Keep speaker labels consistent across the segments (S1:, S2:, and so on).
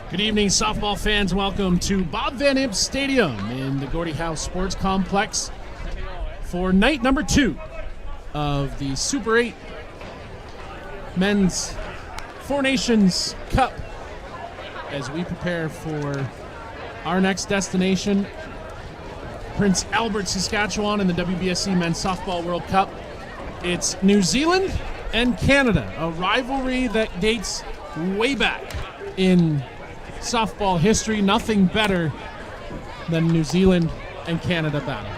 S1: Good evening, softball fans. Welcome to Bob Van Impe Stadium in the Gordie Howe Sports Complex for night number 2 of the Super 8 Men's Four Nations Cup as we prepare for our next destination, Prince Albert, Saskatchewan, in the WBSC Men's Softball World Cup. It's New Zealand and Canada, a rivalry that dates way back in softball history. Nothing better than New Zealand and Canada battle.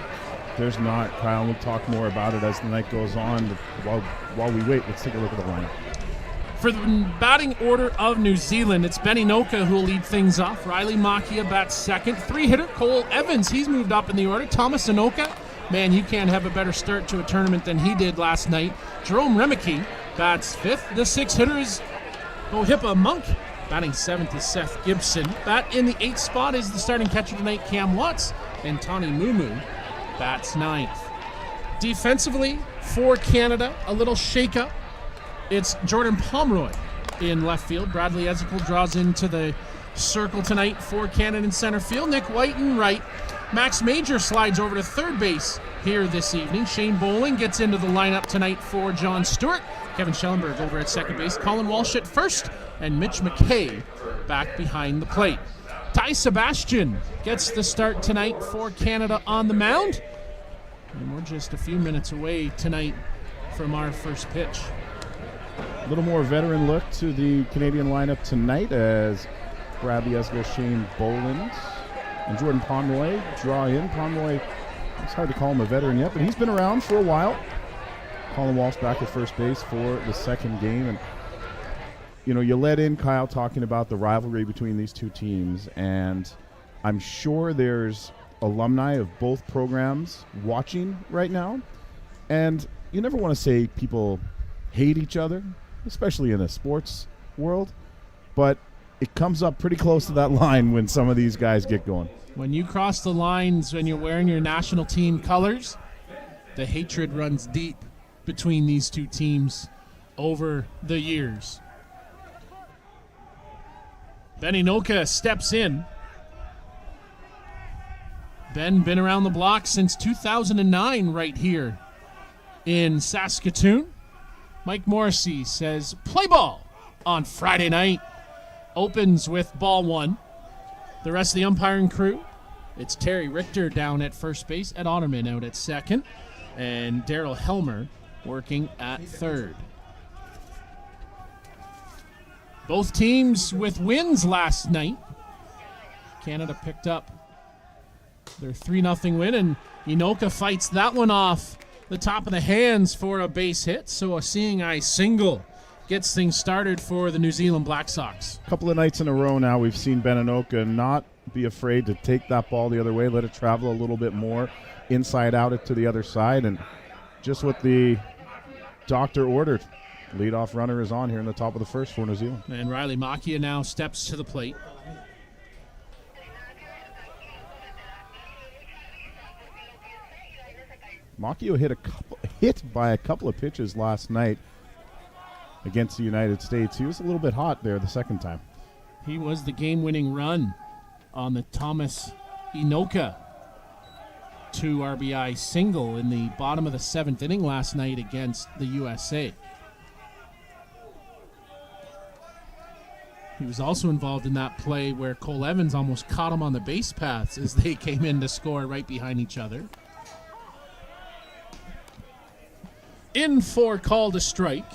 S2: There's not, Kyle. We'll talk more about it as the night goes on. While we wait, let's take a look at the lineup.
S1: For the batting order of New Zealand, it's Benny Noka who will lead things off. Riley Makia bats second. 3-hitter Cole Evans, he's moved up in the order. Thomas Anoka, man, you can't have a better start to a tournament than he did last night. Jerome Remeke bats 5th. The 6-hitter is Ohippa Monk. Batting 7th is Seth Gibson. Bat in the 8th spot is the starting catcher tonight, Cam Watts. And Tawny Mumu bats 9th. Defensively, for Canada, a little shake-up. It's Jordan Pomeroy in left field. Bradley Ezekiel draws into the circle tonight for Canada in center field. Nick White in right. Max Major slides over to third base here this evening. Shane Bowling gets into the lineup tonight for John Stewart. Kevin Schellenberg over at second base. Colin Walsh at first. And Mitch McKay back behind the plate. Ty Sebastian gets the start tonight for Canada on the mound. And we're just a few minutes away tonight from our first pitch.
S2: A little more veteran look to the Canadian lineup tonight as Bradley Ezekiel, Shane Boland, and Jordan Pomeroy draw in. Pomeroy, it's hard to call him a veteran yet, but he's been around for a while. Colin Walsh back at first base for the second game. And you know, you let in Kyle talking about the rivalry between these two teams, and I'm sure there's alumni of both programs watching right now. And you never want to say people hate each other, especially in a sports world, but it comes up pretty close to that line when some of these guys get going.
S1: When you cross the lines, when you're wearing your national team colors, the hatred runs deep between these two teams over the years. Benny Noka steps in. Ben been around the block since 2009 right here in Saskatoon. Mike Morrissey says, play ball on Friday night. Opens with ball 1. The rest of the umpiring crew, it's Terry Richter down at first base, Ed Otterman out at second, and Daryl Helmer working at third. Both teams with wins last night. Canada picked up their 3-0 win, and Inoka fights that one off the top of the hands for a base hit. So a seeing eye single gets things started for the New Zealand Black Sox.
S2: A couple of nights in a row now we've seen Ben Inoka not be afraid to take that ball the other way, let it travel a little bit more, inside out it to the other side, and just what the doctor ordered. Leadoff runner is on here in the top of the first for New Zealand.
S1: And Riley Makia now steps to the plate.
S2: Makia hit by a couple of pitches last night against the United States. He was a little bit hot there the second time.
S1: He was the game-winning run on the Thomas Inoka 2 RBI single in the bottom of the 7th inning last night against the USA. He was also involved in that play where Cole Evans almost caught him on the base paths as they came in to score right behind each other. In for call to strike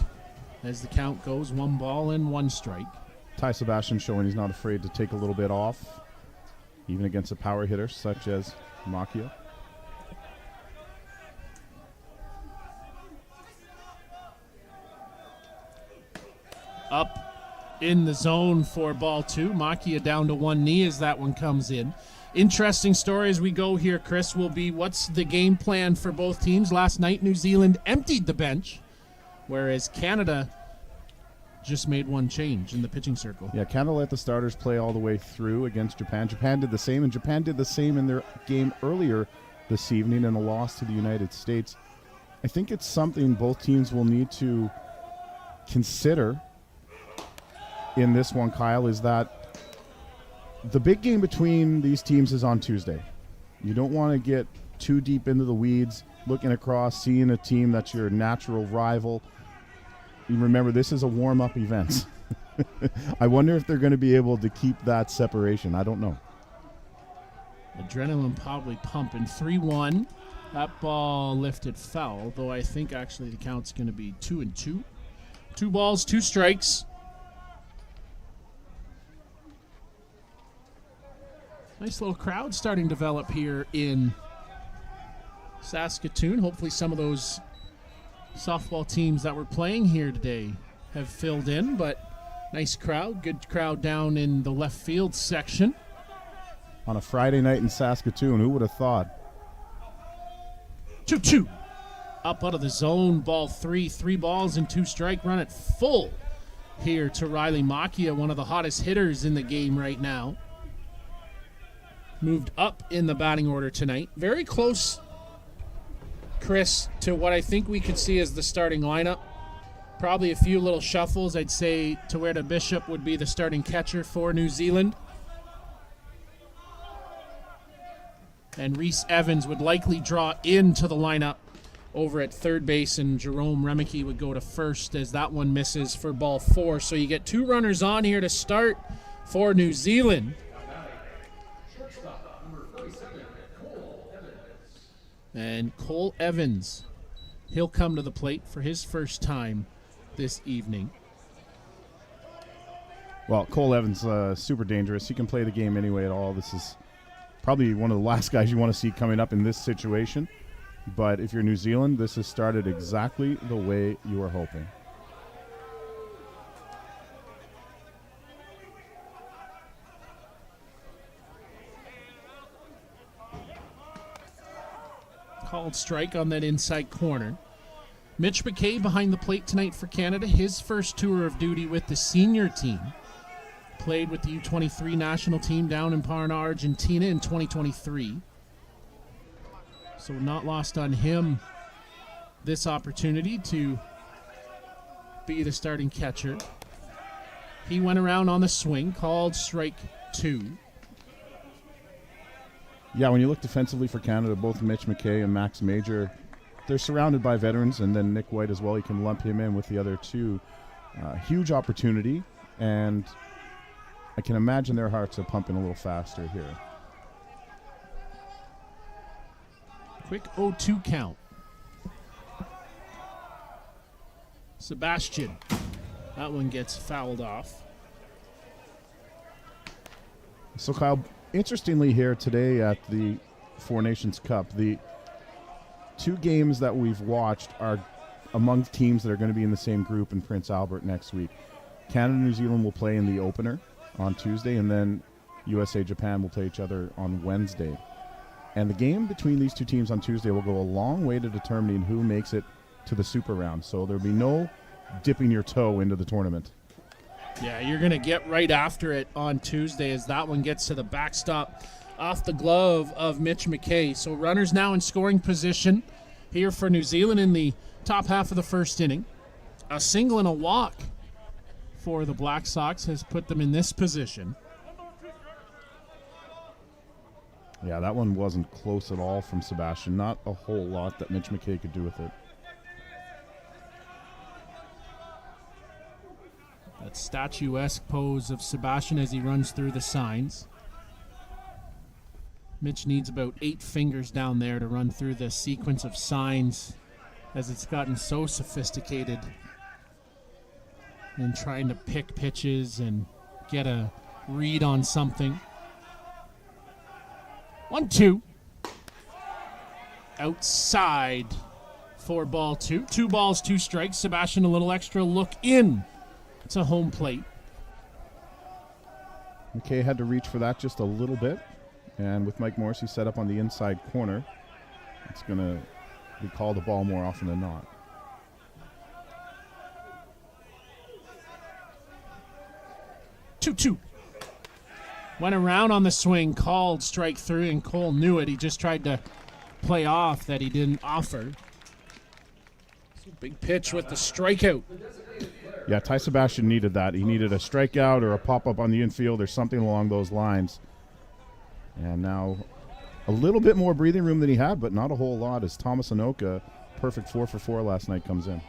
S1: as the count goes 1 ball and 1 strike.
S2: Ty Sebastian showing he's not afraid to take a little bit off, even against a power hitter such as Makia.
S1: Up in the zone for ball 2. Makia down to 1 knee as that one comes in. Interesting story as we go here, Chris, will be what's the game plan for both teams. Last night, New Zealand emptied the bench, whereas Canada just made one change in the pitching circle.
S2: Yeah, Canada let the starters play all the way through against Japan. Japan did the same, and Japan did the same in their game earlier this evening in a loss to the United States. I think it's something both teams will need to consider in this one, Kyle, is that The big game between these teams is on Tuesday. You don't want to get too deep into the weeds, looking across, seeing a team that's your natural rival. You remember, this is a warm-up event. I wonder if they're going to be able to keep that separation. I don't know.
S1: Adrenaline probably pumping. 3-1. That ball lifted foul, though I think actually the count's going to be 2-2. 2 balls, 2 strikes. Nice little crowd starting to develop here in Saskatoon. Hopefully some of those softball teams that were playing here today have filled in, but nice crowd. Good crowd down in the left field section.
S2: On a Friday night in Saskatoon, who would have thought?
S1: 2-2. Up out of the zone, ball 3. 3 balls and 2 strike. Run it full here to Riley Macchia, one of the hottest hitters in the game right now. Moved up in the batting order tonight. Very close, Chris, to what I think we could see as the starting lineup. Probably a few little shuffles. I'd say Tuerta Bishop would be the starting catcher for New Zealand. And Reese Evans would likely draw into the lineup over at third base, and Jerome Remeke would go to first as that one misses for ball 4. So you get 2 runners on here to start for New Zealand. And Cole Evans, he'll come to the plate for his first time this evening.
S2: Well, Cole Evans, super dangerous. He can play the game anyway at all. This is probably one of the last guys you want to see coming up in this situation. But if you're New Zealand, this has started exactly the way you were hoping.
S1: Called strike on that inside corner. Mitch McKay behind the plate tonight for Canada. His first tour of duty with the senior team. Played with the U23 national team down in Parna, Argentina in 2023. So not lost on him this opportunity to be the starting catcher. He went around on the swing, called strike 2.
S2: Yeah, when you look defensively for Canada, both Mitch McKay and Max Major, they're surrounded by veterans, and then Nick White as well. You can lump him in with the other 2. Huge opportunity, and I can imagine their hearts are pumping a little faster here.
S1: Quick 0-2 count. Sebastian. That one gets fouled off.
S2: So, Kyle, interestingly here today at the Four Nations Cup, the 2 games that we've watched are among teams that are going to be in the same group in Prince Albert next week. Canada and New Zealand will play in the opener on Tuesday, and then USA-Japan will play each other on Wednesday. And the game between these 2 teams on Tuesday will go a long way to determining who makes it to the Super Round. So there'll be no dipping your toe into the tournament.
S1: Yeah, you're going to get right after it on Tuesday as that one gets to the backstop off the glove of Mitch McKay. So runners now in scoring position here for New Zealand in the top half of the first inning. A single and a walk for the Black Sox has put them in this position.
S2: Yeah, that one wasn't close at all from Sebastian. Not a whole lot that Mitch McKay could do with it.
S1: That statuesque pose of Sebastian as he runs through the signs. Mitch needs about 8 fingers down there to run through the sequence of signs as it's gotten so sophisticated in trying to pick pitches and get a read on something. 1-2. Outside for ball 2. 2 balls, 2 strikes. Sebastian a little extra look in. It's a home plate.
S2: McKay had to reach for that just a little bit. And with Mike Morrissey set up on the inside corner, it's going to be called a ball more often than not.
S1: Two. Went around on the swing, called strike 3, and Cole knew it. He just tried to play off that he didn't offer. Big pitch with the strikeout.
S2: Yeah, Ty Sebastian needed that. He needed a strikeout or a pop-up on the infield or something along those lines. And now a little bit more breathing room than he had, but not a whole lot, as Thomas Anoka, perfect 4 for 4 last night, comes in.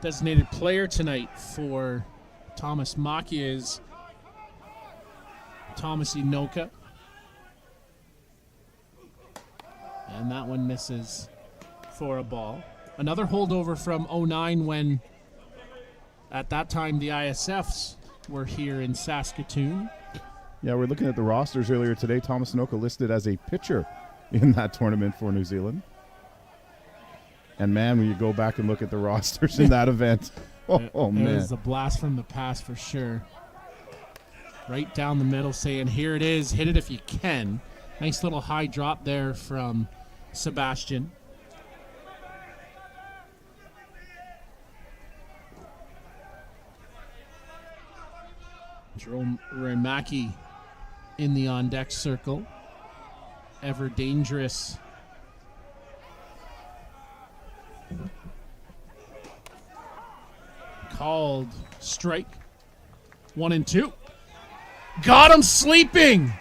S1: Designated player tonight for Thomas Maki is Thomas Inoka. And that one misses for a ball. Another holdover from 09 when, at that time, the ISFs were here in Saskatoon.
S2: Yeah, we're looking at the rosters earlier today. Thomas Anoka listed as a pitcher in that tournament for New Zealand. And, man, when you go back and look at the rosters in that event, man.
S1: It was a blast from the past for sure. Right down the middle saying, here it is, hit it if you can. Nice little high drop there from Sebastian. Jerome Remaki in the on-deck circle. Ever dangerous. Called strike. 1-2. Got him sleeping.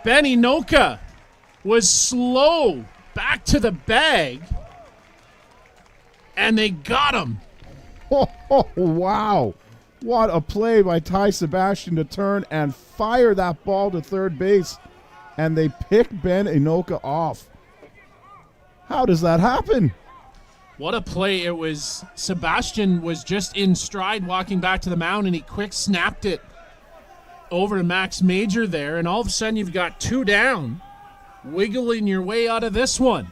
S1: Ben Inoka was slow back to the bag. And they got him.
S2: Oh, wow. What a play by Ty Sebastian to turn and fire that ball to third base. And they pick Ben Inoka off. How does that happen?
S1: What a play. It was, Sebastian was just in stride walking back to the mound, and he quick snapped it over to Max Major there, and all of a sudden you've got 2 down, wiggling your way out of this one.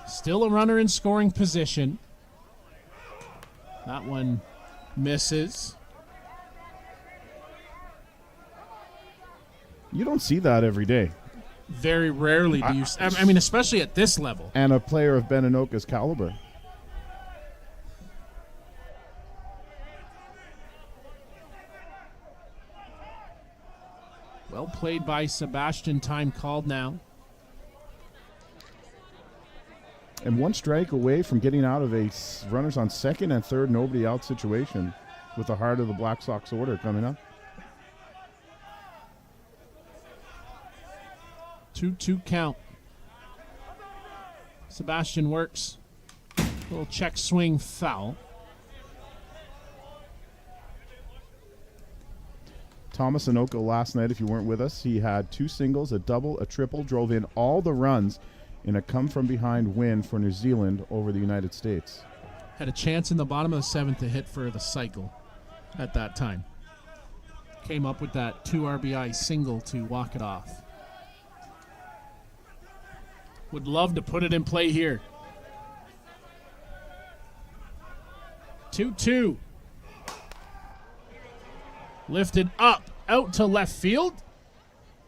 S1: Still a runner in scoring position. That one misses.
S2: You don't see that every day.
S1: Very rarely do you. I mean, especially at this level.
S2: And a player of Ben Inoka's caliber.
S1: Well played by Sebastian. Time called now.
S2: And 1 strike away from getting out of a runners on second and third, nobody out situation with the heart of the Black Sox order coming up.
S1: 2-2 count. Sebastian works. Little check swing foul.
S2: Thomas Anoka last night, if you weren't with us, he had 2 singles, a double, a triple, drove in all the runs in a come-from-behind win for New Zealand over the United States.
S1: Had a chance in the bottom of the 7th to hit for the cycle at that time. Came up with that 2 RBI single to walk it off. Would love to put it in play here. 2-2. Lifted up, out to left field.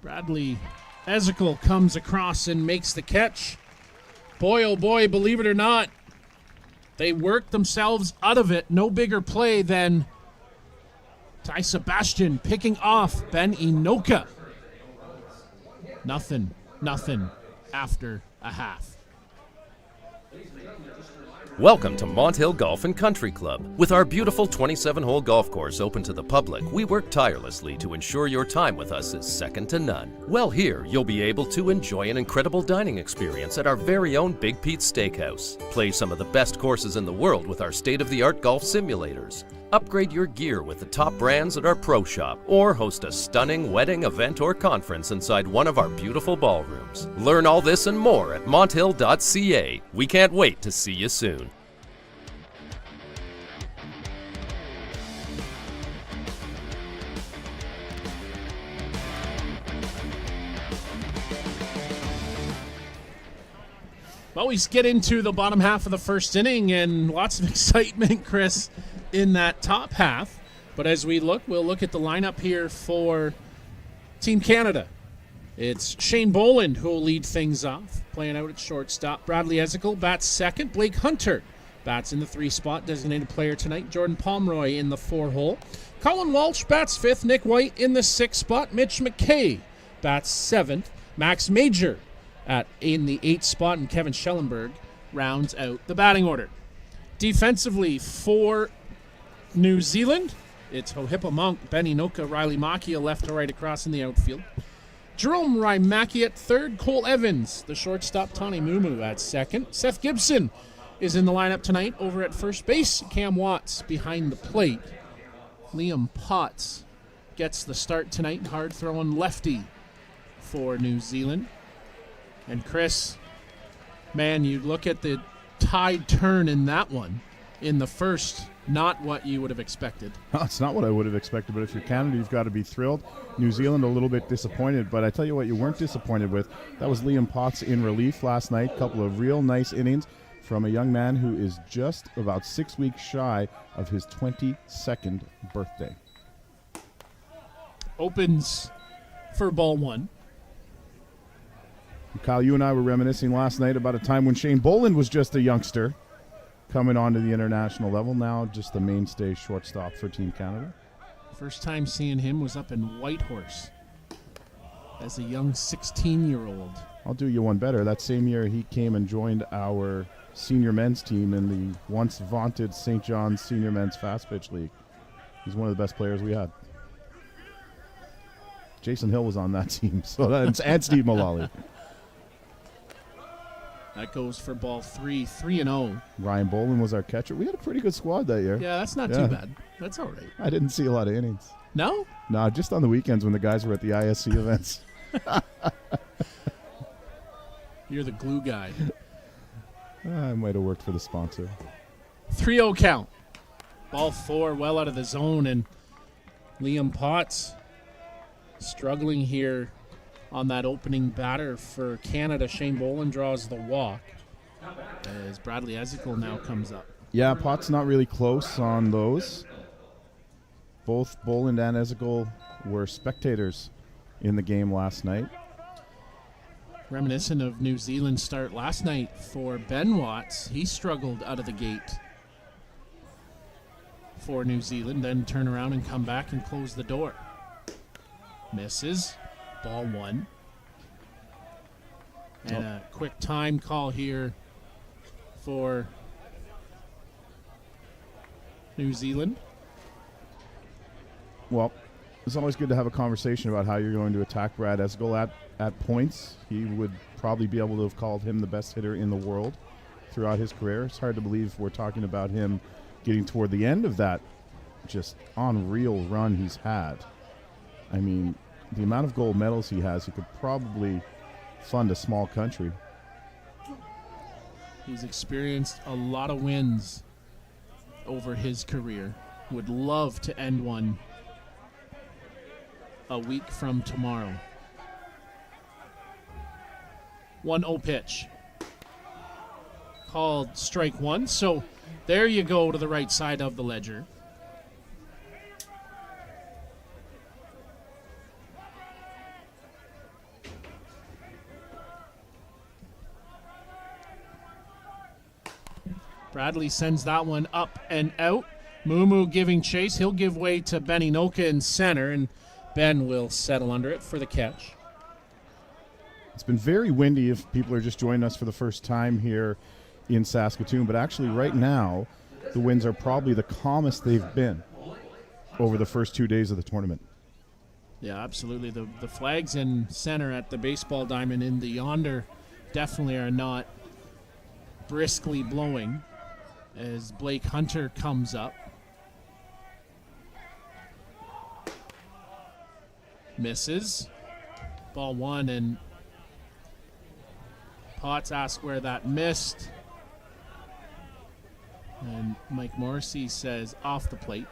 S1: Bradley Ezekiel comes across and makes the catch. Boy, oh boy, believe it or not, they worked themselves out of it. No bigger play than Ty Sebastian picking off Ben Inoka. Nothing after a half.
S3: Welcome to Mont Hill Golf and Country Club. With our beautiful 27-hole golf course open to the public, we work tirelessly to ensure your time with us is second to none. Well, here you'll be able to enjoy an incredible dining experience at our very own Big Pete's Steakhouse. Play some of the best courses in the world with our state-of-the-art golf simulators. Upgrade your gear with the top brands at our pro shop, or host a stunning wedding, event, or conference inside one of our beautiful ballrooms. Learn all this and more at monthill.ca. We can't wait to see you soon.
S1: Well, we get into the bottom half of the first inning, and lots of excitement, Chris, in that top half. But as we look, we'll look at the lineup here for Team Canada. It's Shane Boland who will lead things off, playing out at shortstop. Bradley Ezekiel bats second. Blake Hunter bats in the 3 spot, designated player tonight. Jordan Pomeroy in the 4 hole. Colin Walsh bats 5th. Nick White in the 6 spot. Mitch McKay bats 7th. Max Major in the 8 spot, and Kevin Schellenberg rounds out the batting order. Defensively for New Zealand, it's Hohipa Monk, Benny Noka, Riley Makia left to right across in the outfield. Jerome Rymaki at third, Cole Evans, the shortstop, Tani Mumu at second. Seth Gibson is in the lineup tonight over at first base. Cam Watts behind the plate. Liam Potts gets the start tonight, hard-throwing lefty for New Zealand. And Chris, man, you look at the tide turn in that one in the first, not what you would have expected.
S2: No, it's not what I would have expected, but if you're Canada, you've got to be thrilled. New Zealand a little bit disappointed, but I tell you what you weren't disappointed with. That was Liam Potts in relief last night. A couple of real nice innings from a young man who is just about 6 weeks shy of his 22nd birthday.
S1: Opens for ball one.
S2: Kyle, you and I were reminiscing last night about a time when Shane Boland was just a youngster coming onto the international level, now just the mainstay shortstop for Team Canada.
S1: First time seeing him was up in Whitehorse as a young 16-year-old.
S2: I'll do you one better. That same year, he came and joined our senior men's team in the once vaunted St. John's Senior Men's FastPitch League. He's one of the best players we had. Jason Hill was on that team, so that's and Steve Mullally.
S1: That goes for ball three, 3-0.
S2: Ryan Boland was our catcher. We had a pretty good squad that year.
S1: Yeah, that's not too bad. That's all right.
S2: I didn't see a lot of innings.
S1: No?
S2: No, just on the weekends when the guys were at the ISC events.
S1: You're the glue guy.
S2: I might have worked for the sponsor.
S1: 3-0 count. Ball four, well out of the zone, and Liam Potts struggling here on that opening batter for Canada. Shane Boland draws the walk as Bradley Ezekiel now comes up.
S2: Yeah, Potts not really close on those. Both Boland and Ezekiel were spectators in the game last night.
S1: Reminiscent of New Zealand's start last night for Ben Watts. He struggled out of the gate for New Zealand, then turn around and come back and close the door. Misses. Ball one. And a quick time call here for New Zealand.
S2: Well, it's always good to have a conversation about how you're going to attack Brad Ezekiel at points. He would probably be able to have called him the best hitter in the world throughout his career. It's hard to believe we're talking about him getting toward the end of that just unreal run he's had. I mean, the amount of gold medals he has, he could probably fund a small country.
S1: He's experienced a lot of wins over his career. Would love to end one a week from tomorrow. 1-0 pitch. Called strike one. So there you go to the right side of the ledger. Bradley sends that one up and out. Mumu giving chase. He'll give way to Benny Noka in center, and Ben will settle under it for the catch.
S2: It's been very windy if people are just joining us for the first time here in Saskatoon, but actually right now the winds are probably the calmest they've been over the first 2 days of the tournament.
S1: Yeah, absolutely. The flags in center at the baseball diamond in the yonder definitely are not briskly blowing as Blake Hunter comes up. Misses. Ball one, and Potts asks where that missed. And Mike Morrissey says off the plate.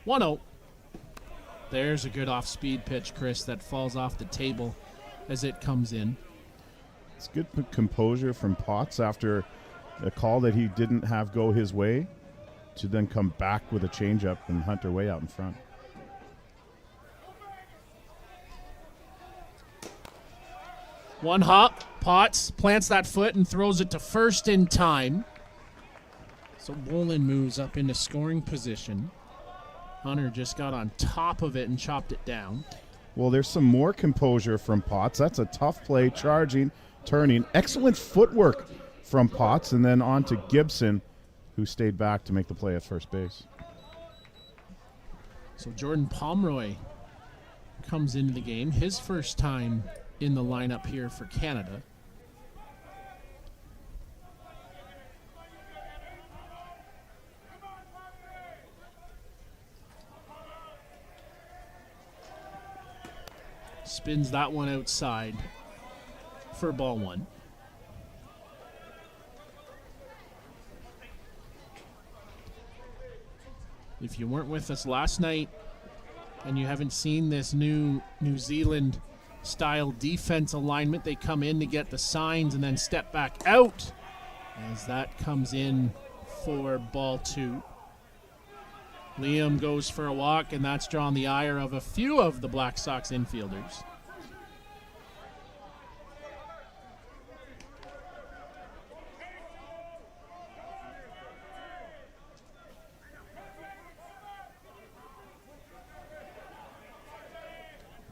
S1: One-0. There's a good off-speed pitch, Chris, that falls off the table as it comes in.
S2: It's good composure from Potts after a call that he didn't have go his way to then come back with a changeup and Hunter way out in front.
S1: One hop, Potts plants that foot and throws it to first in time. So Boland moves up into scoring position. Hunter just got on top of it and chopped it down.
S2: Well, there's some more composure from Potts. That's a tough play, charging, turning. Excellent footwork from Potts, and then on to Gibson, who stayed back to make the play at first base.
S1: So Jordan Pomeroy comes into the game. His first time in the lineup here for Canada. Spins that one outside for ball one. If you weren't with us last night and you haven't seen this new New Zealand style defense alignment, they come in to get the signs and then step back out as that comes in for ball two. Liam goes for a walk, and that's drawn the ire of a few of the Black Sox infielders.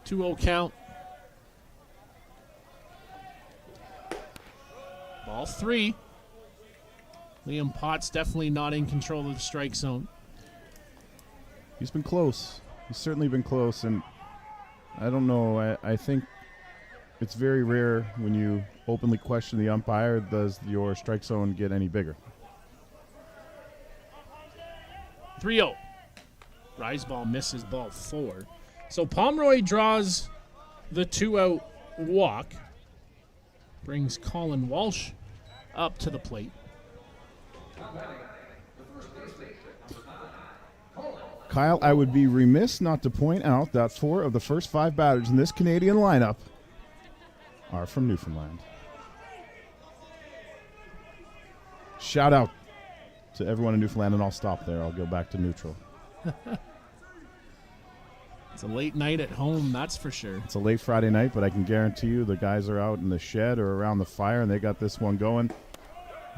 S1: Two-0 count. Ball three. Liam Potts definitely not in control of the strike zone.
S2: He's been close. He's certainly been close, and I don't know. I think it's very rare when you openly question the umpire, does your strike zone get any bigger?
S1: 3-0. Rise ball misses ball four. So Pomeroy draws the two-out walk. Brings Colin Walsh up to the plate.
S2: Kyle, I would be remiss not to point out that 4 of the first 5 batters in this Canadian lineup are from Newfoundland. Shout out to everyone in Newfoundland, and I'll stop there. I'll go back to neutral.
S1: It's a late night at home, that's for sure.
S2: It's a late Friday night, but I can guarantee you the guys are out in the shed or around the fire, and they got this one going.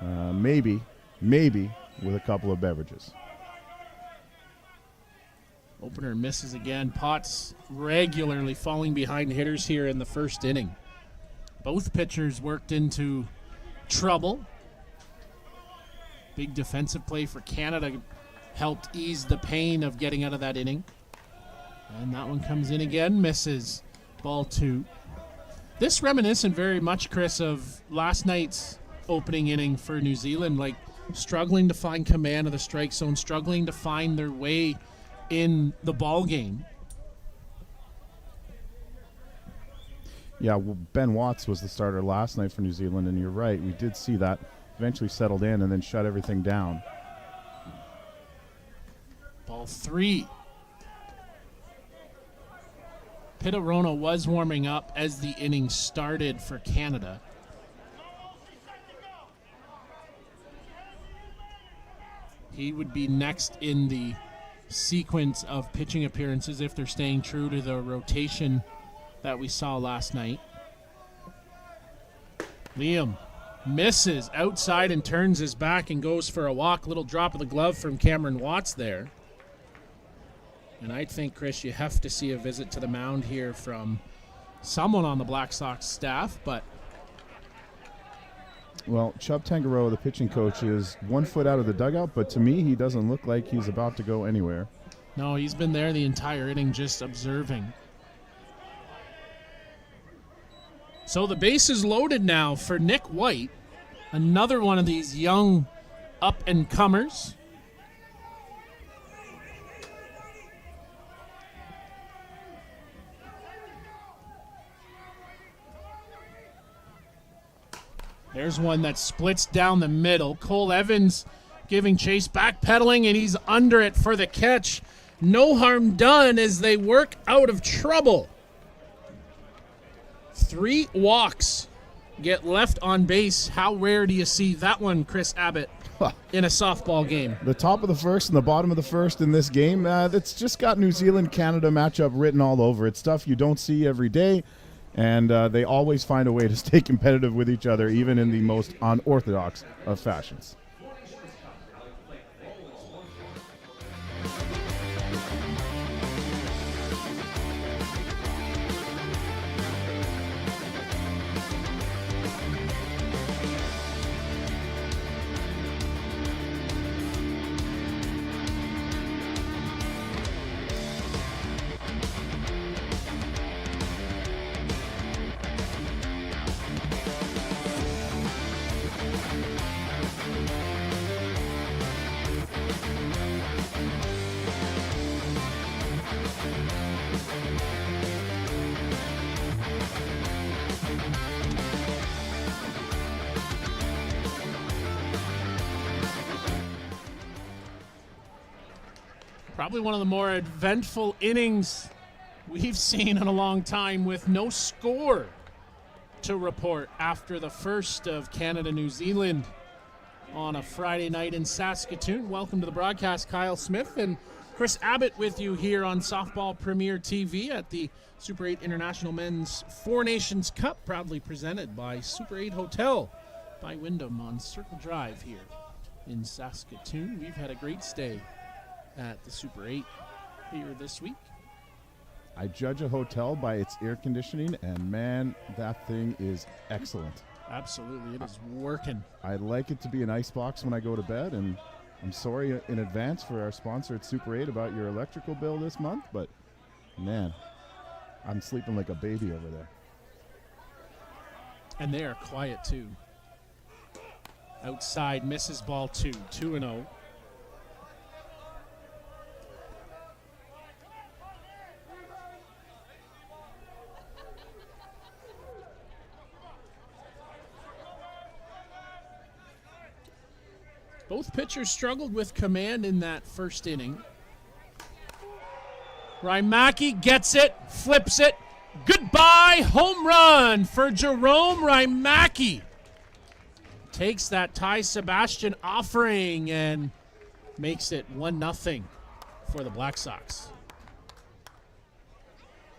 S2: Maybe with a couple of beverages.
S1: Opener misses again. Potts regularly falling behind hitters here in the first inning. Both pitchers worked into trouble. Big defensive play for Canada helped ease the pain of getting out of that inning. And that one comes in again, misses. Ball two. This reminiscent very much, Chris, of last night's opening inning for New Zealand, like struggling to find command of the strike zone, struggling to find their way in the ball game.
S2: Yeah, well, Ben Watts was the starter last night for New Zealand, and you're right, we did see that. Eventually settled in and then shut everything down.
S1: Ball three. Pittarona was warming up as the inning started for Canada. He would be next in the sequence of pitching appearances if they're staying true to the rotation that we saw last night. Liam misses outside and turns his back and goes for a walk. Little drop of the glove from Cameron Watts there. And I think, Chris, you have to see a visit to the mound here from someone on the Black Sox staff, but...
S2: Well, Chubb Tangaroa, the pitching coach, is 1 foot out of the dugout, but to me, he doesn't look like he's about to go anywhere.
S1: No, he's been there the entire inning just observing. So the base is loaded now for Nick White, another one of these young up-and-comers. There's one that splits down the middle. Cole Evans giving chase, backpedaling, and he's under it for the catch. No harm done as they work out of trouble. 3 walks get left on base. How rare do you see that one, Chris Abbott, in a softball game?
S2: The top of the first and the bottom of the first in this game, that's just got New Zealand-Canada matchup written all over it. Stuff you don't see every day. And they always find a way to stay competitive with each other, even in the most unorthodox of fashions.
S1: Probably one of the more eventful innings we've seen in a long time, with no score to report after the first of Canada-New Zealand on a Friday night in Saskatoon. Welcome to the broadcast, Kyle Smith and Chris Abbott with you here on Softball Premier TV at the Super 8 International Men's Four Nations Cup, proudly presented by Super 8 Hotel by Wyndham on Circle Drive here in Saskatoon. We've had a great stay at the Super 8 here this week.
S2: I judge a hotel by its air conditioning, and man, that thing is excellent.
S1: Absolutely, it is working.
S2: I like it to be an icebox when I go to bed, and I'm sorry in advance for our sponsor at Super 8 about your electrical bill this month, but man, I'm sleeping like a baby over there.
S1: And they are quiet too. Outside, misses ball 2-0. Both pitchers struggled with command in that first inning. Rymaki gets it, flips it. Goodbye, home run for Jerome Rymaki. Takes that Ty Sebastian offering and makes it 1-0 for the Black Sox.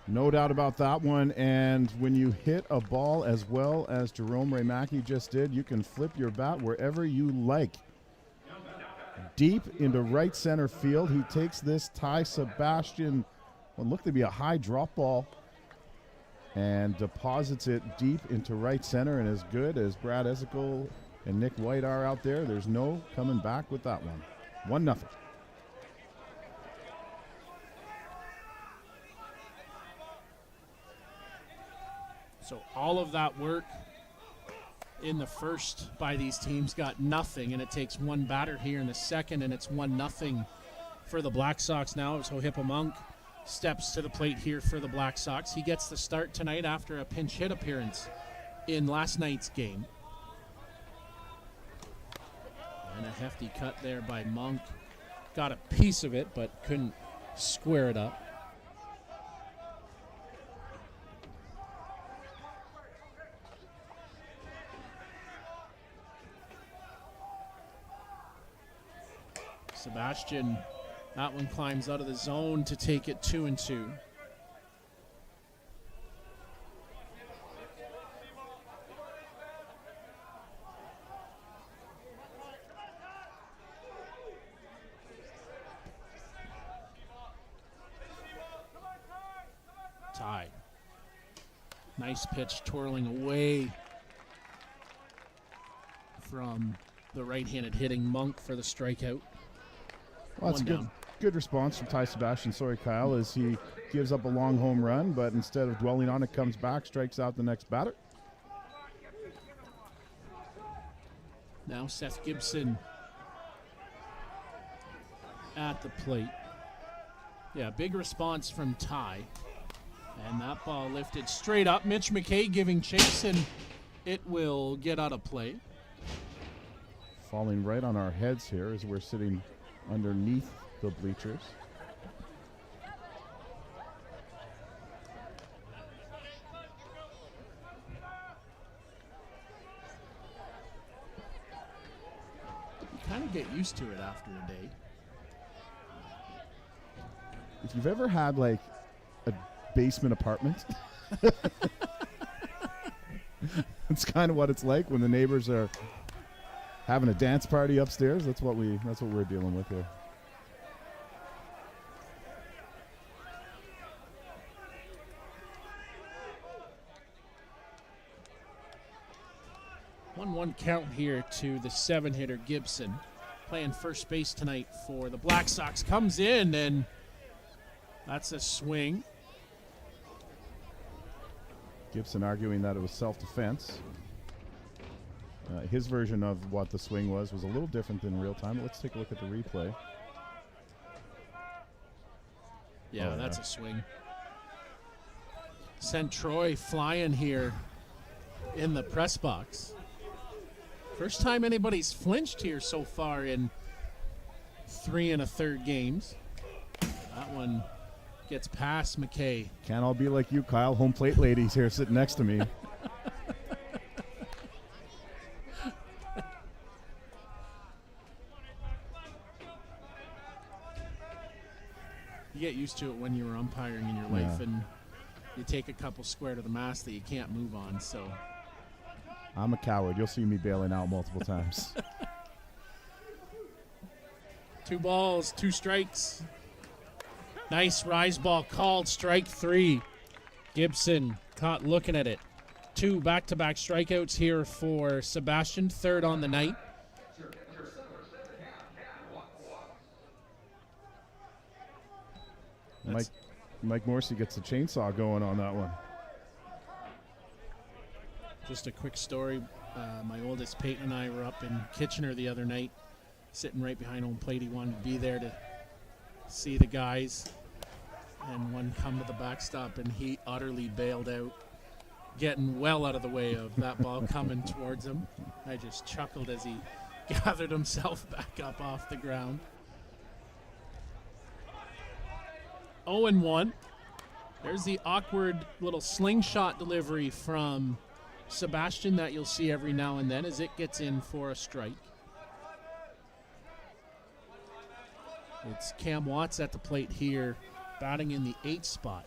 S2: No doubt about that one, and when you hit a ball as well as Jerome Rymaki just did, you can flip your bat wherever you like. Deep into right center field, he takes this Ty Sebastian, what looked to be a high drop ball, and deposits it deep into right center. And as good as Brad Esical and Nick White are out there, there's no coming back with that one. 1-0.
S1: So all of that work in the first by these teams got nothing, and it takes one batter here in the second, and it's 1-0 for the Black Sox now as Hohipa Monk steps to the plate here for the Black Sox. He gets the start tonight after a pinch hit appearance in last night's game. And a hefty cut there by Monk. Got a piece of it, but couldn't square it up. Sebastian, that one climbs out of the zone to take it 2-2. Tied. Nice pitch twirling away from the right-handed hitting Monk for the strikeout.
S2: Well, that's a good response from Ty Sebastian. Sorry, Kyle, as he gives up a long home run, but instead of dwelling on it, comes back, strikes out the next batter.
S1: Now Seth Gibson at the plate. Yeah, big response from Ty. And that ball lifted straight up. Mitch McKay giving chase, and it will get out of play.
S2: Falling right on our heads here as we're sitting underneath the bleachers.
S1: You kind of get used to it after a day.
S2: If you've ever had like a basement apartment, it's kind of what it's like when the neighbors are having a dance party upstairs. That's what we're dealing with here.
S1: One count here to the 7-hitter Gibson, playing first base tonight for the Black Sox. Comes in, and that's a swing.
S2: Gibson arguing that it was self-defense. His version of what the swing was a little different than real time. Let's take a look at the replay.
S1: Yeah, that's a swing. Sent Troy flying here in the press box. First time anybody's flinched here so far in 3 1/3 games. one gets past McKay.
S2: Can't all be like you, Kyle. Home plate ladies here sitting next to me.
S1: You get used to it when you were umpiring in your life, and you take a couple square to the mass that you can't move on. So
S2: I'm a coward. You'll see me bailing out multiple times.
S1: 2 balls, 2 strikes. Nice rise ball called, strike 3. Gibson caught looking at it. 2 back-to-back strikeouts here for Sebastian, 3rd on the night.
S2: Mike Morrissey gets the chainsaw going on that one.
S1: Just a quick story. My oldest, Peyton, and I were up in Kitchener the other night, sitting right behind home plate. He wanted to be there to see the guys, and one come to the backstop, and he utterly bailed out, getting well out of the way of that ball coming towards him. I just chuckled as he gathered himself back up off the ground. 0-1. There's the awkward little slingshot delivery from Sebastian that you'll see every now and then as it gets in for a strike. It's Cam Watts at the plate here, batting in the 8th spot.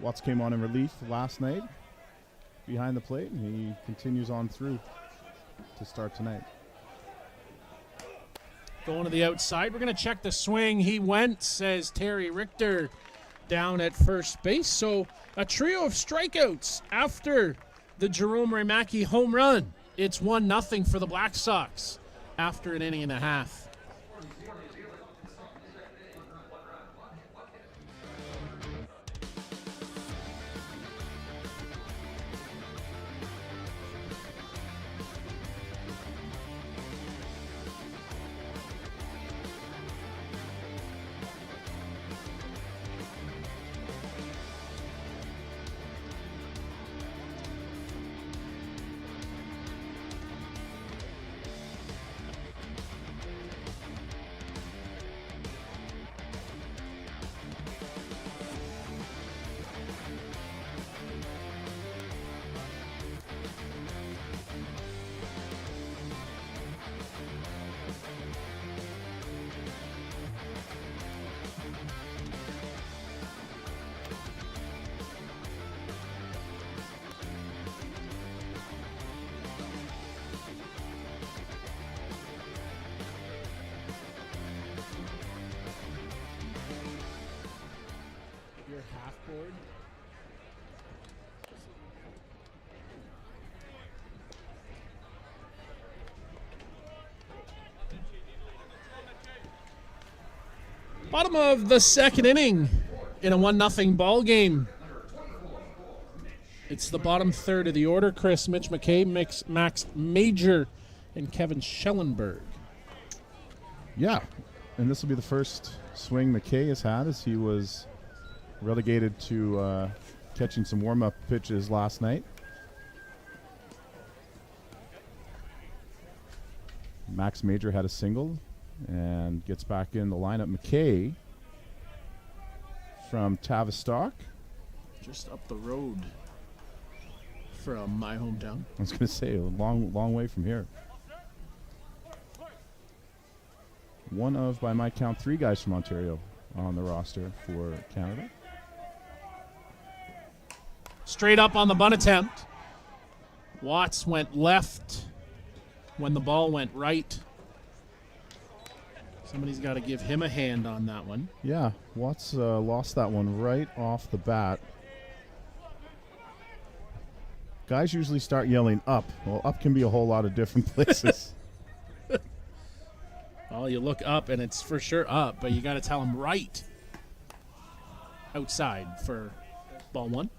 S2: Watts came on in relief last night behind the plate, and he continues on through to start tonight.
S1: Going to the outside. We're going to check the swing. He went, says Terry Richter, down at first base. So a trio of strikeouts after the Jerome Remacki home run. It's 1-0 for the Black Sox after an inning and a half. Half-board. Bottom of the second inning in a 1-0 ball game. It's the bottom third of the order. Chris, Mitch McKay, Max Major, and Kevin Schellenberg.
S2: Yeah, and this will be the first swing McKay has had as he was relegated to catching some warm-up pitches last night. Max Major had a single and gets back in the lineup. McKay from Tavistock.
S1: Just up the road from my hometown.
S2: I was going to say, a long way from here. One of, by my count, 3 guys from Ontario on the roster for Canada.
S1: Straight up on the bunt attempt. Watts went left when the ball went right. Somebody's got to give him a hand on that one.
S2: Yeah, Watts lost that one right off the bat. Guys usually start yelling up. Well, up can be a whole lot of different places.
S1: Well, you look up and it's for sure up, but you got to tell them right outside for ball 1.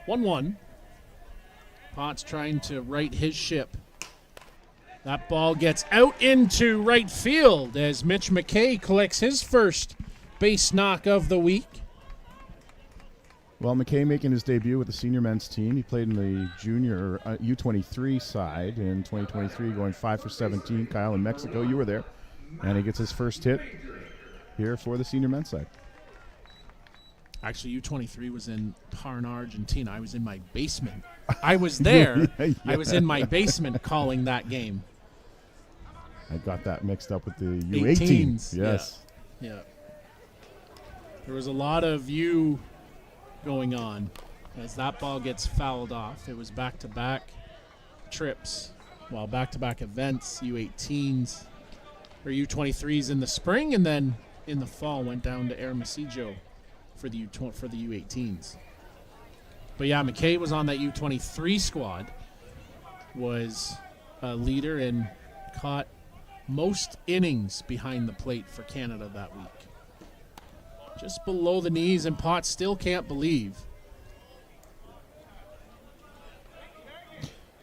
S1: 1-1. Potts trying to right his ship. That ball gets out into right field as Mitch McKay collects his first base knock of the week.
S2: Well, McKay making his debut with the senior men's team. He played in the junior U23 side in 2023, going 5 for 17. Kyle, in Mexico, you were there. And he gets his first hit here for the senior men's side.
S1: Actually, U23 was in Parna, Argentina. I was in my basement. I was there.
S2: Yeah.
S1: I was in my basement calling that game.
S2: I got that mixed up with the U18s. Yes.
S1: Yeah. There was a lot of U going on as that ball gets fouled off. It was back-to-back trips, back-to-back events, U18s, or U23s in the spring, and then in the fall went down to Hermosillo for the U18s. But yeah, McKay was on that U23 squad, was a leader and caught most innings behind the plate for Canada that week. Just below the knees, and Potts still can't believe.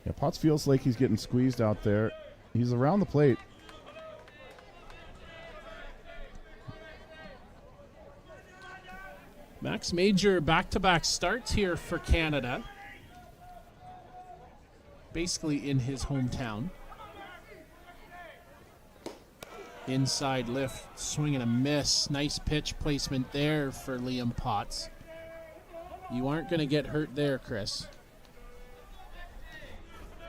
S2: Yeah, Potts feels like he's getting squeezed out there. He's around the plate.
S1: Max Major back-to-back starts here for Canada. Basically in his hometown. Inside lift, swing and a miss. Nice pitch placement there for Liam Potts. You aren't going to get hurt there, Chris.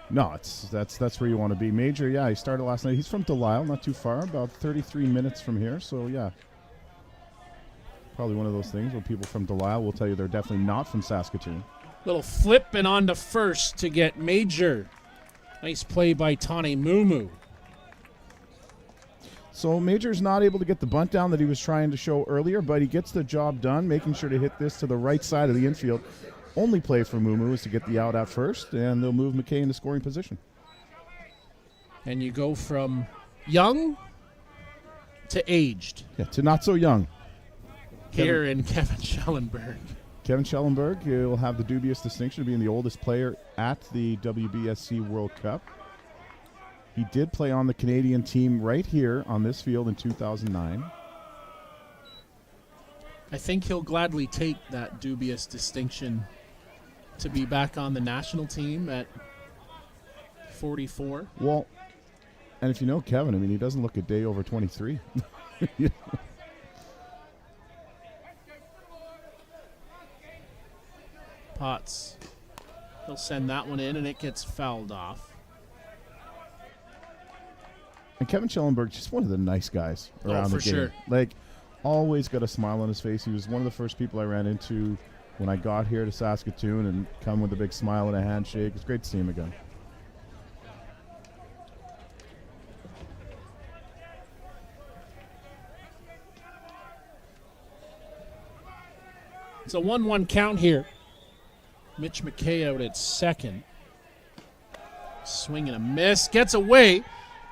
S2: No, that's where you want to be. Major, yeah, he started last night. He's from Delisle, not too far, about 33 minutes from here. So, yeah, probably one of those things where people from Delisle will tell you they're definitely not from Saskatoon.
S1: Little flip and on to first to get Major. Nice play by Tane Mumu.
S2: So Major's not able to get the bunt down that he was trying to show earlier, but he gets the job done, making sure to hit this to the right side of the infield. Only play for Mumu is to get the out at first, and they'll move McKay into scoring position.
S1: And you go from young to aged.
S2: Yeah, to not so young.
S1: Here in Kevin Schellenberg.
S2: Kevin Schellenberg will have the dubious distinction of being the oldest player at the WBSC World Cup. He did play on the Canadian team right here on this field in 2009.
S1: I think he'll gladly take that dubious distinction to be back on the national team at 44.
S2: Well, and if you know Kevin, I mean, he doesn't look a day over 23.
S1: Potts. He'll send that one in, and it gets fouled off.
S2: And Kevin Schellenberg, just one of the nice guys around the game.
S1: Sure.
S2: Like, always got a smile on his face. He was one of the first people I ran into when I got here to Saskatoon, and come with a big smile and a handshake. It's great to see him again.
S1: It's a 1-1 count here. Mitch McKay out at second. Swing and a miss. Gets away.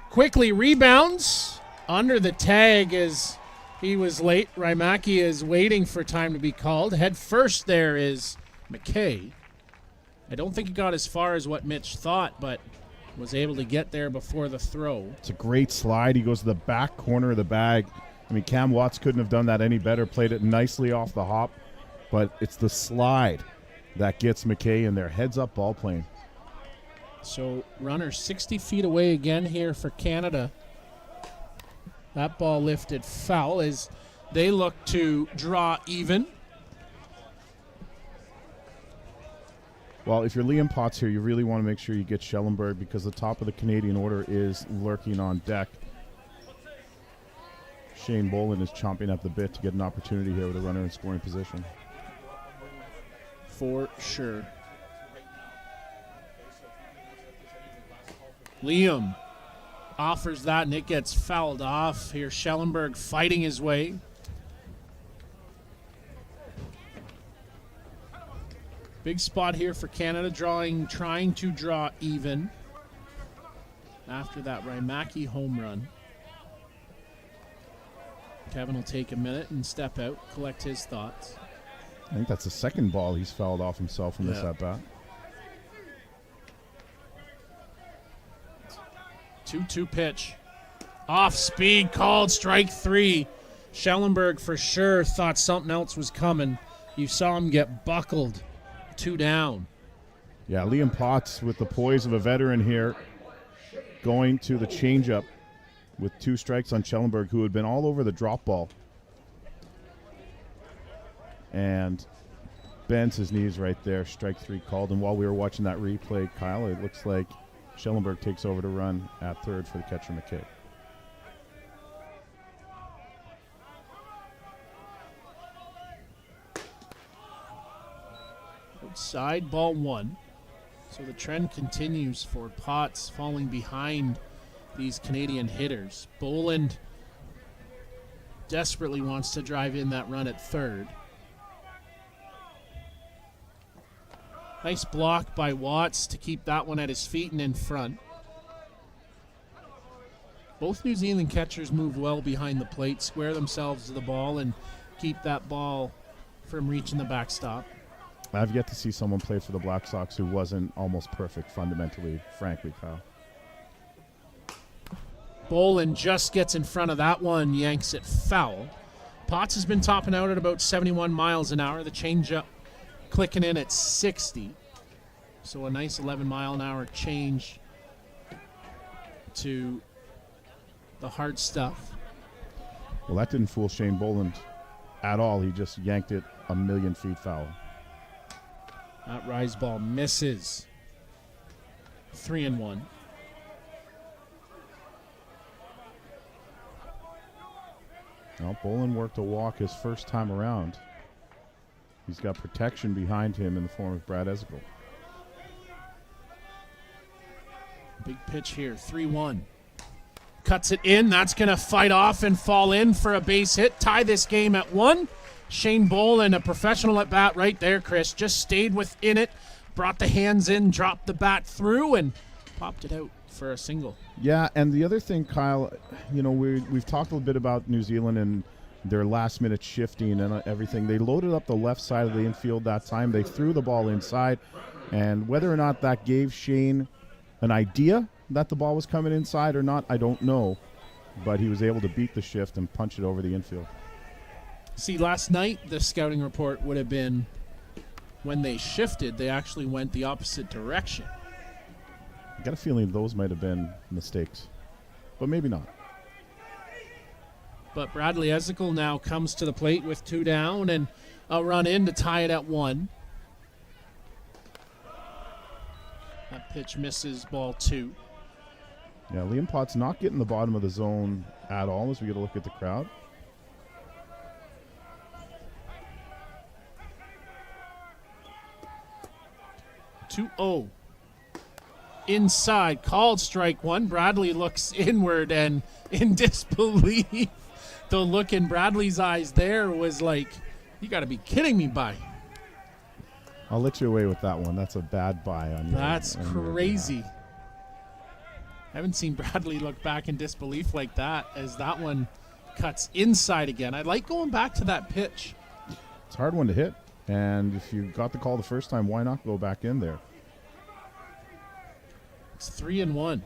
S1: Quickly rebounds. Under the tag as he was late. Raimaki is waiting for time to be called. Head first there is McKay. I don't think he got as far as what Mitch thought, but was able to get there before the throw.
S2: It's a great slide. He goes to the back corner of the bag. I mean, Cam Watts couldn't have done that any better. Played it nicely off the hop. But it's the slide that gets McKay in there. Heads up ball playing.
S1: So runner 60 feet away again here for Canada. That ball lifted foul as they look to draw even.
S2: Well, if you're Liam Potts here, you really want to make sure you get Schellenberg because the top of the Canadian order is lurking on deck. Shane Boland is chomping at the bit to get an opportunity here with a runner in scoring position.
S1: For sure. Liam offers that, and it gets fouled off. Here, Schellenberg fighting his way. Big spot here for Canada, trying to draw even after that Raimaki home run. Kevin will take a minute and step out, collect his thoughts.
S2: I think that's the second ball he's fouled off himself in this at bat.
S1: 2-2 pitch. Off speed, called strike 3. Schellenberg for sure thought something else was coming. You saw him get buckled. 2 down.
S2: Yeah, Liam Potts with the poise of a veteran here, going to the changeup with 2 strikes on Schellenberg, who had been all over the drop ball. And bends his knees right there. Strike 3 called. And while we were watching that replay, Kyle, it looks like Schellenberg takes over to run at third for the catcher McKay.
S1: Outside, ball 1. So the trend continues for Potts falling behind these Canadian hitters. Boland desperately wants to drive in that run at third. Nice block by Watts to keep that one at his feet and in front. Both New Zealand catchers move well behind the plate, square themselves to the ball, and keep that ball from reaching the backstop.
S2: I've yet to see someone play for the Black Sox who wasn't almost perfect fundamentally, frankly, Kyle.
S1: Boland just gets in front of that one, yanks it foul. Potts has been topping out at about 71 miles an hour. The changeup clicking in at 60. So a nice 11-mile-an-hour change to the hard stuff.
S2: Well, that didn't fool Shane Boland at all. He just yanked it a million feet foul.
S1: That rise ball misses. 3-1.
S2: Well, Boland worked a walk his first time around. He's got protection behind him in the form of Brad Ezekiel.
S1: Big pitch here, 3-1. Cuts it in. That's going to fight off and fall in for a base hit. Tie this game at 1. Shane Boland, a professional at bat right there, Chris. Just stayed within it, brought the hands in, dropped the bat through, and popped it out for a single.
S2: Yeah, and the other thing, Kyle, you know, we've talked a little bit about New Zealand and their last-minute shifting and everything. They loaded up the left side of the infield that time. They threw the ball inside, and whether or not that gave Shane an idea that the ball was coming inside or not, I don't know. But he was able to beat the shift and punch it over the infield.
S1: See, last night the scouting report would have been when they shifted, they actually went the opposite direction.
S2: I got a feeling those might have been mistakes, but maybe not.
S1: But Bradley Ezekiel now comes to the plate with 2 down and a run in to tie it at 1. That pitch misses, ball 2.
S2: Yeah, Liam Potts not getting the bottom of the zone at all as we get a look at the crowd.
S1: Oh, inside, called strike 1. Bradley looks inward and in disbelief. The look in Bradley's eyes there was like, you got to be kidding me, bye.
S2: I'll let you away with that one. That's a bad buy on you.
S1: That's crazy. I haven't seen Bradley look back in disbelief like that as that one cuts inside again. I like going back to that pitch.
S2: It's a hard one to hit. And if you got the call the first time, why not go back in there?
S1: It's 3-1.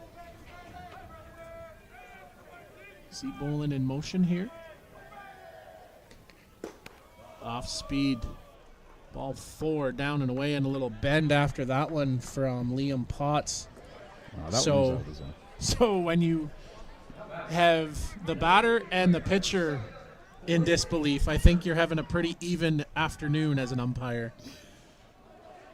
S1: See Boland in motion here. Off speed. Ball 4 down and away and a little bend after that one from Liam Potts. So when you have the batter and the pitcher in disbelief, I think you're having a pretty even afternoon as an umpire.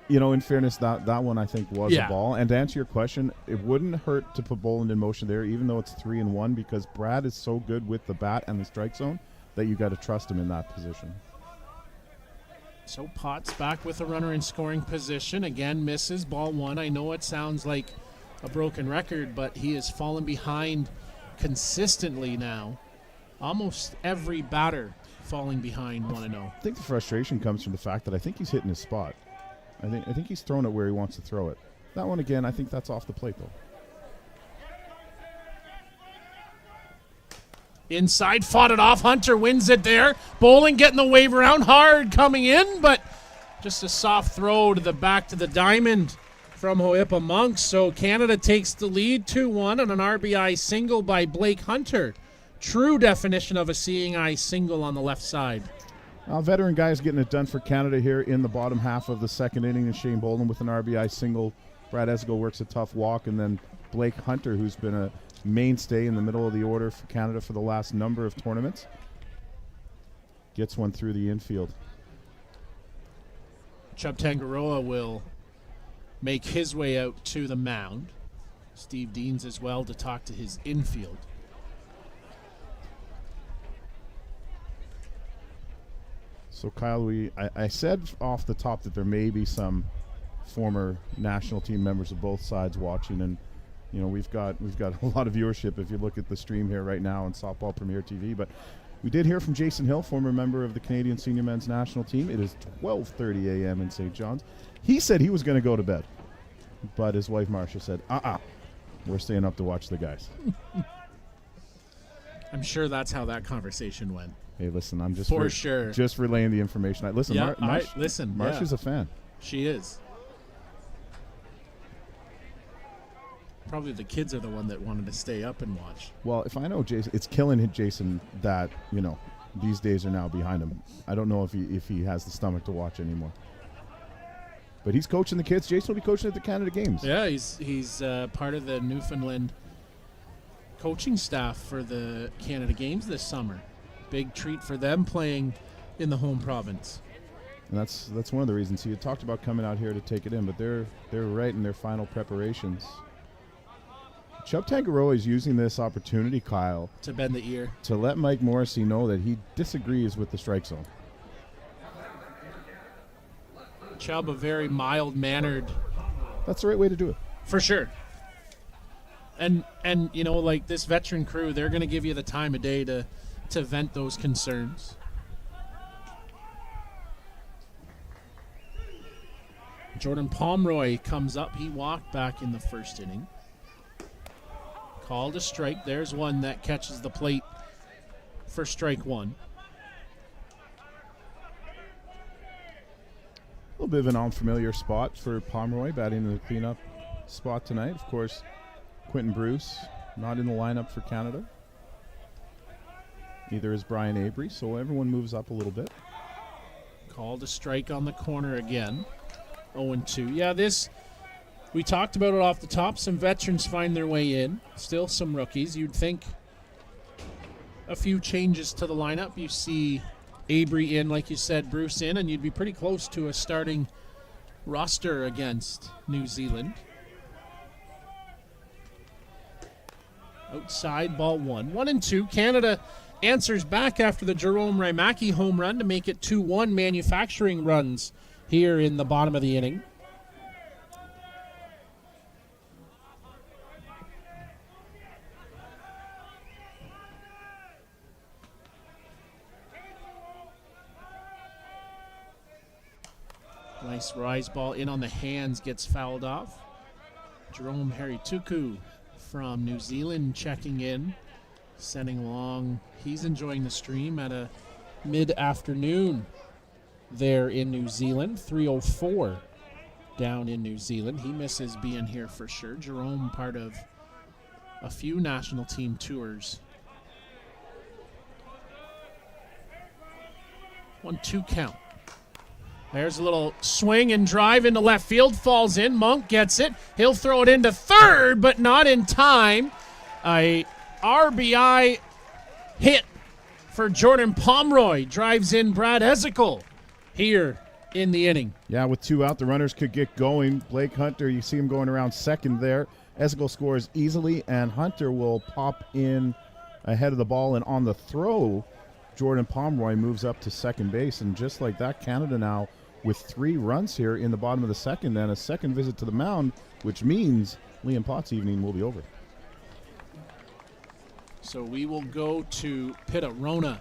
S2: You know, in fairness, that one I think was
S1: a
S2: ball. And to answer your question, it wouldn't hurt to put Boland in motion there, even though it's 3-1, because Brad is so good with the bat and the strike zone that you got to trust him in that position.
S1: So Potts back with a runner in scoring position. Again, misses, ball 1. I know it sounds like a broken record, but he has fallen behind consistently now. Almost every batter falling behind 1-0.
S2: I think the frustration comes from the fact that I think he's hitting his spot. I think he's thrown it where he wants to throw it. That one, again, I think that's off the plate, though.
S1: Inside, fought it off. Hunter wins it there. Bowling getting the wave around. Hard coming in, but just a soft throw to the back to the diamond from Hoipa Monks. So Canada takes the lead 2-1 on an RBI single by Blake Hunter. True definition of a seeing eye single on the left side.
S2: Veteran guys getting it done for Canada here in the bottom half of the second inning. And Shane Bolden with an RBI single. Brad Esgo works a tough walk. And then Blake Hunter, who's been a mainstay in the middle of the order for Canada for the last number of tournaments, gets one through the infield.
S1: Chubb Tangaroa will make his way out to the mound. Steve Deans as well to talk to his infield.
S2: So Kyle, I said off the top that there may be some former national team members of both sides watching, and you know we've got a lot of viewership if you look at the stream here right now on Softball Premier TV. But we did hear from Jason Hill, former member of the Canadian Senior Men's National Team. It is 12:30 a.m. in St. John's. He said he was going to go to bed, but his wife Marcia said, we're staying up to watch the guys.
S1: I'm sure that's how that conversation went.
S2: Hey, listen, I'm just just relaying the information. Marcia's a fan.
S1: She is. Probably the kids are the one that wanted to stay up and watch.
S2: Well, if I know Jason, it's killing Jason that, you know, these days are now behind him. I don't know if he has the stomach to watch anymore. But he's coaching the kids. Jason will be coaching at the Canada Games.
S1: Yeah, he's part of the Newfoundland coaching staff for the Canada Games this summer. Big treat for them playing in the home province.
S2: And that's one of the reasons. He had talked about coming out here to take it in, but they're right in their final preparations. Chubb Tangaroa is using this opportunity, Kyle,
S1: to bend the ear,
S2: to let Mike Morrissey know that he disagrees with the strike zone.
S1: Chubb, a very mild-mannered.
S2: That's the right way to do it.
S1: For sure. And you know, like this veteran crew, they're going to give you the time of day to vent those concerns. Jordan Pomeroy comes up. He walked back in the first inning. Called a strike. There's one that catches the plate for strike one.
S2: A little bit of an unfamiliar spot for Pomeroy, batting in the cleanup spot tonight. Of course, Quentin Bruce not in the lineup for Canada. Neither is Brian Avery, so everyone moves up a little bit.
S1: Called a strike on the corner again. 0-2. Yeah, we talked about it off the top. Some veterans find their way in. Still some rookies. You'd think a few changes to the lineup. You see Avery in, like you said, Bruce in, and you'd be pretty close to a starting roster against New Zealand. Outside, ball one. 1-2. Canada answers back after the Jerome Raimaki home run to make it 2-1. Manufacturing runs here in the bottom of the inning. Nice rise ball in on the hands, gets fouled off. Jerome Harituku from New Zealand checking in, sending along. He's enjoying the stream at a mid-afternoon there in New Zealand. 3:04 down in New Zealand. He misses being here for sure. Jerome, part of a few national team tours. 1-2 count. There's a little swing and drive into left field. Falls in. Monk gets it. He'll throw it into third, but not in time. A RBI hit for Jordan Pomeroy. Drives in Brad Ezekiel here in the inning.
S2: Yeah, with two out, the runners could get going. Blake Hunter, you see him going around second there. Ezekiel scores easily, and Hunter will pop in ahead of the ball. And on the throw, Jordan Pomeroy moves up to second base. And just like that, Canada now with 3 runs here in the bottom of the second and a second visit to the mound, which means Liam Pott's evening will be over.
S1: So we will go to Pitarona.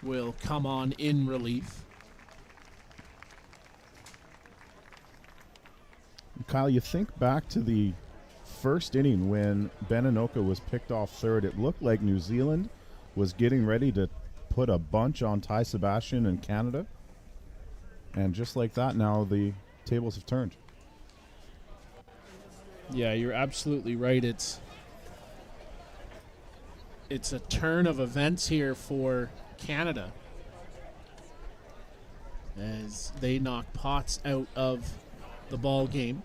S1: Will come on in relief.
S2: Kyle, you think back to the first inning when Ben Anoka was picked off third. It looked like New Zealand was getting ready to put a bunch on Ty Sebastian in Canada. And just like that, now the tables have turned.
S1: Yeah, you're absolutely right. It's a turn of events here for Canada as they knock Potts out of the ball game.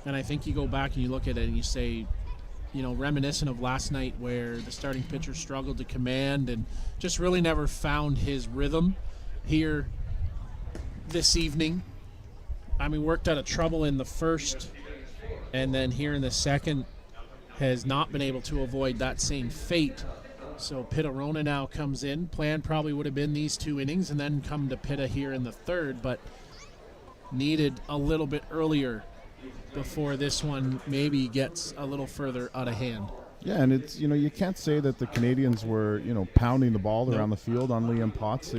S1: And I think you go back and you look at it and you say, reminiscent of last night where the starting pitcher struggled to command and just really never found his rhythm here this evening. I mean, worked out of trouble in the first, and then here in the second has not been able to avoid that same fate. So Pitta Rona now comes in. Plan probably would have been these 2 innings and then come to Pitta here in the third, but needed a little bit earlier before this one maybe gets a little further out of hand.
S2: Yeah, and it's, you can't say that the Canadians were, pounding the ball around the field on Liam Potts.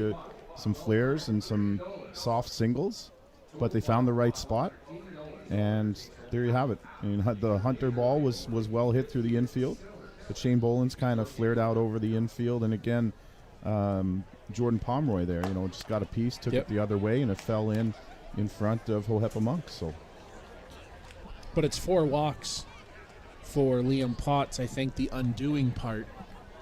S2: Some flares and some soft singles, but they found the right spot, and there you have it. I mean, the Hunter ball was well hit through the infield, but Shane Boland's kind of flared out over the infield, and again, Jordan Pomeroy there, just got a piece, took it the other way, and it fell in front of Hohepa Monk. So,
S1: but it's 4 walks for Liam Potts. I think the undoing part,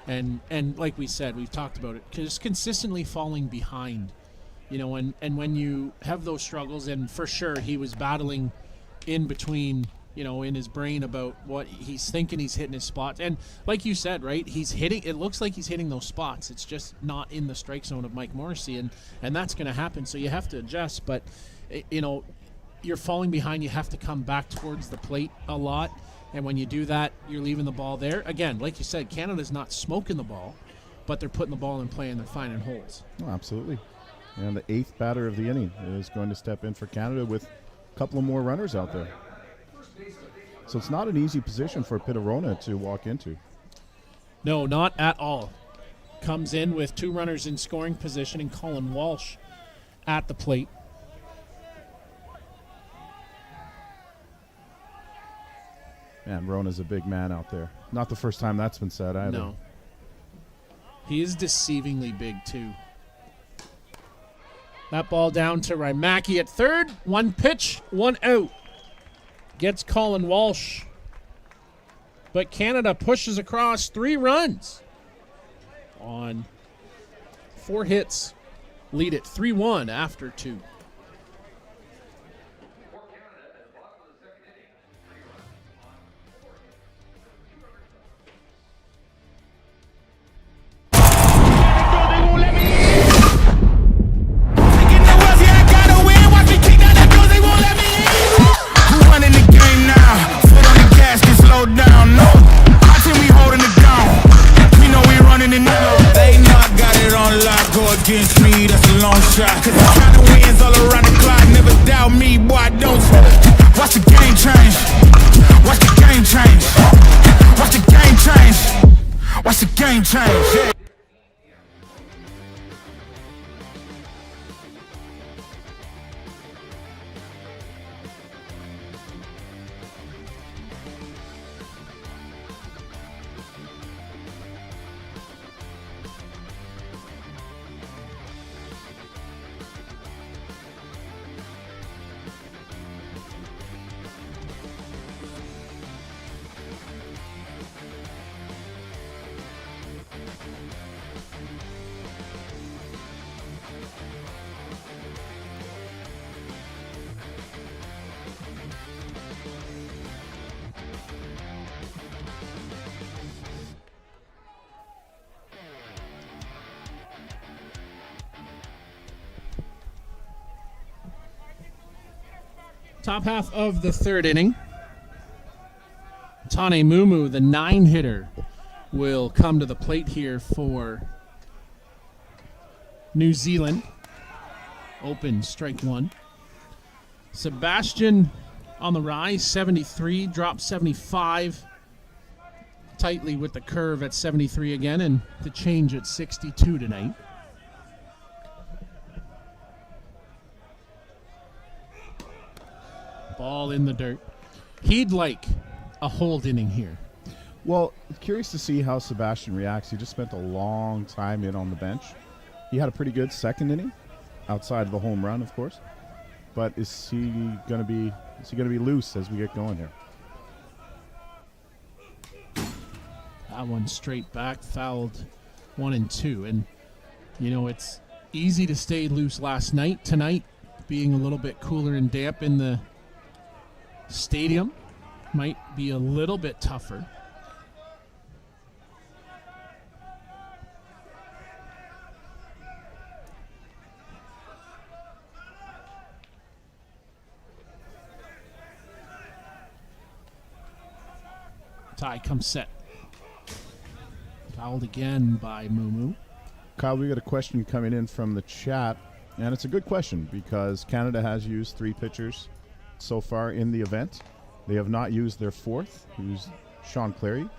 S1: and like we said, we've talked about it, just consistently falling behind, and when you have those struggles, and for sure he was battling in between, in his brain about what he's thinking he's hitting his spots. And like you said, right, it looks like he's hitting those spots. It's just not in the strike zone of Mike Morrissey, and that's going to happen. So you have to adjust, but, you're falling behind. You have to come back towards the plate a lot. And when you do that, you're leaving the ball there. Again, like you said, Canada's not smoking the ball, but they're putting the ball in play and they're finding holes.
S2: Oh, absolutely. And the 8th batter of the inning is going to step in for Canada with a couple of more runners out there. So it's not an easy position for Pitta Rona to walk into.
S1: No, not at all. Comes in with 2 runners in scoring position and Colin Walsh at the plate.
S2: Man, Rona's a big man out there. Not the first time that's been said either.
S1: No. He is deceivingly big, too. That ball down to Rymaki at third. 1 pitch, 1 out. Gets Colin Walsh. But Canada pushes across 3 runs on 4 hits. Lead it 3-1 after 2.
S4: Against me, that's a long shot. Cause the kind of wins all around the clock. Never doubt me, boy, don't watch the game change. Watch the game change. Watch the game change. Watch the game change. Yeah.
S1: Top half of the 3rd inning. Tane Mumu, the 9-hitter, will come to the plate here for New Zealand. Open, strike 1. Sebastian on the rise, 73, drops 75. Tightly with the curve at 73 again, and the change at 62 tonight. Ball in the dirt. He'd like a hold inning here.
S2: Well, curious to see how Sebastian reacts. He just spent a long time in on the bench. He had a pretty good second inning, outside of the home run, of course. But is he going to be loose as we get going here?
S1: That one straight back, fouled 1 and 2. And, it's easy to stay loose last night. Tonight, being a little bit cooler and damp in the stadium, might be a little bit tougher. Ty comes set. Fouled again by Mumu.
S2: Kyle, we got a question coming in from the chat, and it's a good question because Canada has used 3 pitchers so far in the event. They have not used their 4th, who's Sean Clary.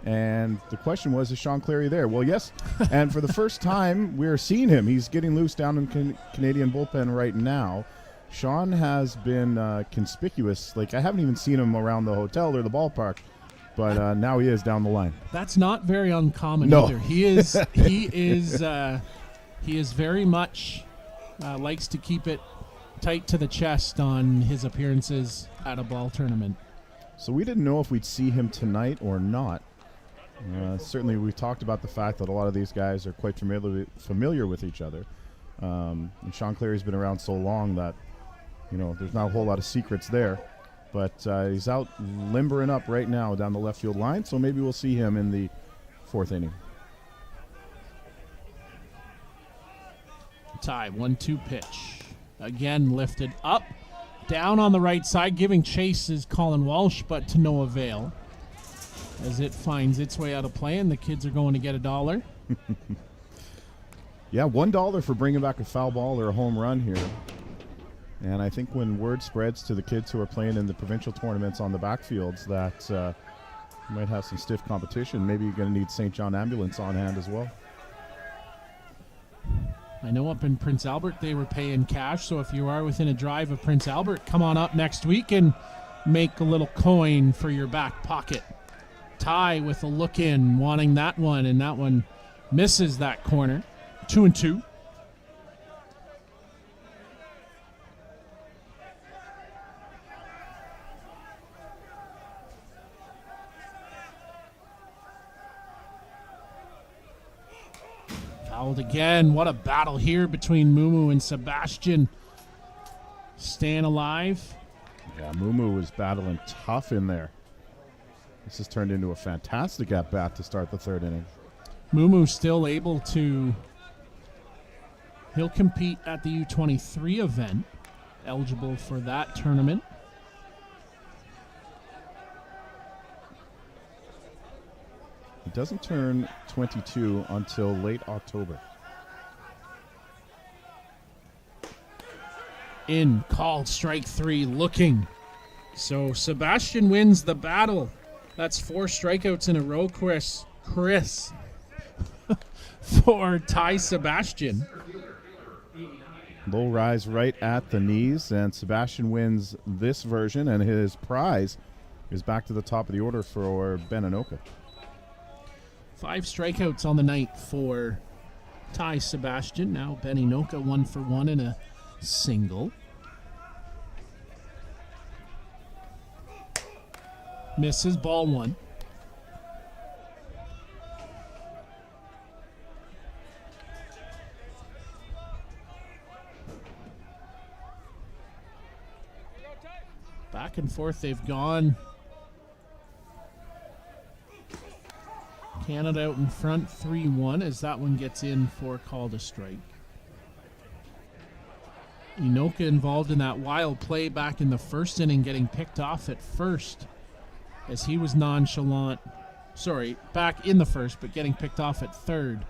S2: And the question was, is Sean Clary there? Well, yes. And for the first time, we're seeing him. He's getting loose down in Canadian bullpen right now. Sean has been conspicuous. Like, I haven't even seen him around the hotel or the ballpark. But now he is down the line.
S1: That's not very uncommon either. He is very much likes to keep it tight to the chest on his appearances at a ball tournament.
S2: So we didn't know if we'd see him tonight or not. Certainly, we talked about the fact that a lot of these guys are quite familiar with each other. And Sean Clary's been around so long that there's not a whole lot of secrets there. But he's out limbering up right now down the left field line, so maybe we'll see him in the 4th inning.
S1: Ty, 1-2 pitch. Again lifted up, down on the right side. Giving chase is Colin Walsh, but to no avail. As it finds its way out of play, and the kids are going to get $1.
S2: Yeah, $1 for bringing back a foul ball or a home run here. And I think when word spreads to the kids who are playing in the provincial tournaments on the backfields that you might have some stiff competition, maybe you're going to need St. John Ambulance on hand as well.
S1: I know up in Prince Albert they were paying cash, so if you are within a drive of Prince Albert, come on up next week and make a little coin for your back pocket. Ty with a look in, wanting that one, and that one misses that corner. 2-2. Fouled again. What a battle here between Mumu and Sebastian. Staying alive.
S2: Yeah, Mumu was battling tough in there. This has turned into a fantastic at-bat to start the 3rd inning.
S1: Mumu still able to... He'll compete at the U23 event. Eligible for that tournament.
S2: He doesn't turn 22 until late October.
S1: In, called, strike 3, looking. So Sebastian wins the battle. That's 4 strikeouts in a row, Chris. For Ty Sebastian.
S2: Low rise right at the knees, and Sebastian wins this version, and his prize is back to the top of the order for Ben Anoka.
S1: 5 strikeouts on the night for Ty Sebastian. Now Ben Anoka 1 for 1 in a single. Misses, ball 1. Back and forth they've gone. Canada out in front 3-1 as that one gets in for called a strike. Inoka involved in that wild play back in the 1st inning, getting picked off at first as he was nonchalant. Sorry, back in the 1st, but getting picked off at 3rd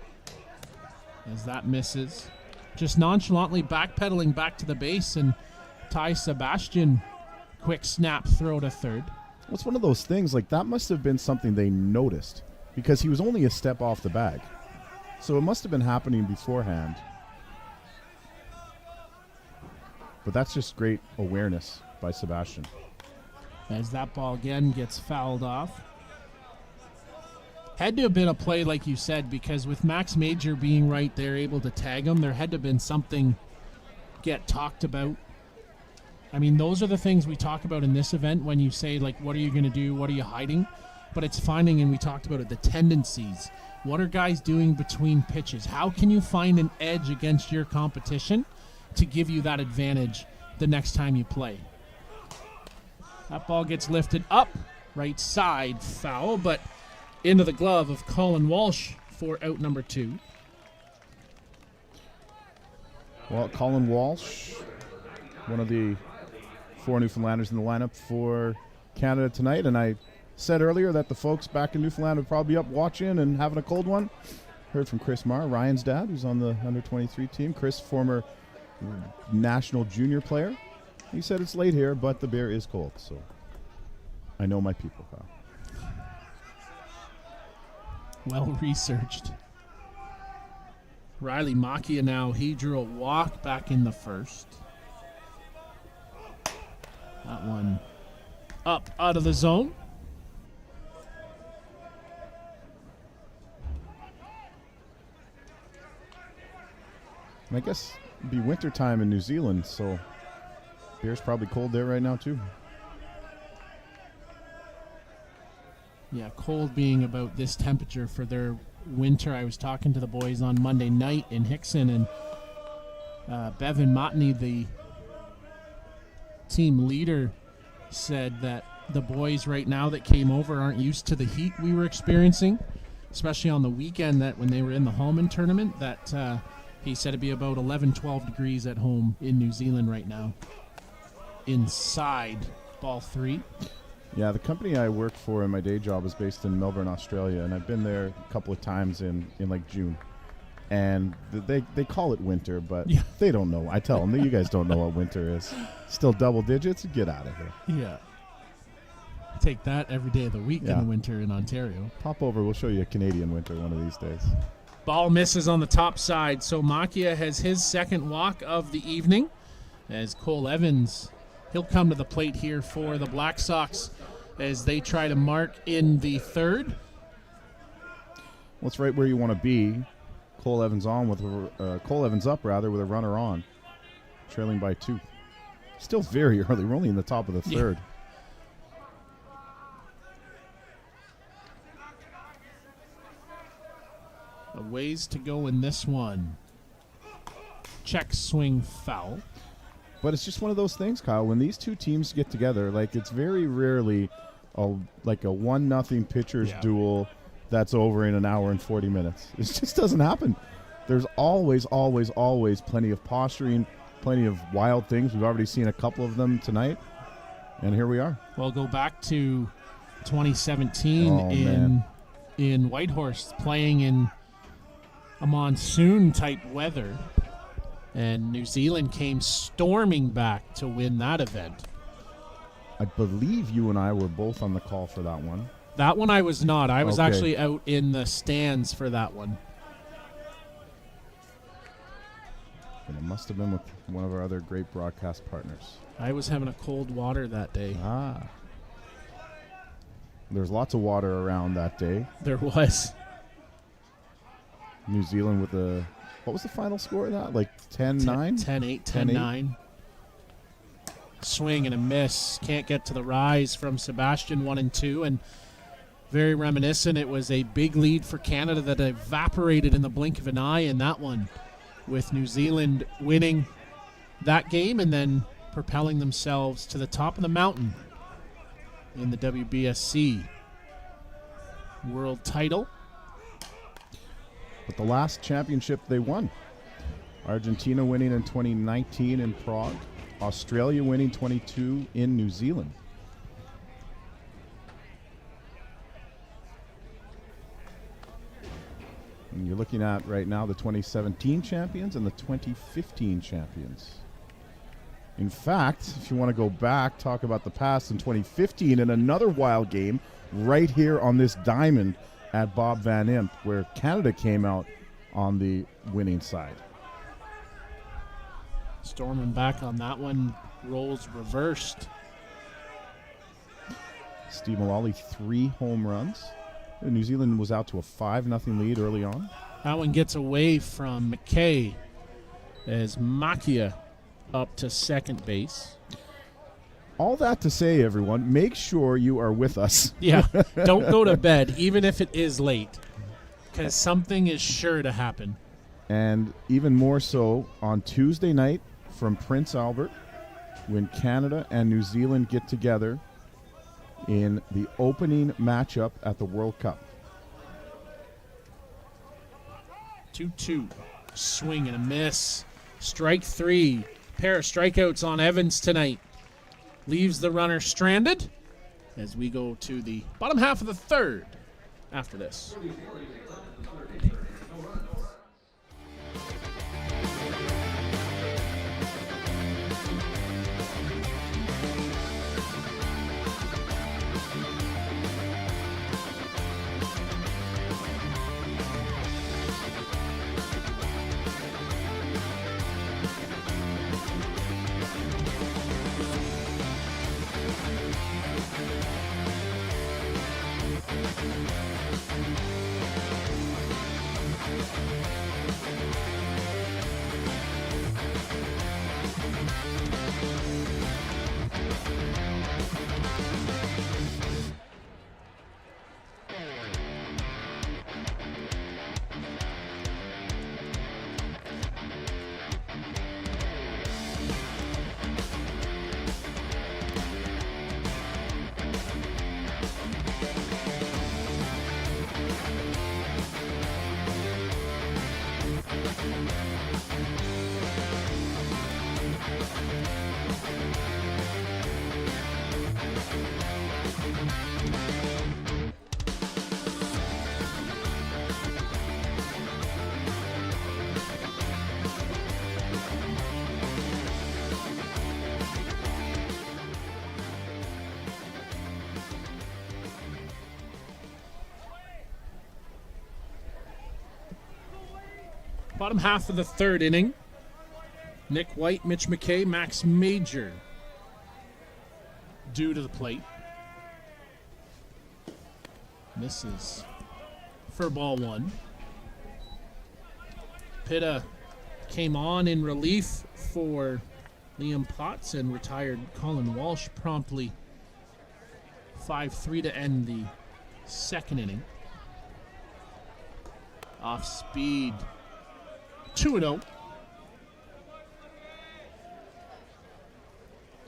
S1: as that misses. Just nonchalantly backpedaling back to the base, and Ty Sebastian, quick snap throw to 3rd.
S2: Well, it's one of those things, like that must have been something they noticed because he was only a step off the bag. So it must have been happening beforehand. But that's just great awareness by Sebastian.
S1: As that ball again gets fouled off. Had to have been a play, like you said, because with Max Major being right there, able to tag him, there had to have been something get talked about. I mean, those are the things we talk about in this event when you say, like, what are you going to do? What are you hiding? But it's finding, and we talked about it, the tendencies. What are guys doing between pitches? How can you find an edge against your competition to give you that advantage the next time you play? That ball gets lifted up, right side, foul, but into the glove of Colin Walsh for out number 2.
S2: Well, Colin Walsh, one of the 4 Newfoundlanders in the lineup for Canada tonight, and I said earlier that the folks back in Newfoundland would probably be up watching and having a cold one. Heard from Chris Marr, Ryan's dad, who's on the under-23 team. Chris, former national junior player. He said it's late here, but the beer is cold, so I know my people, pal.
S1: Well researched. Riley Macchia now, he drew a walk back in the first. That one up out of the zone.
S2: And I guess it'd be winter time in New Zealand, so beer's probably cold there right now too.
S1: Yeah, cold being about this temperature for their winter. I was talking to the boys on Monday night in Hickson, and Bevan Motney, the team leader, said that the boys right now that came over aren't used to the heat we were experiencing, especially on the weekend that when they were in the Holman tournament, that he said it'd be about 11, 12 degrees at home in New Zealand right now. Inside, ball 3.
S2: Yeah, the company I work for in my day job is based in Melbourne, Australia, and I've been there a couple of times in like June. And they call it winter, but they don't know. I tell them, you guys don't know what winter is. Still double digits? Get out of here.
S1: Yeah. Take that every day of the week in the winter in Ontario.
S2: Pop over. We'll show you a Canadian winter one of these days.
S1: Ball misses on the top side, so Macchia has his second walk of the evening as Cole Evans, he'll come to the plate here for the Black Sox as they try to mark in the third.
S2: Well, it's right where you want to be. Cole Evans up with a runner on, trailing by 2. Still very early. We're only in the top of the third.
S1: A ways to go in this one. Check swing foul.
S2: But it's just one of those things, Kyle. When these two teams get together, like it's very rarely a 1-0 pitcher's duel that's over in an hour and 40 minutes. It just doesn't happen. There's always plenty of posturing, plenty of wild things. We've already seen a couple of them tonight, and here we are.
S1: Well, go back to 2017 in Whitehorse, playing in a monsoon-type weather, and New Zealand came storming back to win that event.
S2: I believe you and I were both on the call for that one.
S1: That one I was not. I was actually out in the stands for that one.
S2: And it must have been with one of our other great broadcast partners.
S1: I was having a cold water that day.
S2: There's lots of water around that day.
S1: There was.
S2: New Zealand with what was the final score of that? Like 10-9?
S1: 10-8, 10-9. Swing and a miss. Can't get to the rise from Sebastian, 1 and 2. And very reminiscent. It was a big lead for Canada that evaporated in the blink of an eye in that one, with New Zealand winning that game and then propelling themselves to the top of the mountain in the WBSC world title.
S2: But the last championship they won. Argentina winning in 2019 in Prague. Australia winning 22 in New Zealand. And you're looking at right now the 2017 champions and the 2015 champions. In fact, if you want to go back, talk about the past, in 2015 in another wild game right here on this diamond at Bob Van Imp, where Canada came out on the winning side.
S1: Storming back on that one, roles reversed.
S2: Steve Mullally, 3 home runs. New Zealand was out to a 5-0 lead early on.
S1: That one gets away from McKay as Makia up to second base.
S2: All that to say, everyone, make sure you are with us.
S1: Yeah, don't go to bed, even if it is late, because something is sure to happen.
S2: And even more so on Tuesday night from Prince Albert, when Canada and New Zealand get together in the opening matchup at the World Cup.
S1: 2-2. Swing and a miss. Strike three. Pair of strikeouts on Evans tonight. Leaves the runner stranded as we go to the bottom half of the third after this. Bottom half of the third inning. Nick White, Mitch McKay, Max Major due to the plate. Misses for ball one. Pitta came on in relief for Liam Potts and retired Colin Walsh promptly. 5-3 to end the second inning. Off speed. 2-0.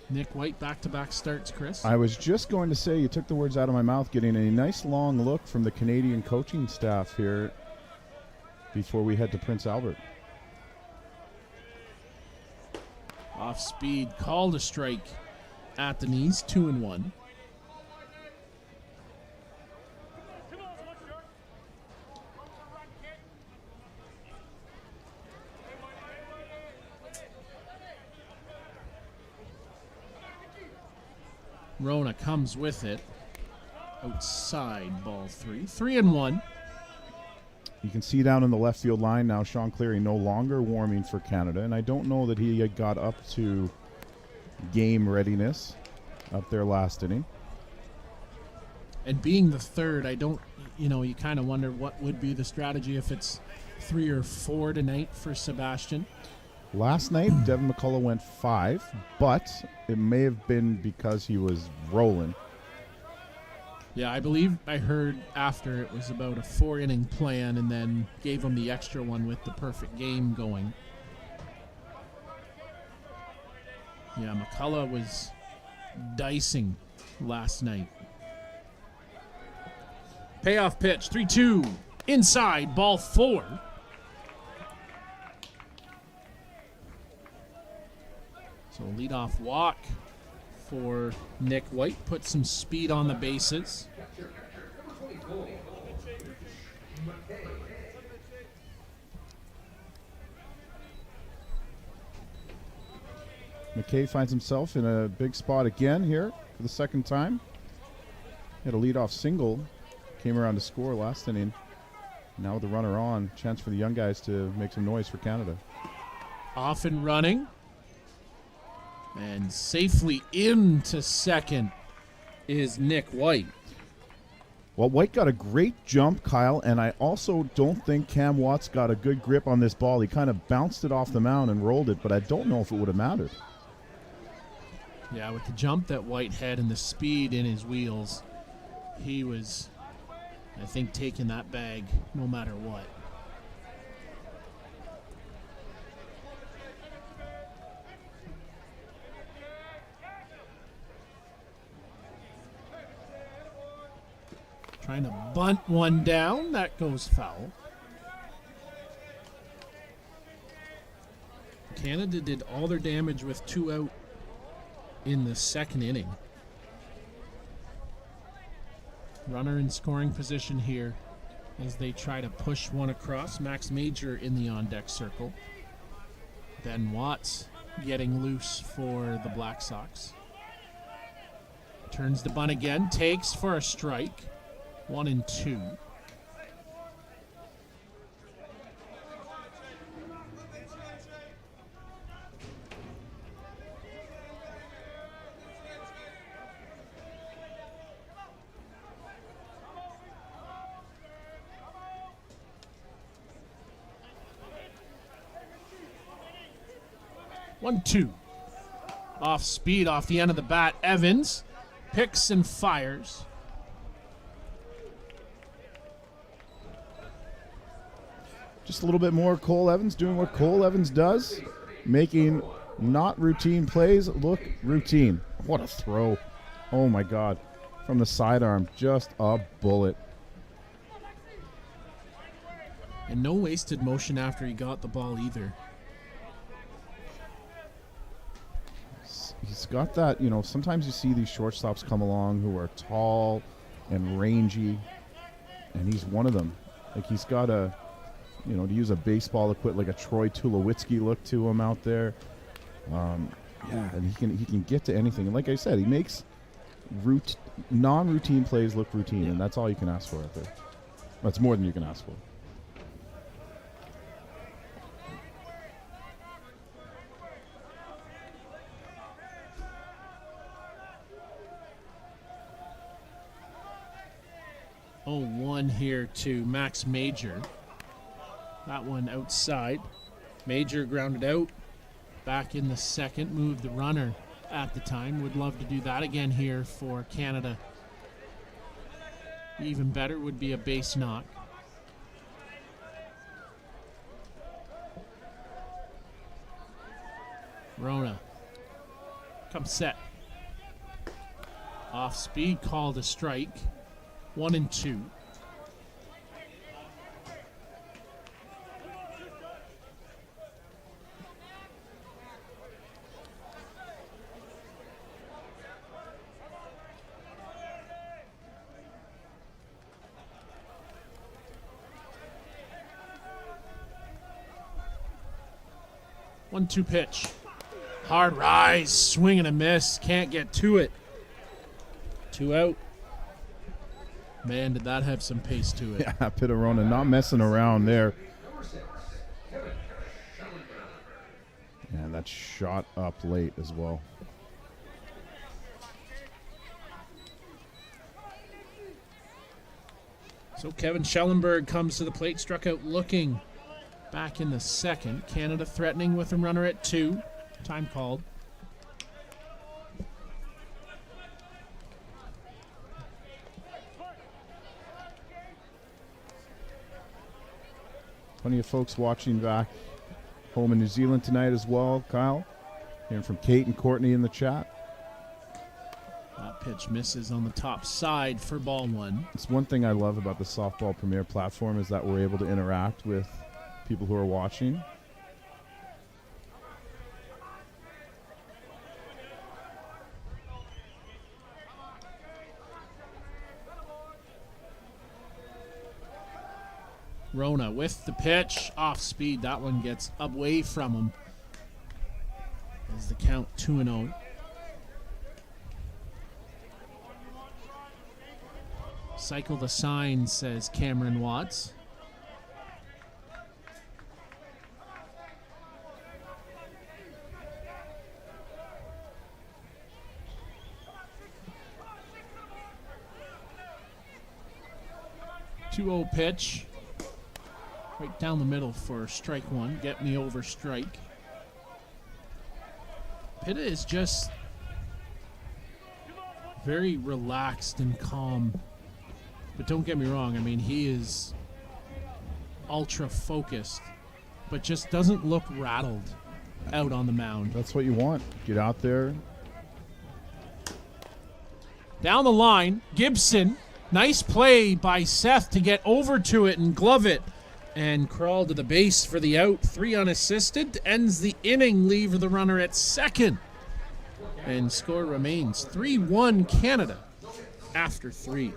S1: Nick White, back-to-back starts, Chris.
S2: I was just going to say, you took the words out of my mouth, getting a nice long look from the Canadian coaching staff here before we head to Prince Albert.
S1: Off speed, called a strike at the knees, 2-1. Rona comes with it. Outside, ball three. 3-1.
S2: You can see down in the left field line now, Sean Cleary no longer warming for Canada, and I don't know that he had got up to game readiness up there last inning.
S1: And being the third, I don't, you kind of wonder what would be the strategy if it's 3 or 4 tonight for Sebastian.
S2: Last night, Devin McCullough went 5, but it may have been because he was rolling.
S1: Yeah, I believe I heard after it was about a 4-inning plan and then gave him the extra one with the perfect game going. Yeah, McCullough was dicing last night. Payoff pitch, 3-2. Inside, ball 4. So leadoff walk for Nick White. Put some speed on the bases.
S2: McKay finds himself in a big spot again here for the second time. He had a leadoff single, came around to score last inning. Now with the runner on, chance for the young guys to make some noise for Canada.
S1: Off and running. And safely into second is Nick White.
S2: Well, White got a great jump, Kyle, and I also don't think Cam Watts got a good grip on this ball. He kind of bounced it off the mound and rolled it, but I don't know if it would have mattered.
S1: Yeah, with the jump that White had and the speed in his wheels, he was, I think, taking that bag no matter what. Trying to bunt one down. That goes foul. Canada did all their damage with 2 out in the second inning. Runner in scoring position here as they try to push one across. Max Major in the on-deck circle. Ben Watts getting loose for the Black Sox. Turns the bunt again. Takes for a strike. 1-2. One, two. Off speed, off the end of the bat. Evans picks and fires.
S2: Just a little bit more Cole Evans doing what Cole Evans does, making not routine plays look routine. What a throw. Oh, my God. From the sidearm, just a bullet.
S1: And no wasted motion after he got the ball either.
S2: He's got that, sometimes you see these shortstops come along who are tall and rangy, and he's one of them. Like, he's got a, to use a baseball equivalent, like a Troy Tulowitzki look to him out there. And he can get to anything. And like I said, he makes non-routine plays look routine, and that's all you can ask for out there. That's more than you can ask for.
S1: Oh, one here to Max Major. That one outside. Major grounded out. Back in the second. Moved the runner at the time. Would love to do that again here for Canada. Even better would be a base knock. Rona. Come set. Off speed, called a strike. 1-2. One-two pitch. Hard rise, swing and a miss. Can't get to it. 2 out. Man, did that have some pace to it.
S2: Yeah, Pitterona not messing around there. And that shot up late as well.
S1: So Kevin Schellenberg comes to the plate, struck out looking back in the second. Canada threatening with a runner at 2. Time called.
S2: Plenty of folks watching back home in New Zealand tonight as well, Kyle. Hearing from Kate and Courtney in the chat.
S1: That pitch misses on the top side for ball 1.
S2: It's one thing I love about the Softball Premier platform is that we're able to interact with people who are watching.
S1: Rona with the pitch, off speed. That one gets away from him. As the count 2-0. Cycle the sign, says Cameron Watts. 2-0 pitch. Right down the middle for strike one. Get me over strike. Pitta is just very relaxed and calm. But don't get me wrong, I mean, he is ultra focused, but just doesn't look rattled out on the mound.
S2: That's what you want. Get out there.
S1: Down the line, Gibson. Nice play by Seth to get over to it and glove it and crawl to the base for the out. 3 unassisted. Ends the inning. Leave the runner at second. And score remains 3-1 Canada after 3.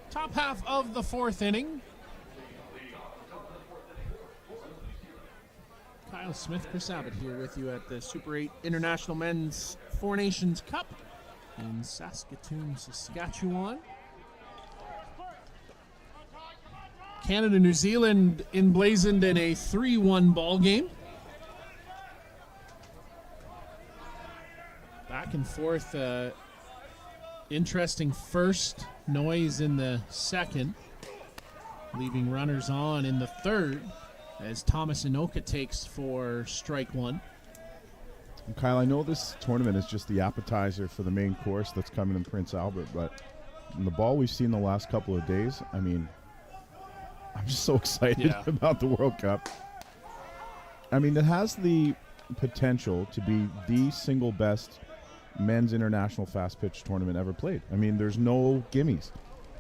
S1: Top half of the 4th inning. Kyle Smith, Chris Abbott here with you at the Super 8 International Men's Four Nations Cup in Saskatoon, Saskatchewan. Canada, New Zealand emblazoned in a 3-1 ball game. Back and forth, interesting first, noise in the second, leaving runners on in the third as Thomas Inoka takes for strike one.
S2: And Kyle, I know this tournament is just the appetizer for the main course that's coming in Prince Albert, but in the ball we've seen the last couple of days, I mean, I'm just so excited about the World Cup. I mean, it has the potential to be the single best men's international fast pitch tournament ever played. I mean, there's no gimmies.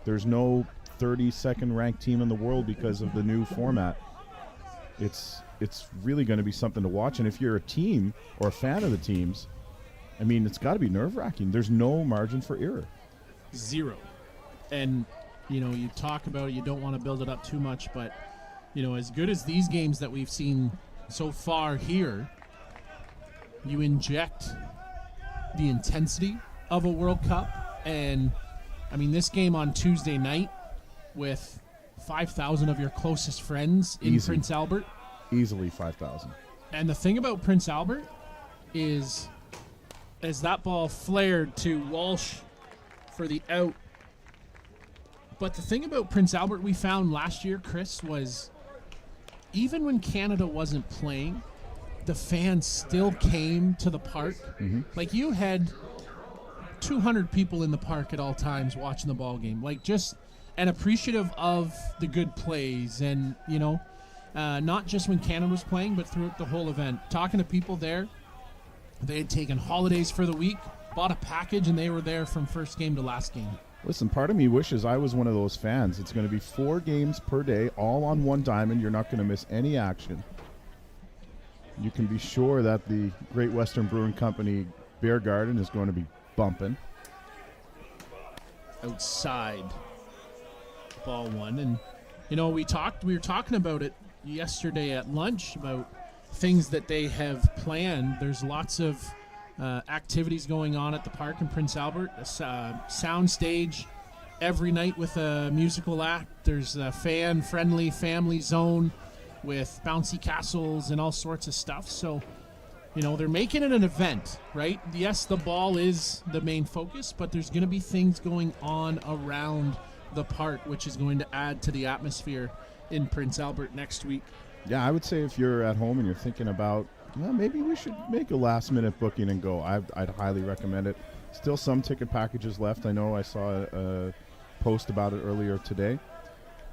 S2: There's no 32nd ranked team in the world because of the new format. It's really going to be something to watch. And if you're a team or a fan of the teams, I mean, it's got to be nerve-wracking. There's no margin for error.
S1: Zero. And, you know, you talk about it, you don't want to build it up too much, but, you know, as good as these games that we've seen so far here, you inject the intensity of a World Cup. And, I mean, this game on Tuesday night with 5,000 of your closest friends in Prince Albert.
S2: Easily 5,000.
S1: And the thing about Prince Albert is, as that ball flared to Walsh for the out, but the thing about Prince Albert we found last year, Chris, was even when Canada wasn't playing, the fans still came to the park.
S2: Mm-hmm.
S1: Like, you had 200 people in the park at all times watching the ball game. Like, just and appreciative of the good plays, and, you know, not just when Canada was playing, but throughout the whole event. Talking to people there, they had taken holidays for the week, bought a package, and they were there from first game to last game.
S2: Listen, part of me wishes I was one of those fans. It's going to be 4 games per day, all on one diamond. You're not going to miss any action. You can be sure that the Great Western Brewing Company Beer Garden is going to be bumping.
S1: Outside ball one. And, you know, we were talking about it yesterday at lunch about things that they have planned. There's lots of activities going on at the park in Prince Albert. A sound stage every night with a musical act. There's a fan-friendly family zone with bouncy castles and all sorts of stuff. So, you know, they're making it an event, right? Yes, the ball is the main focus, but there's going to be things going on around the park, which is going to add to the atmosphere in Prince Albert next week.
S2: Yeah, I would say if you're at home and you're thinking about, well, maybe we should make a last-minute booking and go, I'd highly recommend it. Still some ticket packages left. I know I saw a post about it earlier today.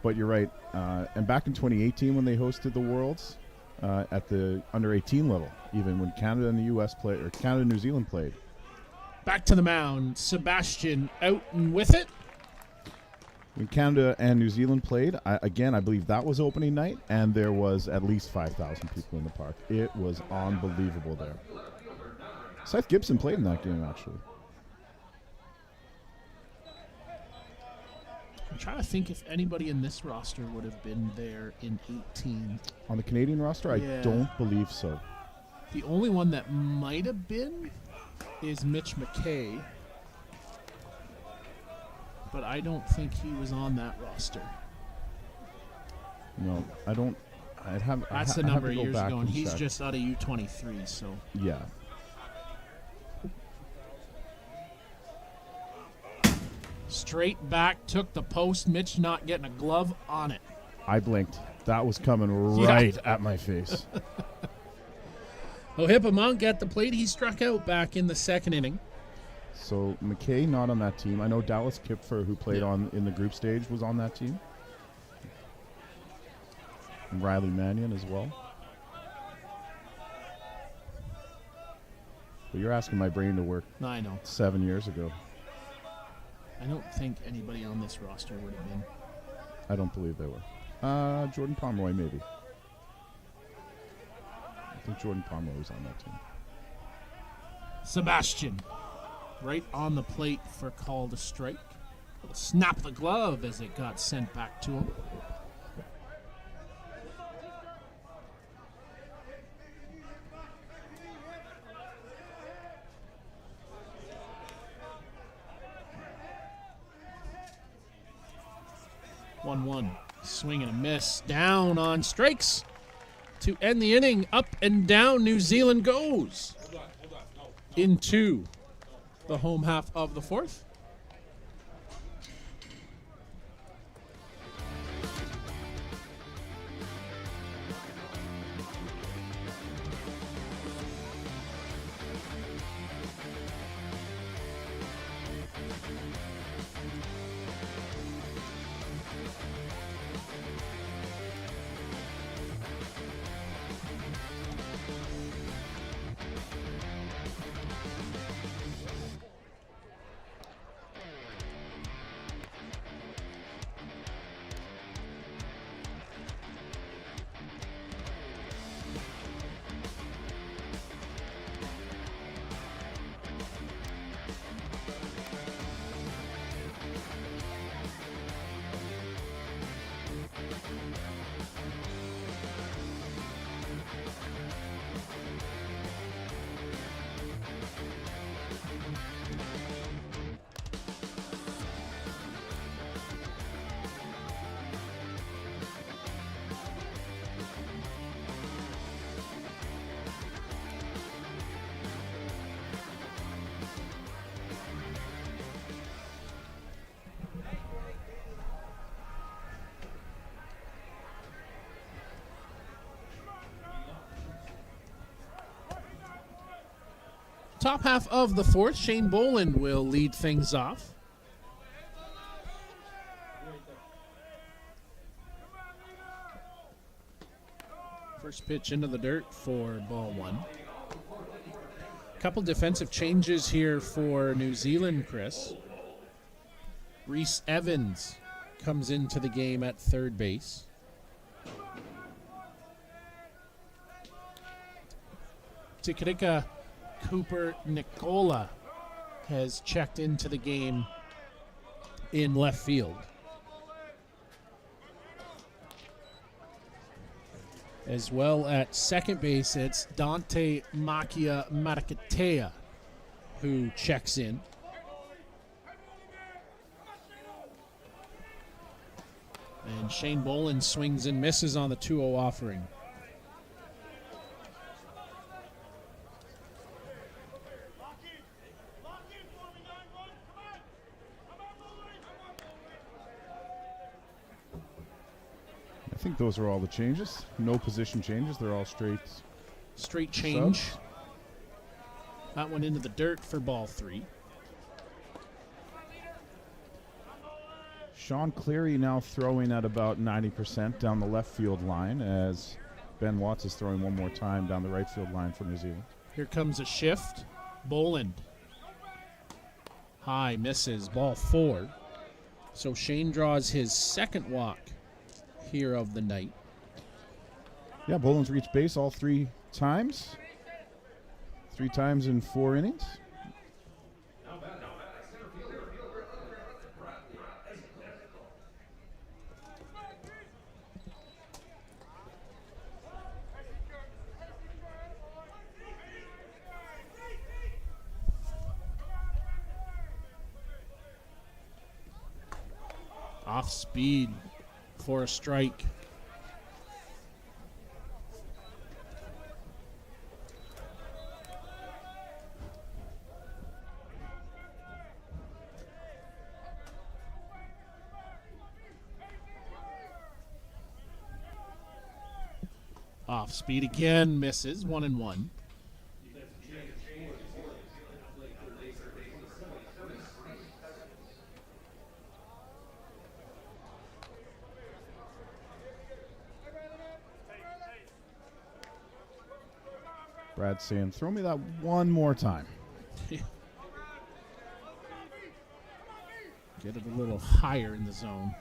S2: But you're right. And back in 2018 when they hosted the Worlds at the under-18 level, even when Canada and the U.S. played, or Canada and New Zealand played.
S1: Back to the mound. Sebastian out and with it.
S2: When Canada and New Zealand played, I believe that was opening night, and there was at least 5,000 people in the park. It was unbelievable there. Seth Gibson played in that game, actually.
S1: I'm trying to think if anybody in this roster would have been there in 18.
S2: On the Canadian roster,
S1: Yeah.
S2: I don't believe so.
S1: The only one that might have been is Mitch McKay. But I don't think he was on that roster.
S2: No, I don't. I'd have.
S1: That's
S2: I
S1: a
S2: have
S1: number
S2: to
S1: of
S2: go
S1: years
S2: back
S1: ago, and
S2: and
S1: he's
S2: check.
S1: just out of U23, so.
S2: Yeah.
S1: Straight back, took the post. Mitch not getting a glove on it.
S2: I blinked. That was coming right at my face.
S1: Ohipamunk at the plate. He struck out back in the second inning.
S2: So McKay not on that team. I know Dallas Kipfer, who played in the group stage, was on that team. And Riley Mannion as well. But you're asking my brain to work
S1: No, I know.
S2: 7 years ago.
S1: I don't think anybody on this roster would have been.
S2: I don't believe they were. Jordan Pomeroy, maybe. I think Jordan Pomeroy was on that team.
S1: Sebastian, right on the plate for call to strike. Little snap the glove as it got sent back to him. One. Swing and a miss. Down on strikes to end the inning. Up and down New Zealand goes into the home half of the fourth. Top half of the fourth, Shane Boland will lead things off. First pitch into the dirt for ball one. Couple defensive changes here for New Zealand, Chris. Reese Evans comes into the game at third base. Tikarika Cooper Nicola has checked into the game in left field. As well at second base, it's Dante Makia Marakatea who checks in. And Shane Boland swings and misses on the 2-0 offering.
S2: I think those are all the changes. No position changes. They're all straight
S1: change.
S2: subs.
S1: That one into the dirt for ball three.
S2: Sean Cleary now throwing at about 90% down the left field line as Ben Watts is throwing one more time down the right field line for New Zealand.
S1: Here comes a shift. Boland. High, misses, ball 4. So Shane draws his second walk here of the night.
S2: Yeah, Boland's reached base all 3 times. 3 times in 4 innings.
S1: Off speed for a strike. Off speed again, misses, 1-1.
S2: Brad's saying, throw me that one more time.
S1: Get it a little higher in the zone.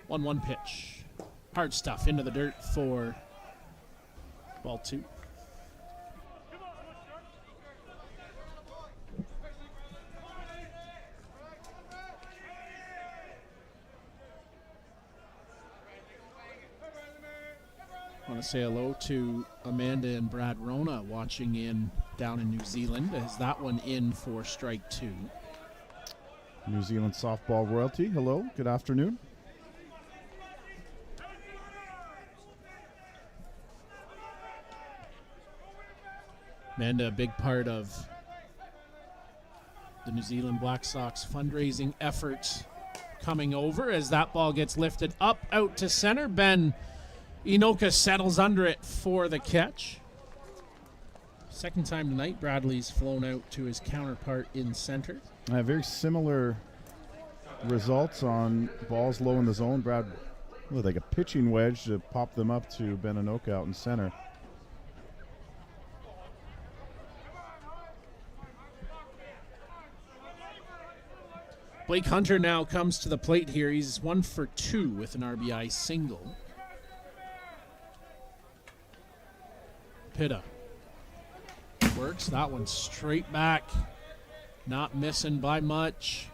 S1: 1-1 pitch. Hard stuff into the dirt for ball 2. I want to say hello to Amanda and Brad Rona watching in down in New Zealand as that one in for strike 2.
S2: New Zealand softball royalty, hello, good afternoon.
S1: Amanda, a big part of the New Zealand Black Sox fundraising efforts coming over as that ball gets lifted up out to center. Ben Inoka settles under it for the catch. Second time tonight, Bradley's flown out to his counterpart in center.
S2: Very similar results on balls low in the zone. Brad with like a pitching wedge to pop them up to Ben Inoka out in center.
S1: Blake Hunter now comes to the plate here. He's 1 for 2 with an RBI single. Pitta works that one straight back, not missing by much.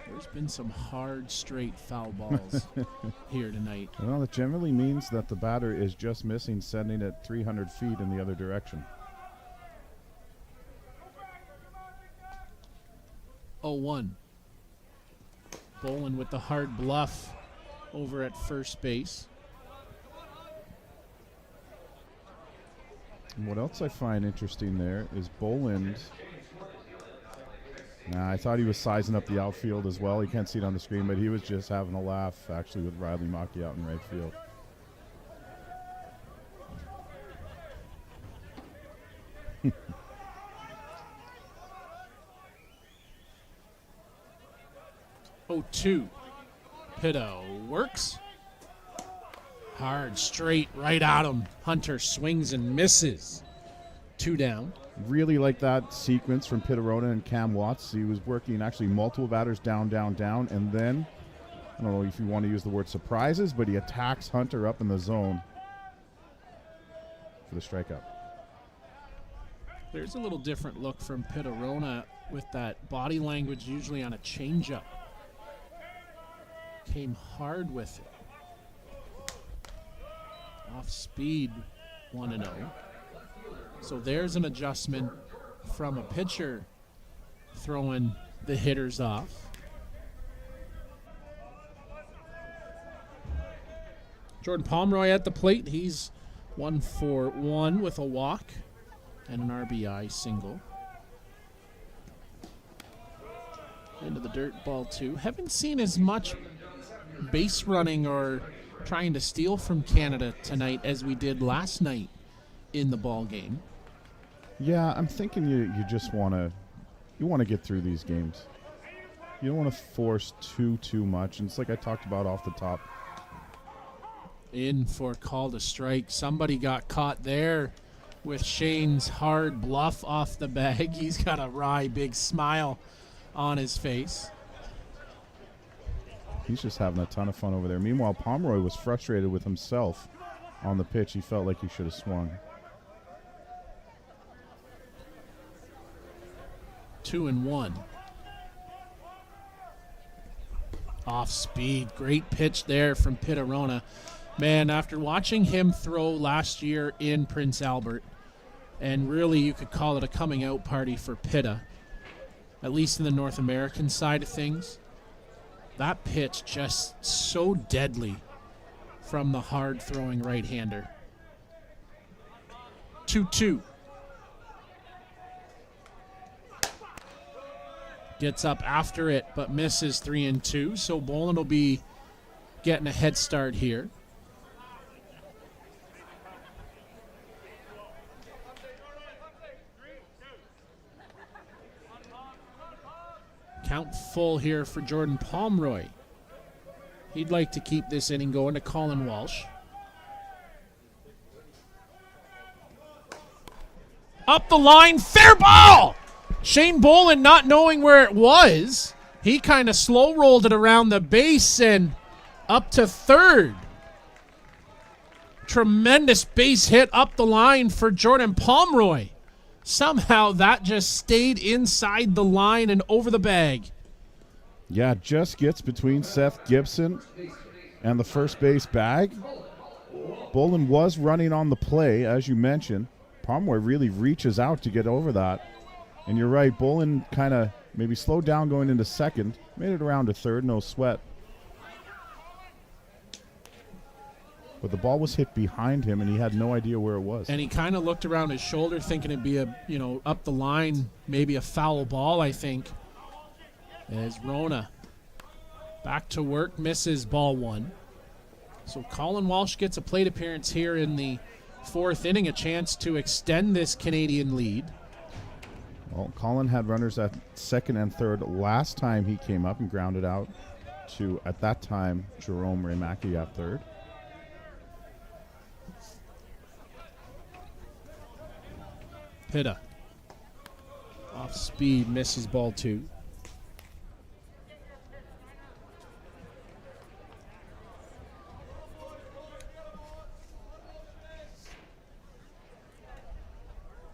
S1: There's been some hard straight foul balls here tonight.
S2: Well, it generally means that the batter is just missing, sending it 300 feet in the other direction.
S1: 0-1. Boland with the hard bluff over at first base.
S2: And what else I find interesting there is Boland. I thought he was sizing up the outfield as well. You can't see it on the screen, but he was just having a laugh actually with Riley Mackey out in right field.
S1: Oh, 2. Pitta works. Hard, straight, right at him. Hunter swings and misses. 2 down.
S2: Really like that sequence from Pittarona and Cam Watts. He was working actually multiple batters down, and then, I don't know if you want to use the word surprises, but he attacks Hunter up in the zone for the strikeout.
S1: There's a little different look from Pittarona with that body language usually on a changeup. Came hard with it. Off speed, 1-0. So there's an adjustment from a pitcher throwing the hitters off. Jordan Pomeroy at the plate. He's 1 for 1 with a walk and an RBI single. Into the dirt, ball 2. Haven't seen as much base running or trying to steal from Canada tonight as we did last night in the ball game.
S2: Yeah, I'm thinking you just want to get through these games. You don't want to force too much. And it's like I talked about off the top.
S1: In for call to strike. Somebody got caught there with Shane's hard bluff off the bag. He's got a wry big smile on his face.
S2: He's just having a ton of fun over there. Meanwhile, Pomeroy was frustrated with himself on the pitch. He felt like he should have swung.
S1: 2-1. Off speed. Great pitch there from Pittarona. Man, after watching him throw last year in Prince Albert, and really you could call it a coming out party for Pitta, at least in the North American side of things, that pitch just so deadly from the hard-throwing right-hander. 2-2. Gets up after it, but misses 3-2. So Boland will be getting a head start here. Count full here for Jordan Pomeroy. He'd like to keep this inning going to Colin Walsh. Up the line, fair ball! Shane Boland not knowing where it was. He kind of slow rolled it around the base and up to third. Tremendous base hit up the line for Jordan Pomeroy. Somehow that just stayed inside the line and over the bag.
S2: Yeah, just gets between Seth Gibson and the first base bag. Boland was running on the play, as you mentioned. Pomeroy really reaches out to get over that. And you're right, Boland kind of maybe slowed down going into second. Made it around to third, no sweat. But the ball was hit behind him, and he had no idea where it was.
S1: And he kind of looked around his shoulder thinking it'd be up the line, maybe a foul ball, I think. As Rona back to work, misses ball one. So Colin Walsh gets a plate appearance here in the fourth inning, a chance to extend this Canadian lead.
S2: Well, Colin had runners at second and third last time he came up and grounded out to, at that time, Jerome Raymacki at third.
S1: Pitta. Off speed, misses ball two.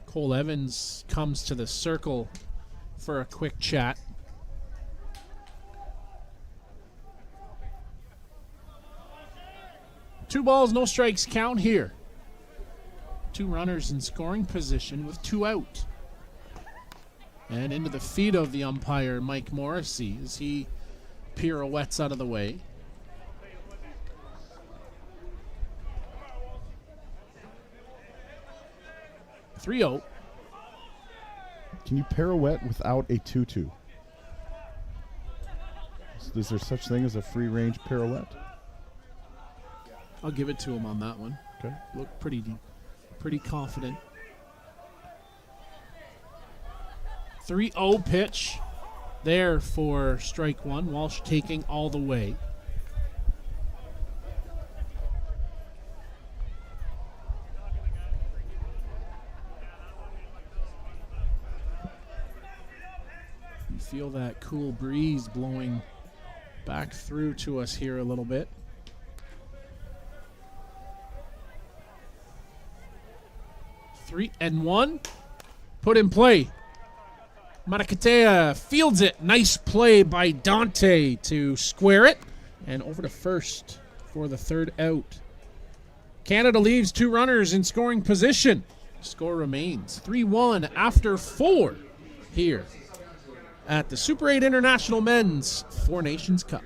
S1: Cole Evans comes to the circle for a quick chat. Two balls, no strikes count here. Two runners in scoring position with two out. And into the feet of the umpire, Mike Morrissey, as he pirouettes out of the way. .3-0.
S2: Can you pirouette without a tutu? Is there such thing as a free-range pirouette?
S1: I'll give it to him on that one.
S2: Okay.
S1: Looked pretty confident. 3-0 pitch there for strike one. Walsh taking all the way. You feel that cool breeze blowing back through to us here a little bit. 3-1. Put in play. Marakatea fields it. Nice play by Dante to square it. And over to first for the third out. Canada leaves two runners in scoring position. Score remains 3-1 after 4 here at the Super 8 International Men's Four Nations Cup.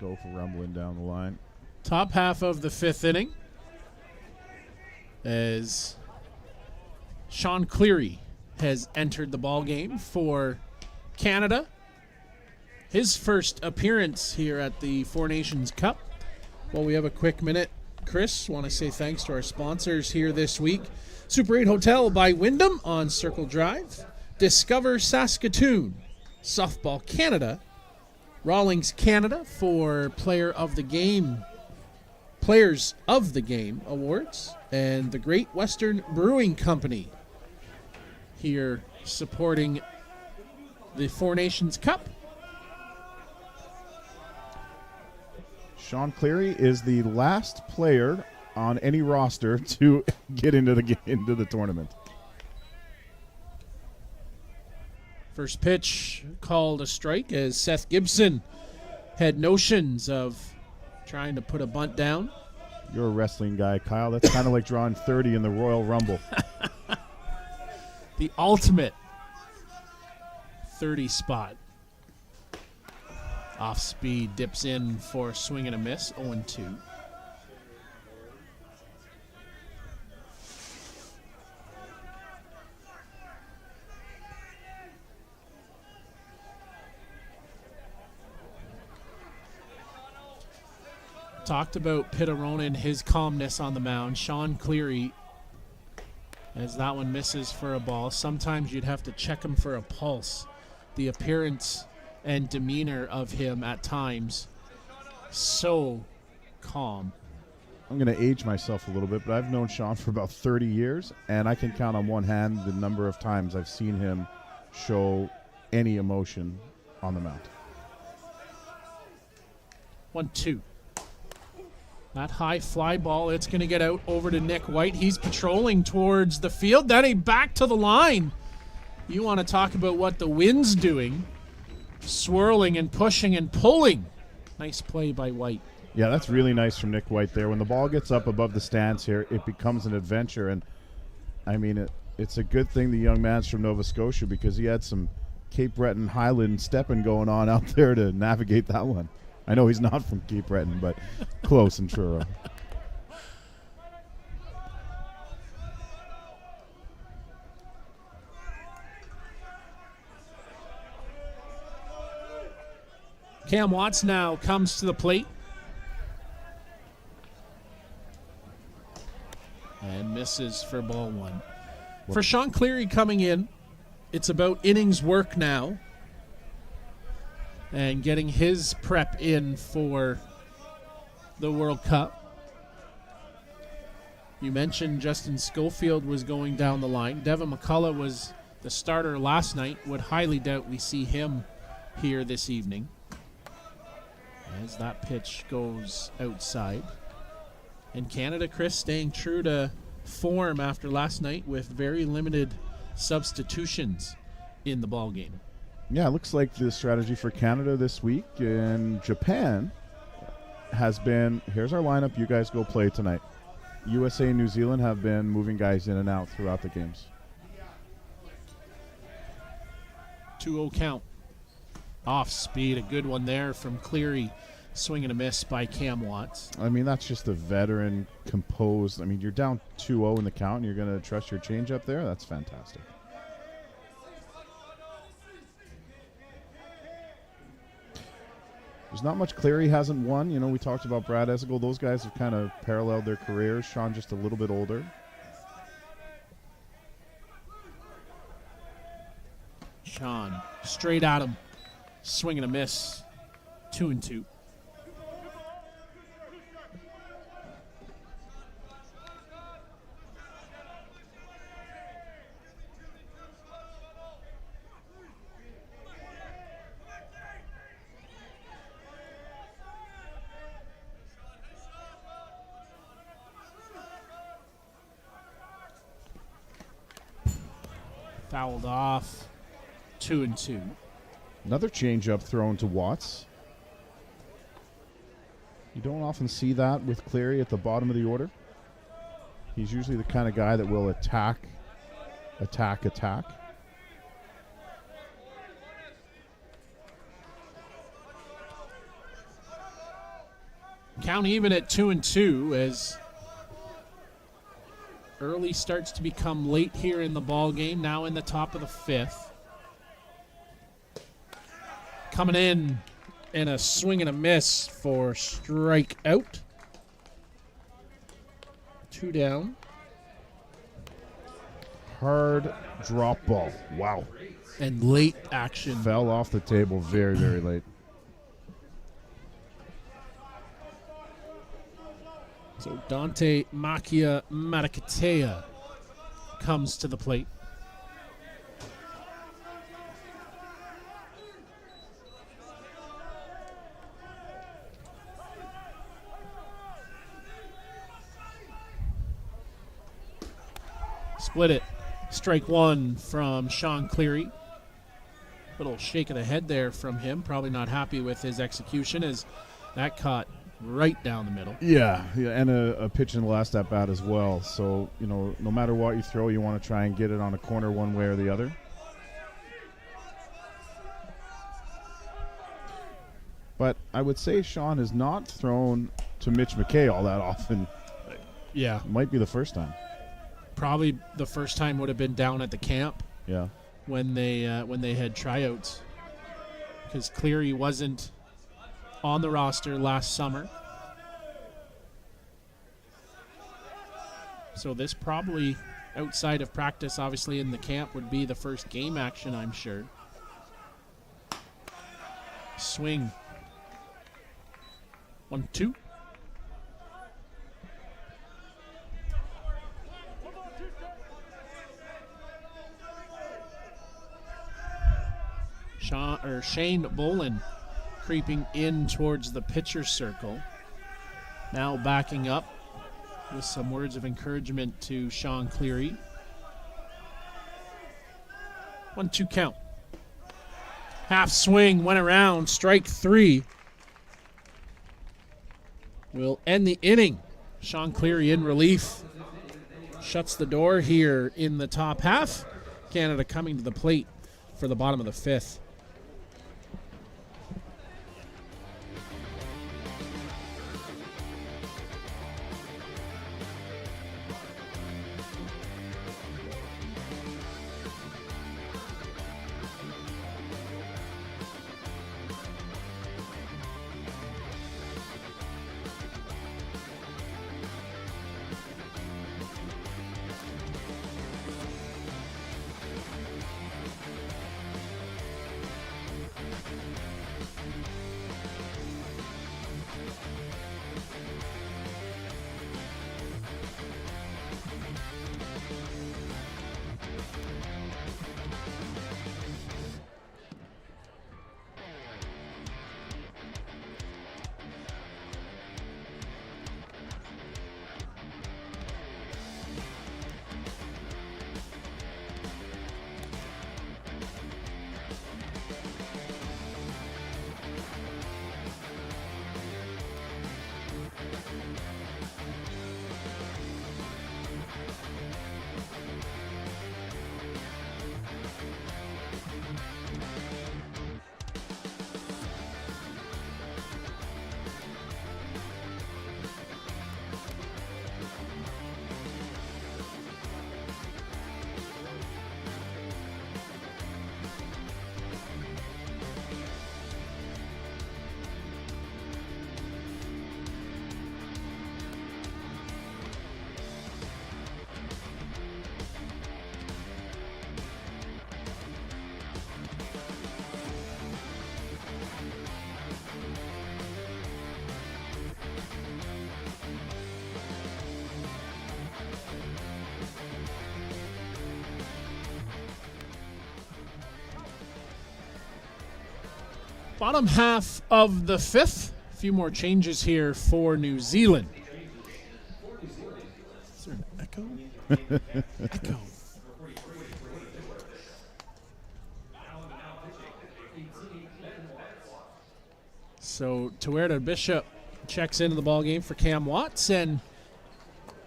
S2: go for rumbling down the line.
S1: Top half of the fifth inning as Sean Cleary has entered the ball game for Canada. His first appearance here at the Four Nations Cup. Well, we have a quick minute. Chris, want to say thanks to our sponsors here this week. Super 8 Hotel by Wyndham on Circle Drive. Discover Saskatoon. Softball Canada. Rawlings Canada for Players of the Game awards. And the Great Western Brewing Company here supporting the Four Nations Cup.
S2: Sean Cleary is the last player on any roster to get into the tournament.
S1: First pitch called a strike as Seth Gibson had notions of trying to put a bunt down.
S2: You're a wrestling guy, Kyle. That's kind of like drawing 30 in the Royal Rumble.
S1: The ultimate 30 spot. Off speed, dips in for a swing and a miss, 0-2. Talked about Pittarona and his calmness on the mound. Sean Cleary, as that one misses for a ball. Sometimes you'd have to check him for a pulse. The appearance and demeanor of him at times, so calm.
S2: I'm going to age myself a little bit, but I've known Sean for about 30 years, and I can count on one hand the number of times I've seen him show any emotion on the mound.
S1: 1-2. That high fly ball, it's going to get out over to Nick White. He's patrolling towards the field. Then he back to the line. You want to talk about what the wind's doing. Swirling and pushing and pulling. Nice play by White.
S2: Yeah, that's really nice from Nick White there. When the ball gets up above the stands here, it becomes an adventure. And, I mean, it's a good thing the young man's from Nova Scotia because he had some Cape Breton Highland stepping going on out there to navigate that one. I know he's not from Cape Breton, but close in Truro.
S1: Cam Watts now comes to the plate. And misses for ball one. For Sean Cleary coming in, it's about innings work now. And getting his prep in for the World Cup. You mentioned Justin Schofield was going down the line. Devin McCullough was the starter last night. Would highly doubt we see him here this evening. As that pitch goes outside. And Canada, Chris, staying true to form after last night with very limited substitutions in the ballgame.
S2: Yeah, it looks like the strategy for Canada this week and Japan has been, here's our lineup, you guys go play tonight. USA and New Zealand have been moving guys in and out throughout the games.
S1: 2-0 count. Off speed, a good one there from Cleary. Swing and a miss by Cam Watts.
S2: I mean, that's just a veteran, composed. I mean, you're down 2-0 in the count and you're going to trust your changeup there? That's fantastic. There's not much Cleary hasn't won. You know, we talked about Brad Esgel. Those guys have kind of paralleled their careers. Sean just a little bit older.
S1: Sean, straight at him. Swing and a miss. 2-2. Fouled off. 2-2.
S2: Another changeup thrown to Watts. You don't often see that with Cleary at the bottom of the order. He's usually the kind of guy that will attack.
S1: Count even at 2-2 as early starts to become late here in the ball game. Now in the top of the fifth. Coming in and a swing and a miss for strike out. 2 down.
S2: Hard drop ball. Wow.
S1: And late action.
S2: Fell off the table very, very late.
S1: So Dante Makia Marakatea comes to the plate. Split it. Strike one from Sean Cleary. Little shake of the head there from him. Probably not happy with his execution as that caught right down the middle.
S2: Yeah, and a pitch in the last at bat as well. So, no matter what you throw, you want to try and get it on a corner one way or the other. But I would say Sean has not thrown to Mitch McKay all that often.
S1: Yeah.
S2: Might be the first time.
S1: Probably the first time would have been down at the camp.
S2: Yeah.
S1: When they had tryouts, because Cleary wasn't on the roster last summer. So this probably, outside of practice, obviously in the camp, would be the first game action, I'm sure. Swing. 1-2. Shane Bolin creeping in towards the pitcher's circle. Now backing up with some words of encouragement to Sean Cleary. 1-2 count. Half swing, went around, strike three. Will end the inning. Sean Cleary in relief. Shuts the door here in the top half. Canada coming to the plate for the bottom of the fifth. Bottom half of the fifth. A few more changes here for New Zealand. Is there an echo? Echo. So Tuerta Bishop checks into the ballgame for Cam Watts, and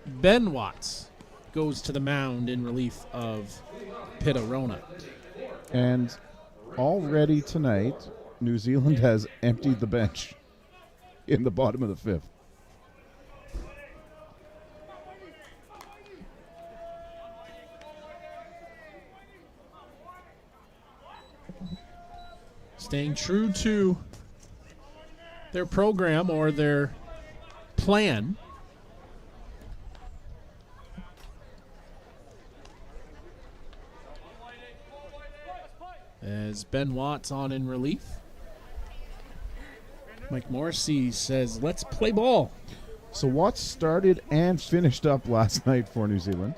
S1: Ben Watts goes to the mound in relief of Pitarona.
S2: And already tonight, New Zealand has emptied the bench in the bottom of the fifth.
S1: Staying true to their program or their plan. As Ben Watts on in relief. Mike Morrissey says, let's play ball.
S2: So Watts started and finished up last night for New Zealand.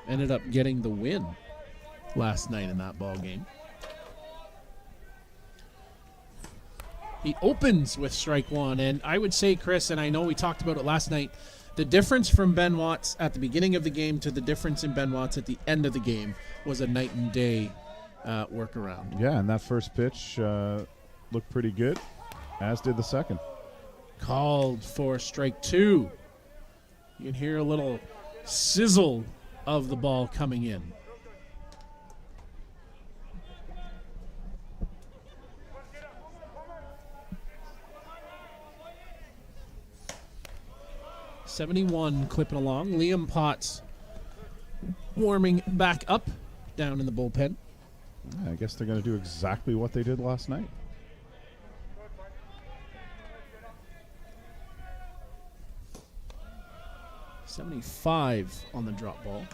S1: Ended up getting the win last night in that ball game. He opens with strike one, and I would say, Chris, and I know we talked about it last night, the difference from Ben Watts at the beginning of the game to the difference in Ben Watts at the end of the game was a night and day workaround.
S2: Yeah, and that first pitch looked pretty good, as did the second.
S1: Called for strike two. You can hear a little sizzle of the ball coming in. .71 clipping along. Liam Potts warming back up down in the bullpen.
S2: Yeah, I guess they're going to do exactly what they did last night.
S1: .75 on the drop ball.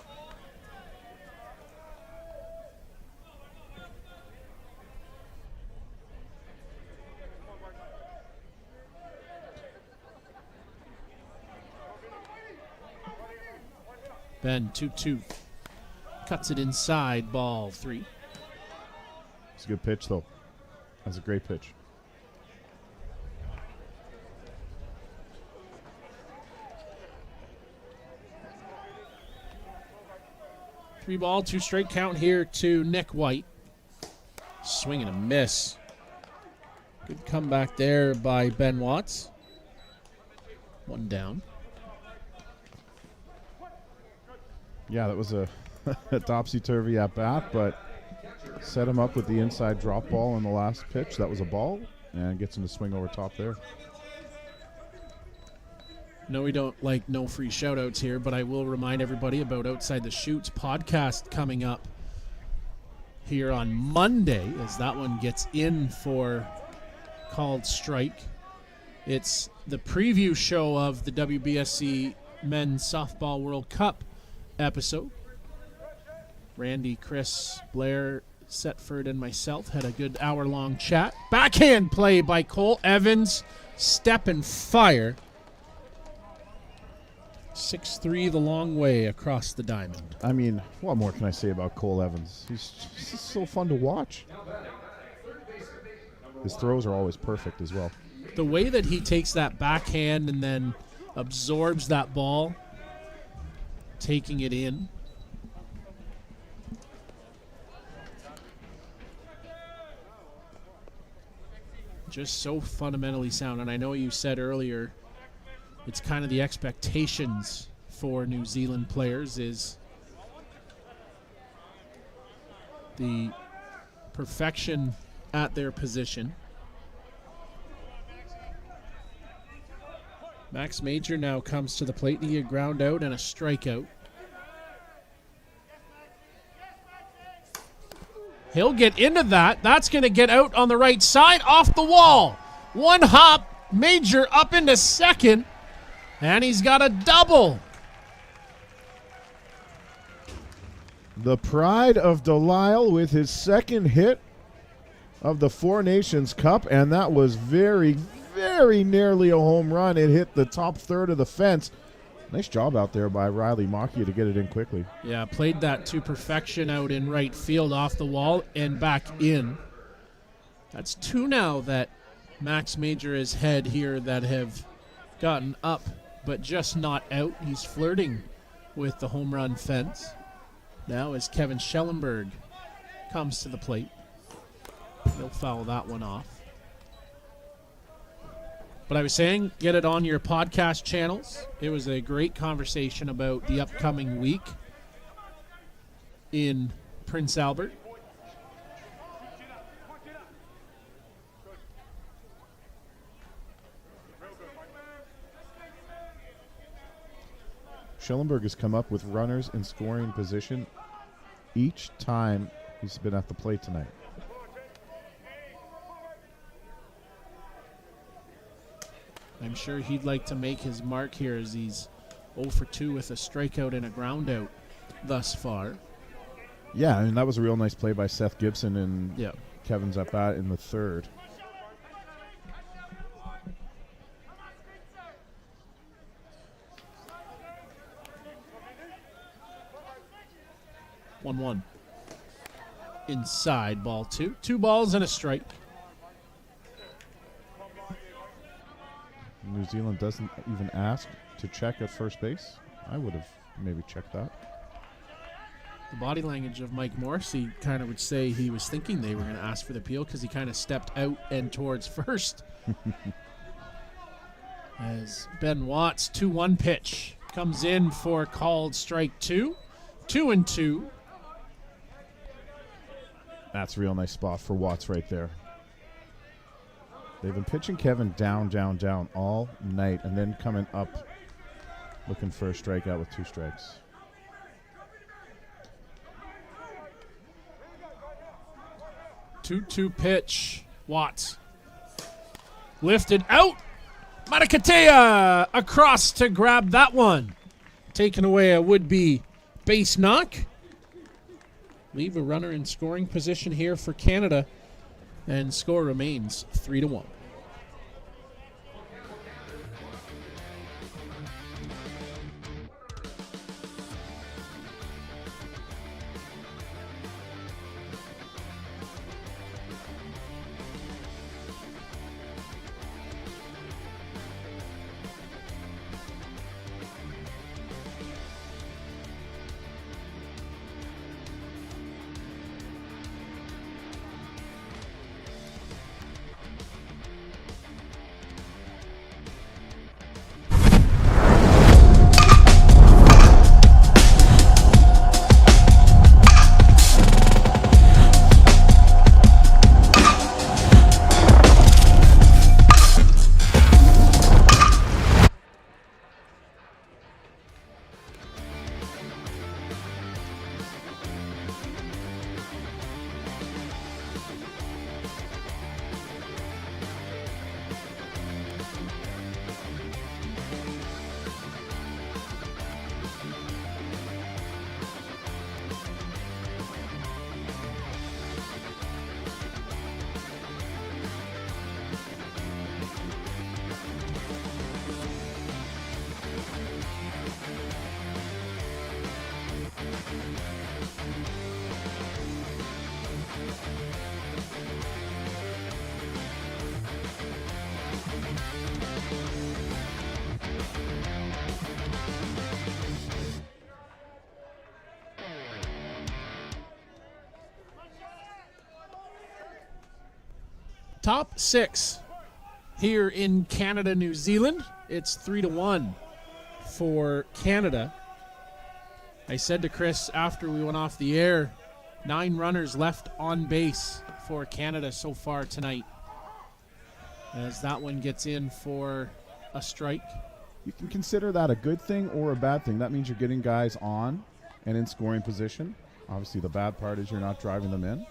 S1: Ben 2-2. Cuts it inside, ball 3.
S2: It's a good pitch, though. That's a great pitch.
S1: Three ball, 2 straight count here to Nick White. Swing and a miss. Good comeback there by Ben Watts. 1 down.
S2: Yeah, that was a topsy-turvy at bat, but set him up with the inside drop ball in the last pitch. That was a ball, and gets him to swing over top there.
S1: No, we don't like no free shout-outs here, but I will remind everybody about Outside the Chutes podcast coming up here on Monday, as that one gets in for Called Strike. It's the preview show of the WBSC Men's Softball World Cup episode. Randy, Chris, Blair, Setford, and myself had a good hour-long chat. Backhand play by Cole Evans. Step and fire. 6-3 the long way across the diamond.
S2: I mean, what more can I say about Cole Evans? He's so fun to watch. His throws are always perfect as well.
S1: The way that he takes that backhand and then absorbs that ball, taking it in. Just so fundamentally sound. And I know you said earlier, it's kind of the expectations for New Zealand players is the perfection at their position. Max Major now comes to the plate. He had ground out and a strikeout. He'll get into that. That's going to get out on the right side, off the wall. One hop, Major up into second, and he's got a double.
S2: The pride of Delisle with his second hit of the Four Nations Cup, and that was very, very nearly a home run. It hit the top third of the fence. Nice job out there by Riley Macchia to get it in quickly.
S1: Yeah, played that to perfection out in right field off the wall and back in. That's 2 now that Max Major has had here that have gotten up but just not out. He's flirting with the home run fence. Now as Kevin Schellenberg comes to the plate. He'll foul that one off. But I was saying, get it on your podcast channels. It was a great conversation about the upcoming week in Prince Albert.
S2: Schellenberg has come up with runners in scoring position each time he's been at the plate tonight.
S1: I'm sure he'd like to make his mark here as he's 0 for 2 with a strikeout and a ground out thus far.
S2: Yeah, I mean, that was a real nice play by Seth Gibson and
S1: Yeah.
S2: Kevin's at bat in the third.
S1: One. Inside, ball 2. 2 balls and a strike.
S2: New Zealand doesn't even ask to check at first base. I would have maybe checked that.
S1: The body language of Mike Morse, he kind of would say he was thinking they were going to ask for the appeal because he kind of stepped out and towards first. As Ben Watts, 2-1 pitch, comes in for called strike 2. 2-2.
S2: That's a real nice spot for Watts right there. They've been pitching Kevin down all night and then coming up looking for a strikeout with 2 strikes.
S1: Two pitch. Watts. Lifted out. Marakatea across to grab that one. Taking away a would-be base knock. Leave a runner in scoring position here for Canada. And score remains 3-1. Top 6 here in Canada, New Zealand. It's 3-1 for Canada. I said to Chris after we went off the air, 9 runners left on base for Canada so far tonight. As that one gets in for a strike.
S2: You can consider that a good thing or a bad thing. That means you're getting guys on and in scoring position. Obviously, the bad part is you're not driving them in.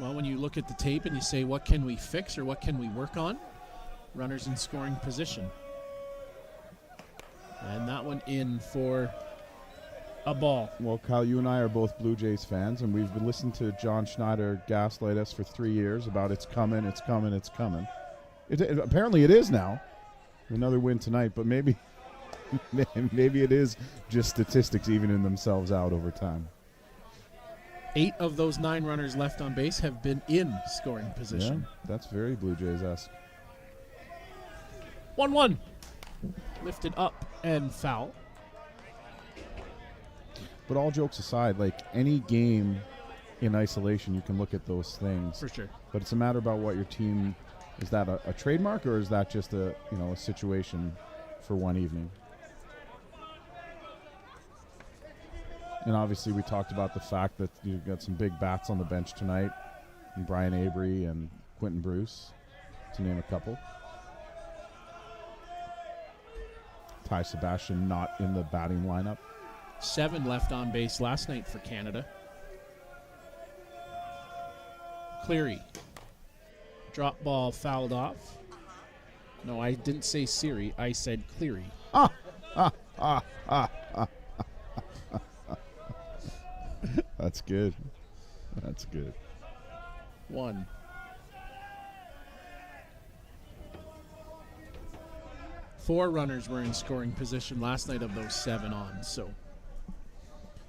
S1: Well, when you look at the tape and you say, what can we fix or what can we work on? Runners in scoring position. And that one in for a ball.
S2: Well, Kyle, you and I are both Blue Jays fans, and we've been listening to John Schneider gaslight us for 3 years about it's coming, it's coming, it's coming. Apparently it is now. Another win tonight, but maybe it is just statistics evening themselves out over time.
S1: 8 of those 9 runners left on base have been in scoring position.
S2: Yeah, that's very Blue Jays-esque.
S1: 1-1. Lifted up and foul.
S2: But all jokes aside, like any game in isolation, you can look at those things.
S1: For sure.
S2: But it's a matter about what your team, is that a trademark or is that just a situation for one evening? And obviously we talked about the fact that you've got some big bats on the bench tonight, and Brian Avery and Quentin Bruce, to name a couple. Ty Sebastian not in the batting lineup. 7
S1: left on base last night for Canada. Cleary. Drop ball fouled off. No, I didn't say Siri. I said Cleary.
S2: That's good. That's good.
S1: 1. Four runners were in scoring position last night of those 7 on. So,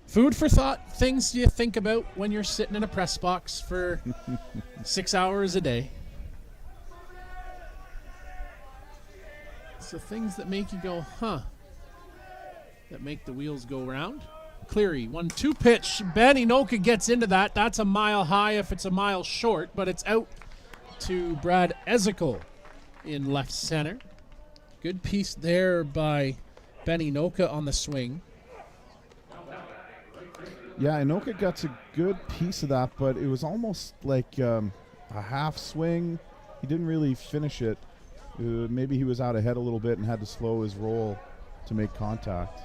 S1: food for thought. Things you think about when you're sitting in a press box for 6 hours a day. So things that make you go, huh? That make the wheels go round. Cleary, 1-2 pitch. Benny Noka gets into that. That's a mile high if it's a mile short, but it's out to Brad Ezekiel in left center. Good piece there by Benny Noka on the swing.
S2: Yeah, Inoka got a good piece of that, but it was almost like a half swing. He didn't really finish it. Maybe he was out ahead a little bit and had to slow his roll to make contact.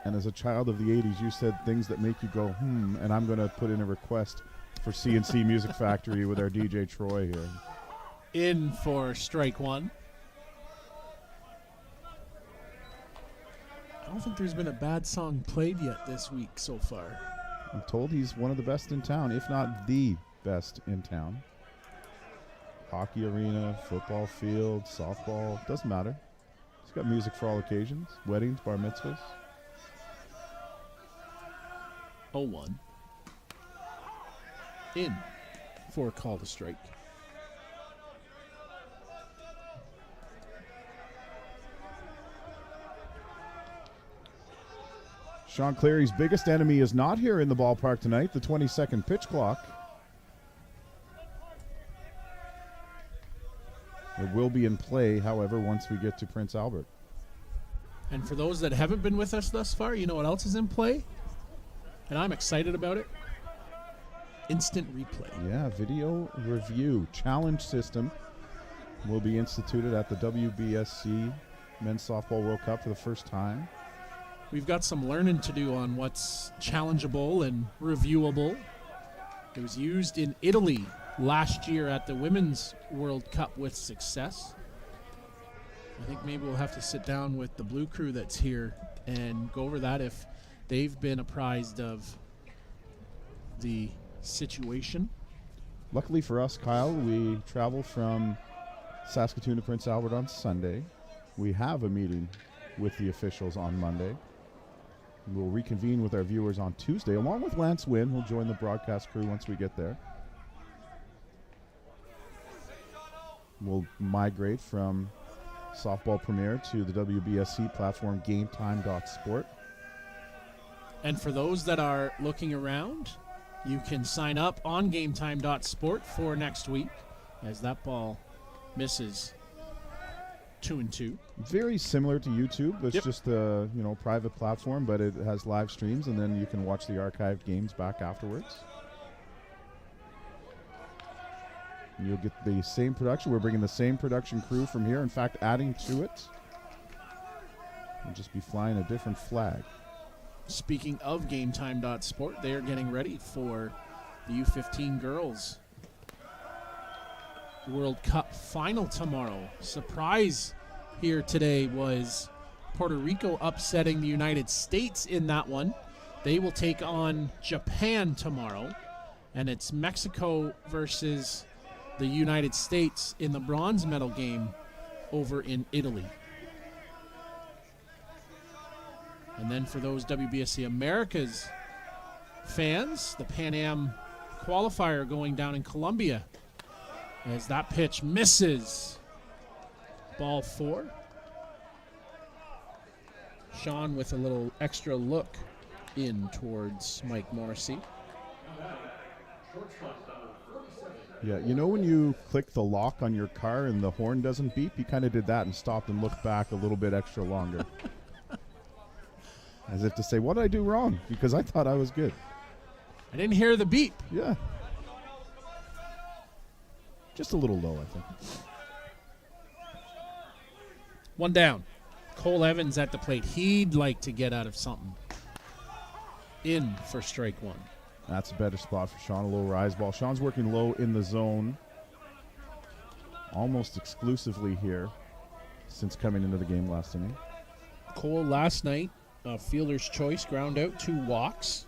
S2: And as a child of the 80s, you said things that make you go, and I'm going to put in a request for CNC Music Factory with our DJ Troy here.
S1: In for strike 1. I don't think there's been a bad song played yet this week so far.
S2: I'm told he's one of the best in town, if not the best in town. Hockey arena, football field, softball, doesn't matter. He's got music for all occasions, weddings, bar mitzvahs.
S1: 0-1. In for a call to strike.
S2: Sean Cleary's biggest enemy is not here in the ballpark tonight, the 22nd pitch clock. It will be in play, however, once we get to Prince Albert.
S1: And for those that haven't been with us thus far, you know what else is in play? And I'm excited about it. Instant replay.
S2: Yeah, video review challenge system will be instituted at the WBSC Men's Softball World Cup for the first time.
S1: We've got some learning to do on what's challengeable and reviewable. It was used in Italy last year at the Women's World Cup with success. I think maybe we'll have to sit down with the Blue Crew that's here and go over that if they've been apprised of the situation.
S2: Luckily for us, Kyle, we travel from Saskatoon to Prince Albert on Sunday. We have a meeting with the officials on Monday. We'll reconvene with our viewers on Tuesday, along with Lance Wynn, who'll join the broadcast crew once we get there. We'll migrate from Softball Premier to the WBSC platform GameTime.sport.
S1: And for those that are looking around, you can sign up on GameTime.sport for next week, as that ball misses 2-2.
S2: Very similar to YouTube. It's just a private platform, but it has live streams, and then you can watch the archived games back afterwards. And you'll get the same production. We're bringing the same production crew from here. In fact, adding to it. We'll just be flying a different flag.
S1: Speaking of GameTime.sport, they are getting ready for the U15 Girls World Cup final tomorrow. Surprise here today was Puerto Rico upsetting the United States in that one. They will take on Japan tomorrow, and it's Mexico versus the United States in the bronze medal game over in Italy. And then for those WBSC Americas fans, the Pan Am qualifier going down in Colombia, as that pitch misses. Ball 4. Sean with a little extra look in towards Mike Morrissey.
S2: Yeah, when you click the lock on your car and the horn doesn't beep, you kind of did that and stopped and looked back a little bit extra longer. As if to say, what did I do wrong? Because I thought I was good.
S1: I didn't hear the beep.
S2: Yeah. Just a little low, I think.
S1: One down. Cole Evans at the plate. He'd like to get out of something. in for strike one.
S2: That's a better spot for Sean. A low rise ball. Sean's working low in the zone almost exclusively here since coming into the game last inning.
S1: Cole last night, fielder's choice, ground out, 2 walks.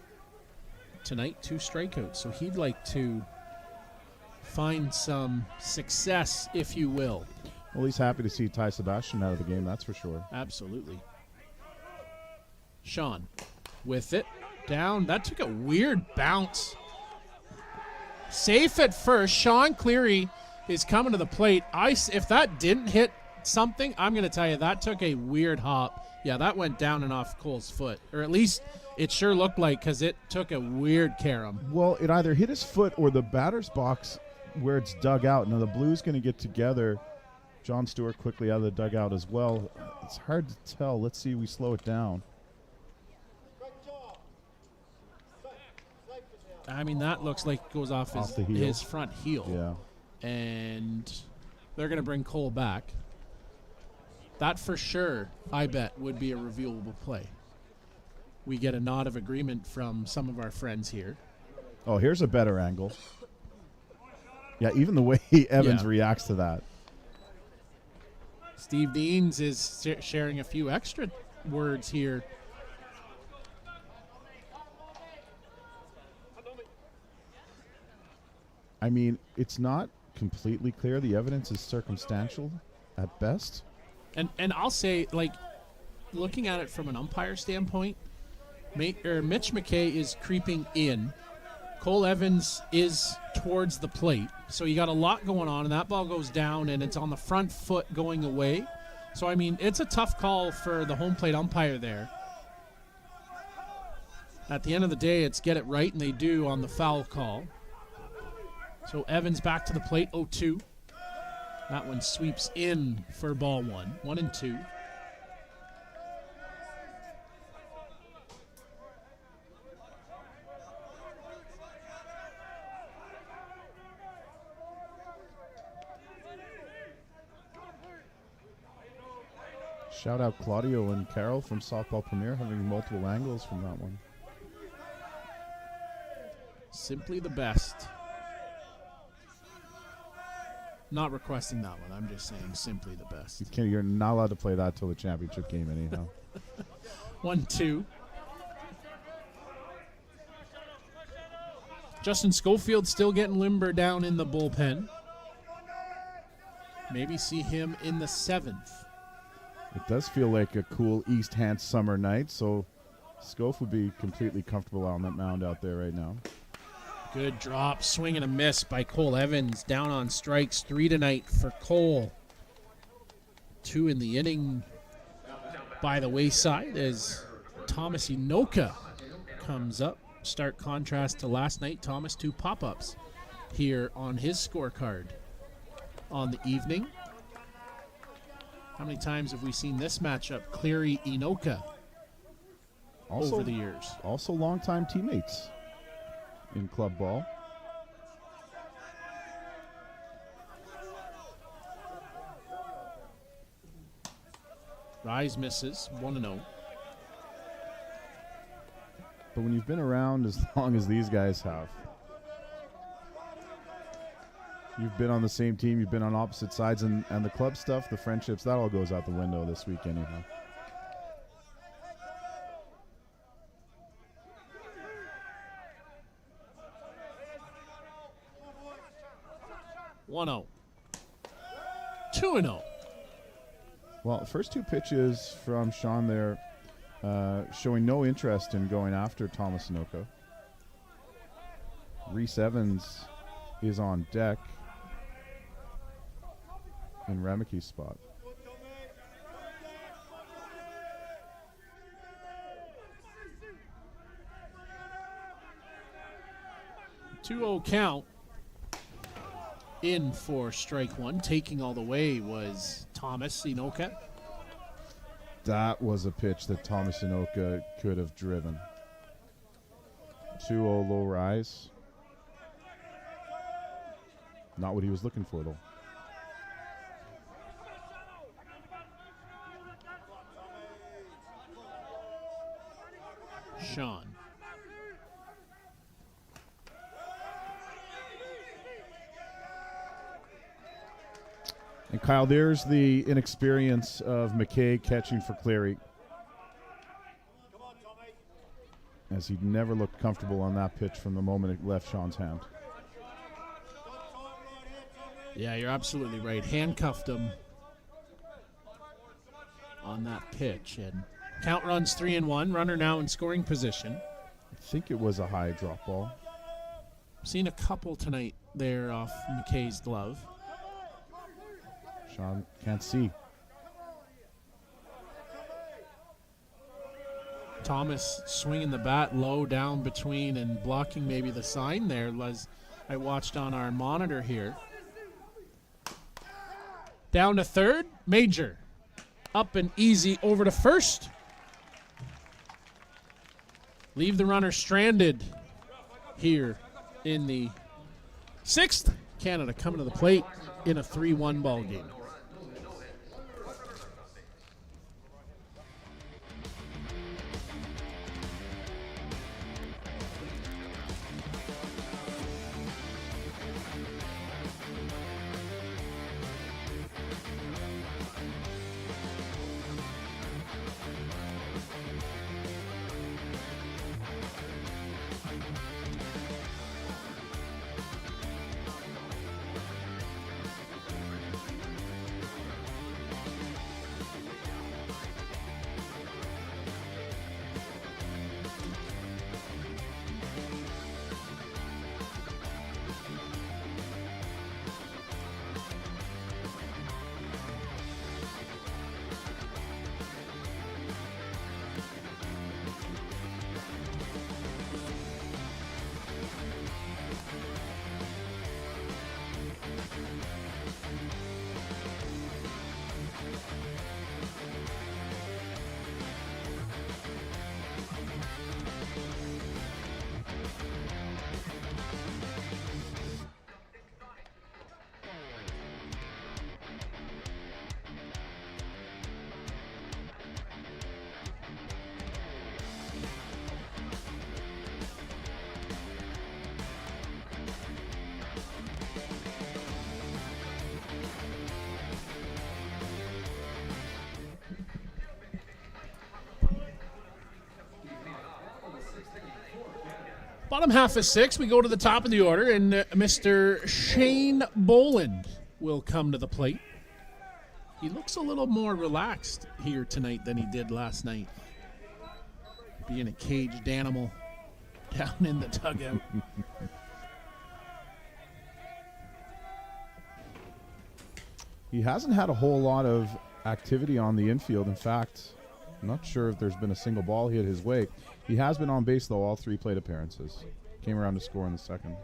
S1: Tonight, 2 strikeouts. So he'd like to find some success, if you will.
S2: Well, he's happy to see Ty Sebastian out of the game, that's for sure.
S1: Absolutely. Sean with it. Down. That took a weird bounce. Safe at first. Sean Cleary is coming to the plate. If that didn't hit something, I'm going to tell you, that took a weird hop. Yeah, that went down and off Cole's foot. Or at least it sure looked like, because it took a weird carom.
S2: Well, it either hit his foot or the batter's box where it's dug out. Now the Blues going to get together. John Stewart quickly out of the dugout as well. It's hard to tell. Let's see. We slow it down.
S1: I mean, that looks like it goes off
S2: the heel.
S1: his front heel.
S2: Yeah.
S1: And they're going to bring Cole back. That for sure, I bet, would be a reviewable play. We get a nod of agreement from some of our friends here.
S2: Oh, here's a better angle. Yeah, even the way Evans reacts to that.
S1: Steve Deans is sharing a few extra words here.
S2: I mean, it's not completely clear. The evidence is circumstantial at best.
S1: And I'll say, like, looking at it from an umpire standpoint, Mitch McKay is creeping in. Cole Evans is towards the plate. So you got a lot going on, and that ball goes down, and it's on the front foot going away. So, I mean, it's a tough call for the home plate umpire there. At the end of the day, it's get it right, and they do on the foul call. So Evans back to the plate, 0-2. That one sweeps in for ball 1. 1-2.
S2: Shout out Claudio and Carol from Softball Premier having multiple angles from that one.
S1: Simply the best. Not requesting that one. I'm just saying simply the best.
S2: You're not allowed to play that till the championship game anyhow.
S1: 1-2. Justin Schofield still getting limber down in the bullpen. Maybe see him in the 7th.
S2: It does feel like a cool East Hants summer night, so Scof would be completely comfortable on that mound out there right now.
S1: Good drop, swing and a miss by Cole Evans. Down on strikes, 3 tonight for Cole. 2 in the inning by the wayside as Thomas Inoka comes up. Stark contrast to last night. Thomas, 2 pop-ups here on his scorecard on the evening. How many times have we seen this matchup? Cleary-Inoka over the years.
S2: Also longtime teammates in club ball.
S1: Rise misses, 1-0.
S2: But when you've been around as long as these guys have, you've been on the same team, you've been on opposite sides, and the club stuff, the friendships, that all goes out the window this week anyhow.
S1: $1-0. 2-0.
S2: Well, first 2 pitches from Sean there showing no interest in going after Thomas Inoka. Reese Evans is on deck in Remike's spot.
S1: Two-0 count. In for strike 1. Taking all the way was Thomas Inoka.
S2: That was a pitch that Thomas Inoka could have driven. 2-0 low rise. Not what he was looking for, though.
S1: Sean
S2: And Kyle, there's the inexperience of McKay catching for Cleary, as he never looked comfortable on that pitch from the moment it left Sean's hand.
S1: Yeah, you're absolutely right. Handcuffed him on that pitch. And count runs 3-1. Runner now in scoring position.
S2: I think it was a high drop ball.
S1: Seen a couple tonight there off McKay's glove.
S2: Sean can't see.
S1: Thomas swinging the bat low down between and blocking maybe the sign there, as I watched on our monitor here. Down to third, Major. Up and easy over to first. Leave the runner stranded here in the sixth. Canada coming to the plate in a 3-1 ball game. Bottom half of six, we go to the top of the order, and Mr. Shane Boland will come to the plate. He looks a little more relaxed here tonight than he did last night, being a caged animal down in the dugout.
S2: He hasn't had a whole lot of activity on the infield. In fact, I'm not sure if there's been a single ball hit his way. He has been on base, though, all three plate appearances. Came around to score in the second.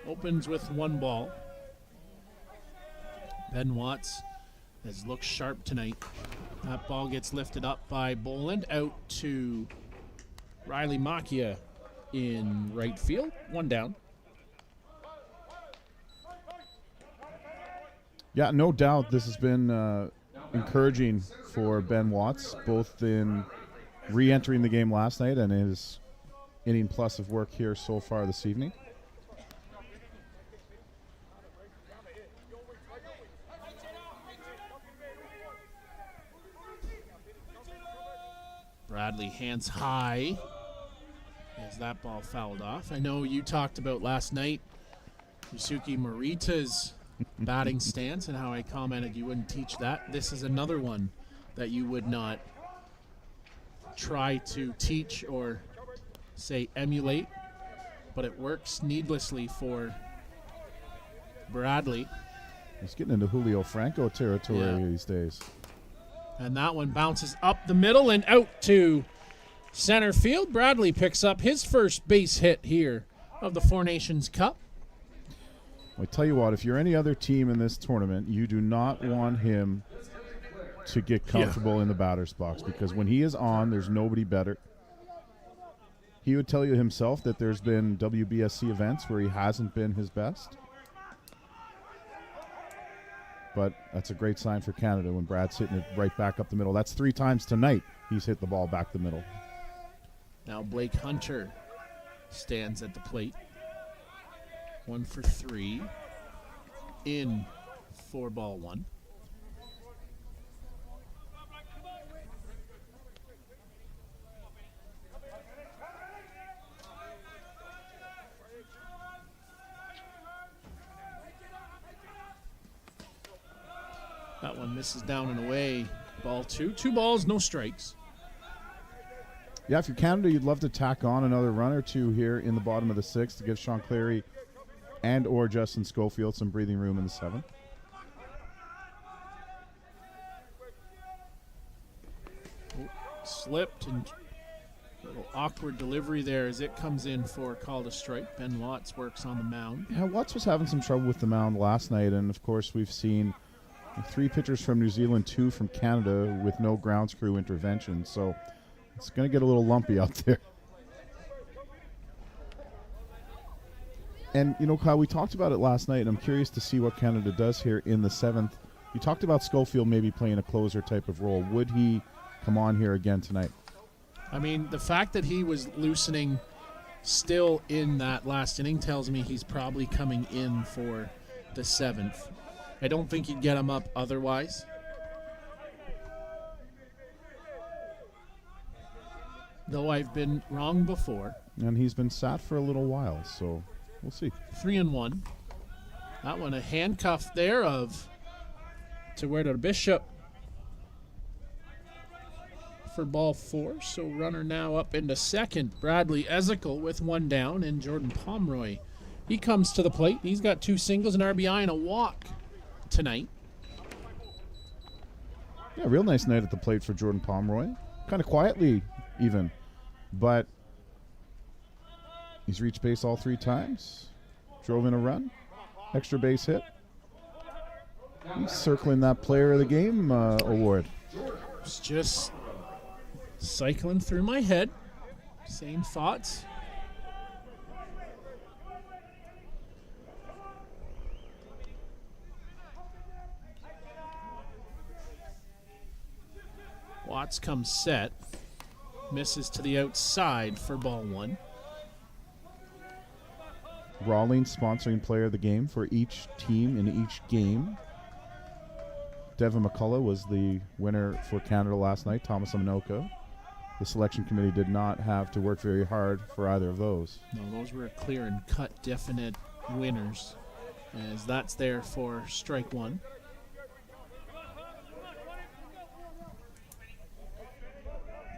S1: Opens with one ball. Ben Watts has looked sharp tonight. That ball gets lifted up by Boland out to Riley Macchia in right field. One down.
S2: Yeah, no doubt this has been encouraging for Ben Watts, both in re-entering the game last night and his inning plus of work here so far this evening.
S1: Bradley hands high as that ball fouled off. I know you talked about last night Yusuke Morita's batting stance and how I commented you wouldn't teach that. This is another one that you would not try to teach or say emulate, but it works needlessly for Bradley.
S2: He's getting into Julio Franco territory these days.
S1: And that one bounces up the middle and out to center field. Bradley picks up his first base hit here of the Four Nations Cup.
S2: I tell you what, if you're any other team in this tournament, you do not want him to get comfortable in the batter's box, because when he is on, there's nobody better. He would tell you himself that there's been WBSC events where he hasn't been his best. But that's a great sign for Canada when Brad's hitting it right back up the middle. That's 3 times tonight he's hit the ball back the middle.
S1: Now Blake Hunter stands at the plate. 1 for 3. In for ball 1. That one misses down and away. Ball 2. 2 balls, no strikes.
S2: Yeah, if you're Canada, you'd love to tack on another run or two here in the bottom of the 6th to give Sean Cleary and or Justin Schofield some breathing room in the 7th.
S1: Slipped and a little awkward delivery there as it comes in for a call to strike. Ben Watts works on the mound.
S2: Yeah, Watts was having some trouble with the mound last night, and of course we've seen 3 pitchers from New Zealand, 2 from Canada with no grounds crew intervention, so it's going to get a little lumpy out there. And, you know, Kyle, we talked about it last night, and I'm curious to see what Canada does here in the 7th. You talked about Schofield maybe playing a closer type of role. Would he come on here again tonight?
S1: I mean, the fact that he was loosening still in that last inning tells me he's probably coming in for the 7th. I don't think you'd get him up otherwise. Though I've been wrong before.
S2: And he's been sat for a little while, so we'll see.
S1: 3-1. That one a handcuff there of Tuerto Bishop for ball 4. So runner now up into second. Bradley Ezekiel with 1 down, and Jordan Pomeroy. He comes to the plate. He's got 2 singles, an RBI, and a walk tonight.
S2: Yeah, real nice night at the plate for Jordan Pomeroy. Kind of quietly even, but he's reached base all 3 times. Drove in a run. Extra base hit. He's circling that player of the game award.
S1: It's just cycling through my head. Same thoughts. Watts comes set. Misses to the outside for ball 1.
S2: Rawlings sponsoring player of the game for each team in each game. Devin McCullough was the winner for Canada last night. Thomas Aminoka. The selection committee did not have to work very hard for either of those.
S1: No, those were clear and cut, definite winners, as that's there for strike 1.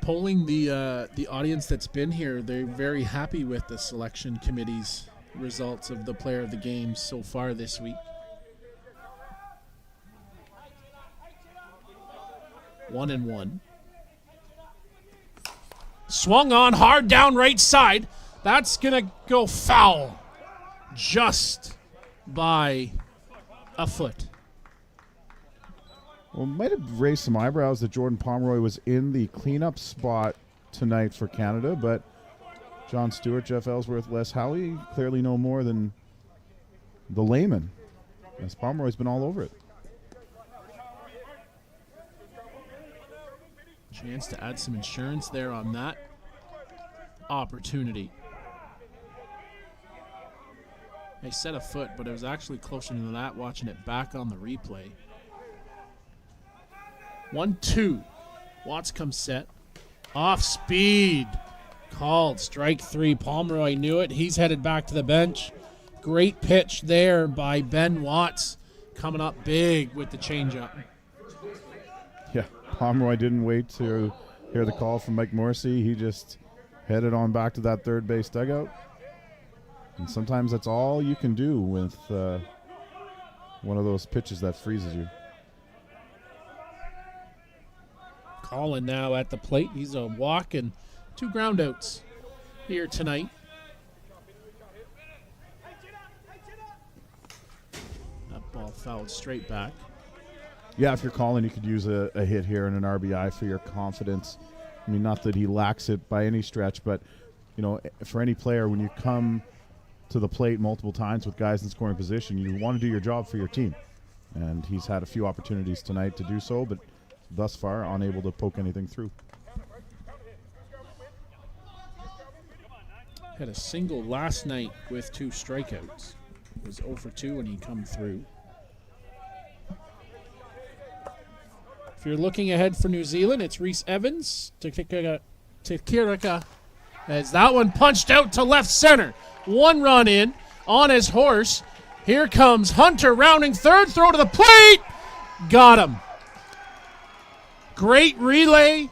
S1: Polling the audience that's been here, they're very happy with the selection committee's results of the player of the game so far this week. 1-1. Swung on hard down right side. That's going to go foul just by a foot.
S2: Well, it might have raised some eyebrows that Jordan Pomeroy was in the cleanup spot tonight for Canada, but John Stewart, Jeff Ellsworth, Les Howie clearly know more than the layman, as Pomeroy's been all over it.
S1: Chance to add some insurance there on that opportunity. I said a foot, but it was actually closer than that watching it back on the replay. 1-2. Watts comes set. Off speed. Called. Strike 3. Pomeroy knew it. He's headed back to the bench. Great pitch there by Ben Watts. Coming up big with the changeup.
S2: Yeah, Pomeroy didn't wait to hear the call from Mike Morrissey. He just headed on back to that third base dugout. And sometimes that's all you can do with one of those pitches that freezes you.
S1: Colin now at the plate. He's a walk and 2 ground outs here tonight. That ball fouled straight back.
S2: Yeah, if you're calling, you could use a hit here and an RBI for your confidence. I mean, not that he lacks it by any stretch, but, you know, for any player, when you come to the plate multiple times with guys in scoring position, you want to do your job for your team. And he's had a few opportunities tonight to do so, but thus far unable to poke anything through.
S1: Had a single last night with 2 strikeouts. Was 0 for 2 when he come through. If you're looking ahead for New Zealand, it's Rhys Evans. Tikirika as that one punched out to left center. 1 run in on his horse. Here comes Hunter rounding third. Throw to the plate. Got him. Great relay.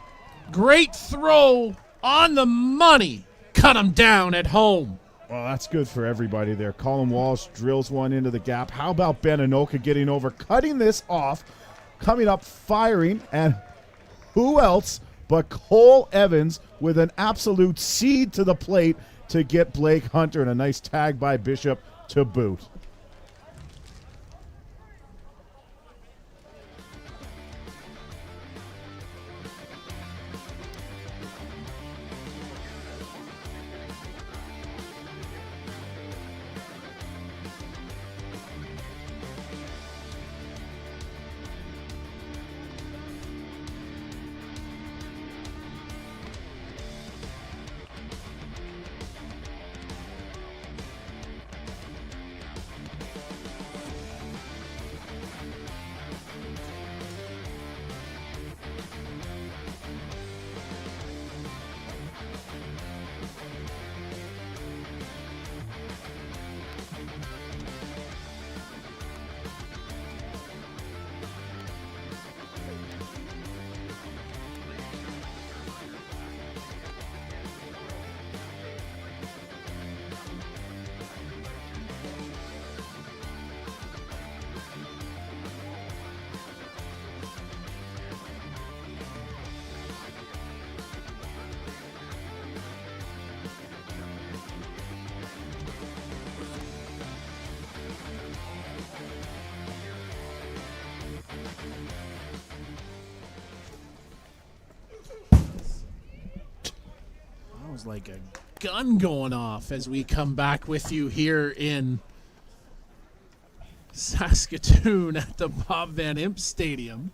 S1: Great throw on the money. Cut him down at home.
S2: Well, that's good for everybody there. Colin Walsh drills one into the gap. How about Ben Anoka getting over, cutting this off, coming up, firing, and who else but Cole Evans with an absolute seed to the plate to get Blake Hunter, and a nice tag by Bishop to boot.
S1: Like a gun going off as we come back with you here in Saskatoon at the Bob Van Impe Stadium.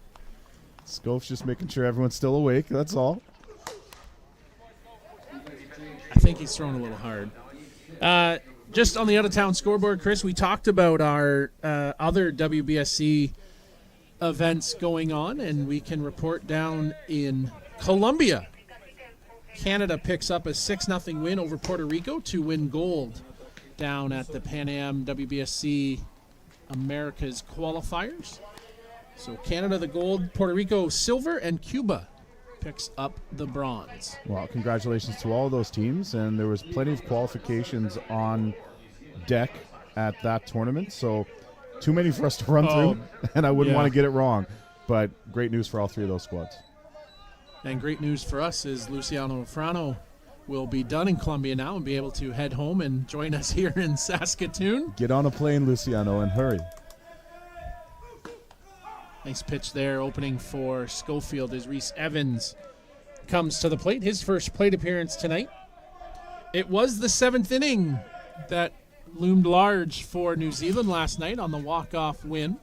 S2: Scope's just making sure everyone's still awake, that's all.
S1: I think he's throwing a little hard. Just on the out-of-town scoreboard, Chris, we talked about our other WBSC events going on, and we can report down in Colombia. Canada picks up a 6-0 win over Puerto Rico to win gold down at the Pan Am WBSC Americas qualifiers. So Canada the gold, Puerto Rico silver, and Cuba picks up the bronze.
S2: Well, congratulations to all of those teams, and there was plenty of qualifications on deck at that tournament, so too many for us to run through, and I wouldn't want to get it wrong, but great news for all 3 of those squads.
S1: And great news for us is Luciano Frano will be done in Colombia now and be able to head home and join us here in Saskatoon.
S2: Get on a plane, Luciano, and hurry.
S1: Nice pitch there, opening for Schofield as Rhys Evans comes to the plate. His first plate appearance tonight. It was the 7th inning that loomed large for New Zealand last night on the walk-off win.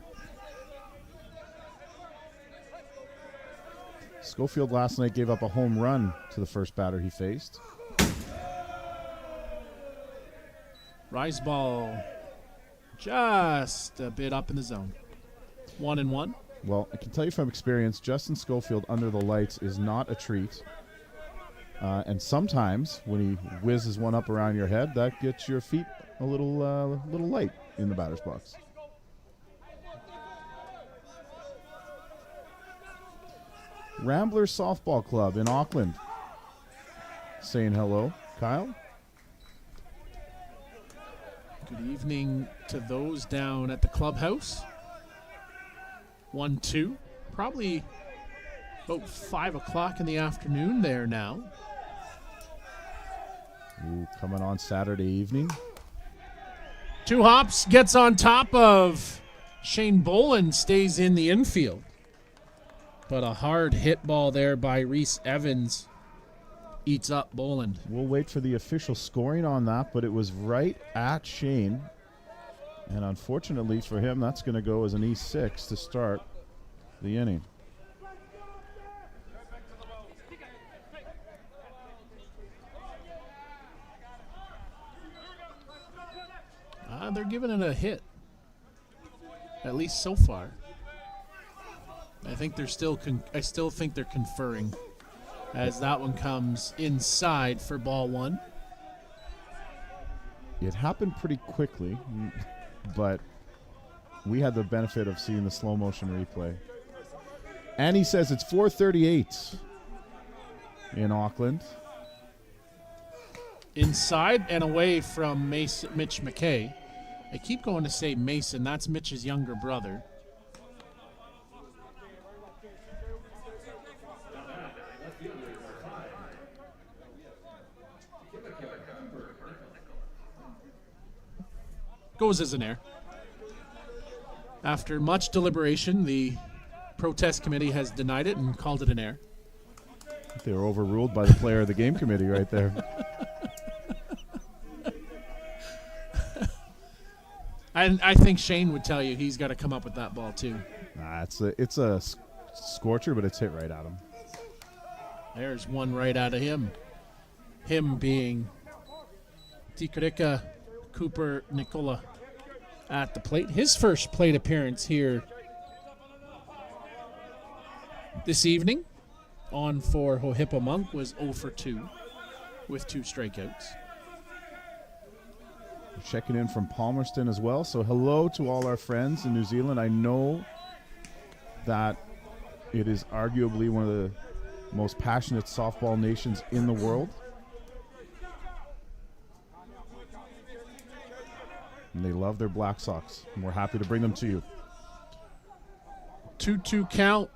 S2: Schofield last night gave up a home run to the first batter he faced.
S1: Rise ball just a bit up in the zone. 1-1.
S2: Well, I can tell you from experience, Justin Schofield under the lights is not a treat. And sometimes when he whizzes one up around your head, that gets your feet a little light in the batter's box. Ramblers Softball Club in Auckland saying hello. Kyle?
S1: Good evening to those down at the clubhouse. 1-2. Probably about 5 o'clock in the afternoon there now.
S2: Ooh, coming on Saturday evening.
S1: 2 hops, gets on top of Shane Boland, stays in the infield. But a hard hit ball there by Rhys Evans eats up Boland.
S2: We'll wait for the official scoring on that, but it was right at Shane. And unfortunately for him, that's going to go as an E6 to start the inning.
S1: they're giving it a hit. At least so far. I think they're still. I still think they're conferring, as that one comes inside for ball one.
S2: It happened pretty quickly, but we had the benefit of seeing the slow motion replay. And he says it's 4:38 in Auckland.
S1: Inside and away from Mitch McKay. I keep going to say Mason. That's Mitch's younger brother. Goes as an error. After much deliberation, the protest committee has denied it and called it an error.
S2: They were overruled by the player of the game committee right there.
S1: And I think Shane would tell you he's got to come up with that ball too.
S2: Nah, it's a scorcher, but it's hit right at him.
S1: There's one right out of him. Him being Tikarika Cooper Nicola at the plate. His first plate appearance here this evening on for Hohippa Monk was 0 for 2 with 2 strikeouts.
S2: We're checking in from Palmerston as well. So hello to all our friends in New Zealand. I know that it is arguably one of the most passionate softball nations in the world. And they love their Black Sox. And we're happy to bring them to you.
S1: 2-2 count.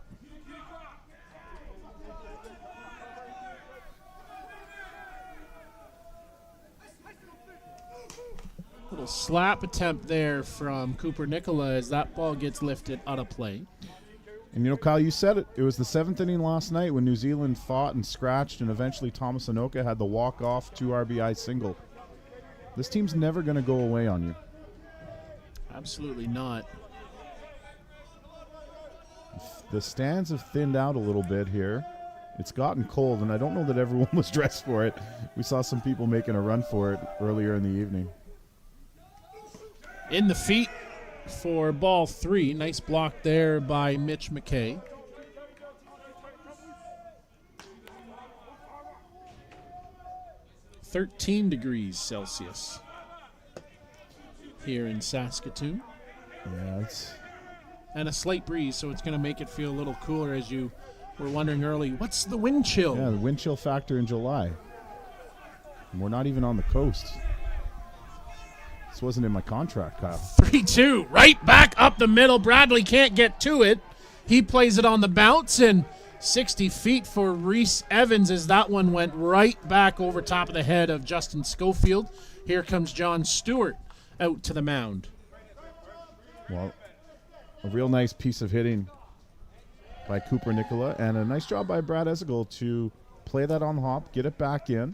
S1: Little slap attempt there from Cooper Nicola as that ball gets lifted out of play.
S2: And you know, Kyle, you said it. It was the 7th inning last night when New Zealand fought and scratched, and eventually Thomas Anoka had the walk-off 2 RBI single. This team's never going to go away on you.
S1: Absolutely not.
S2: The stands have thinned out a little bit here. It's gotten cold, and I don't know that everyone was dressed for it. We saw some people making a run for it earlier in the evening.
S1: In the feet for ball 3. Nice block there by Mitch McKay. -13°C here in Saskatoon.
S2: Yeah,
S1: and a slight breeze, so it's going to make it feel a little cooler. As you were wondering early, what's the wind chill?
S2: Yeah, the wind chill factor in July. And we're not even on the coast. This wasn't in my contract, Kyle.
S1: 3-2, right back up the middle. Bradley can't get to it. He plays it on the bounce, and 60 feet for Reese Evans as that one went right back over top of the head of Justin Schofield. Here comes John Stewart out to the mound.
S2: Well, a real nice piece of hitting by Cooper Nicola, and a nice job by Brad Esigal to play that on the hop, get it back in.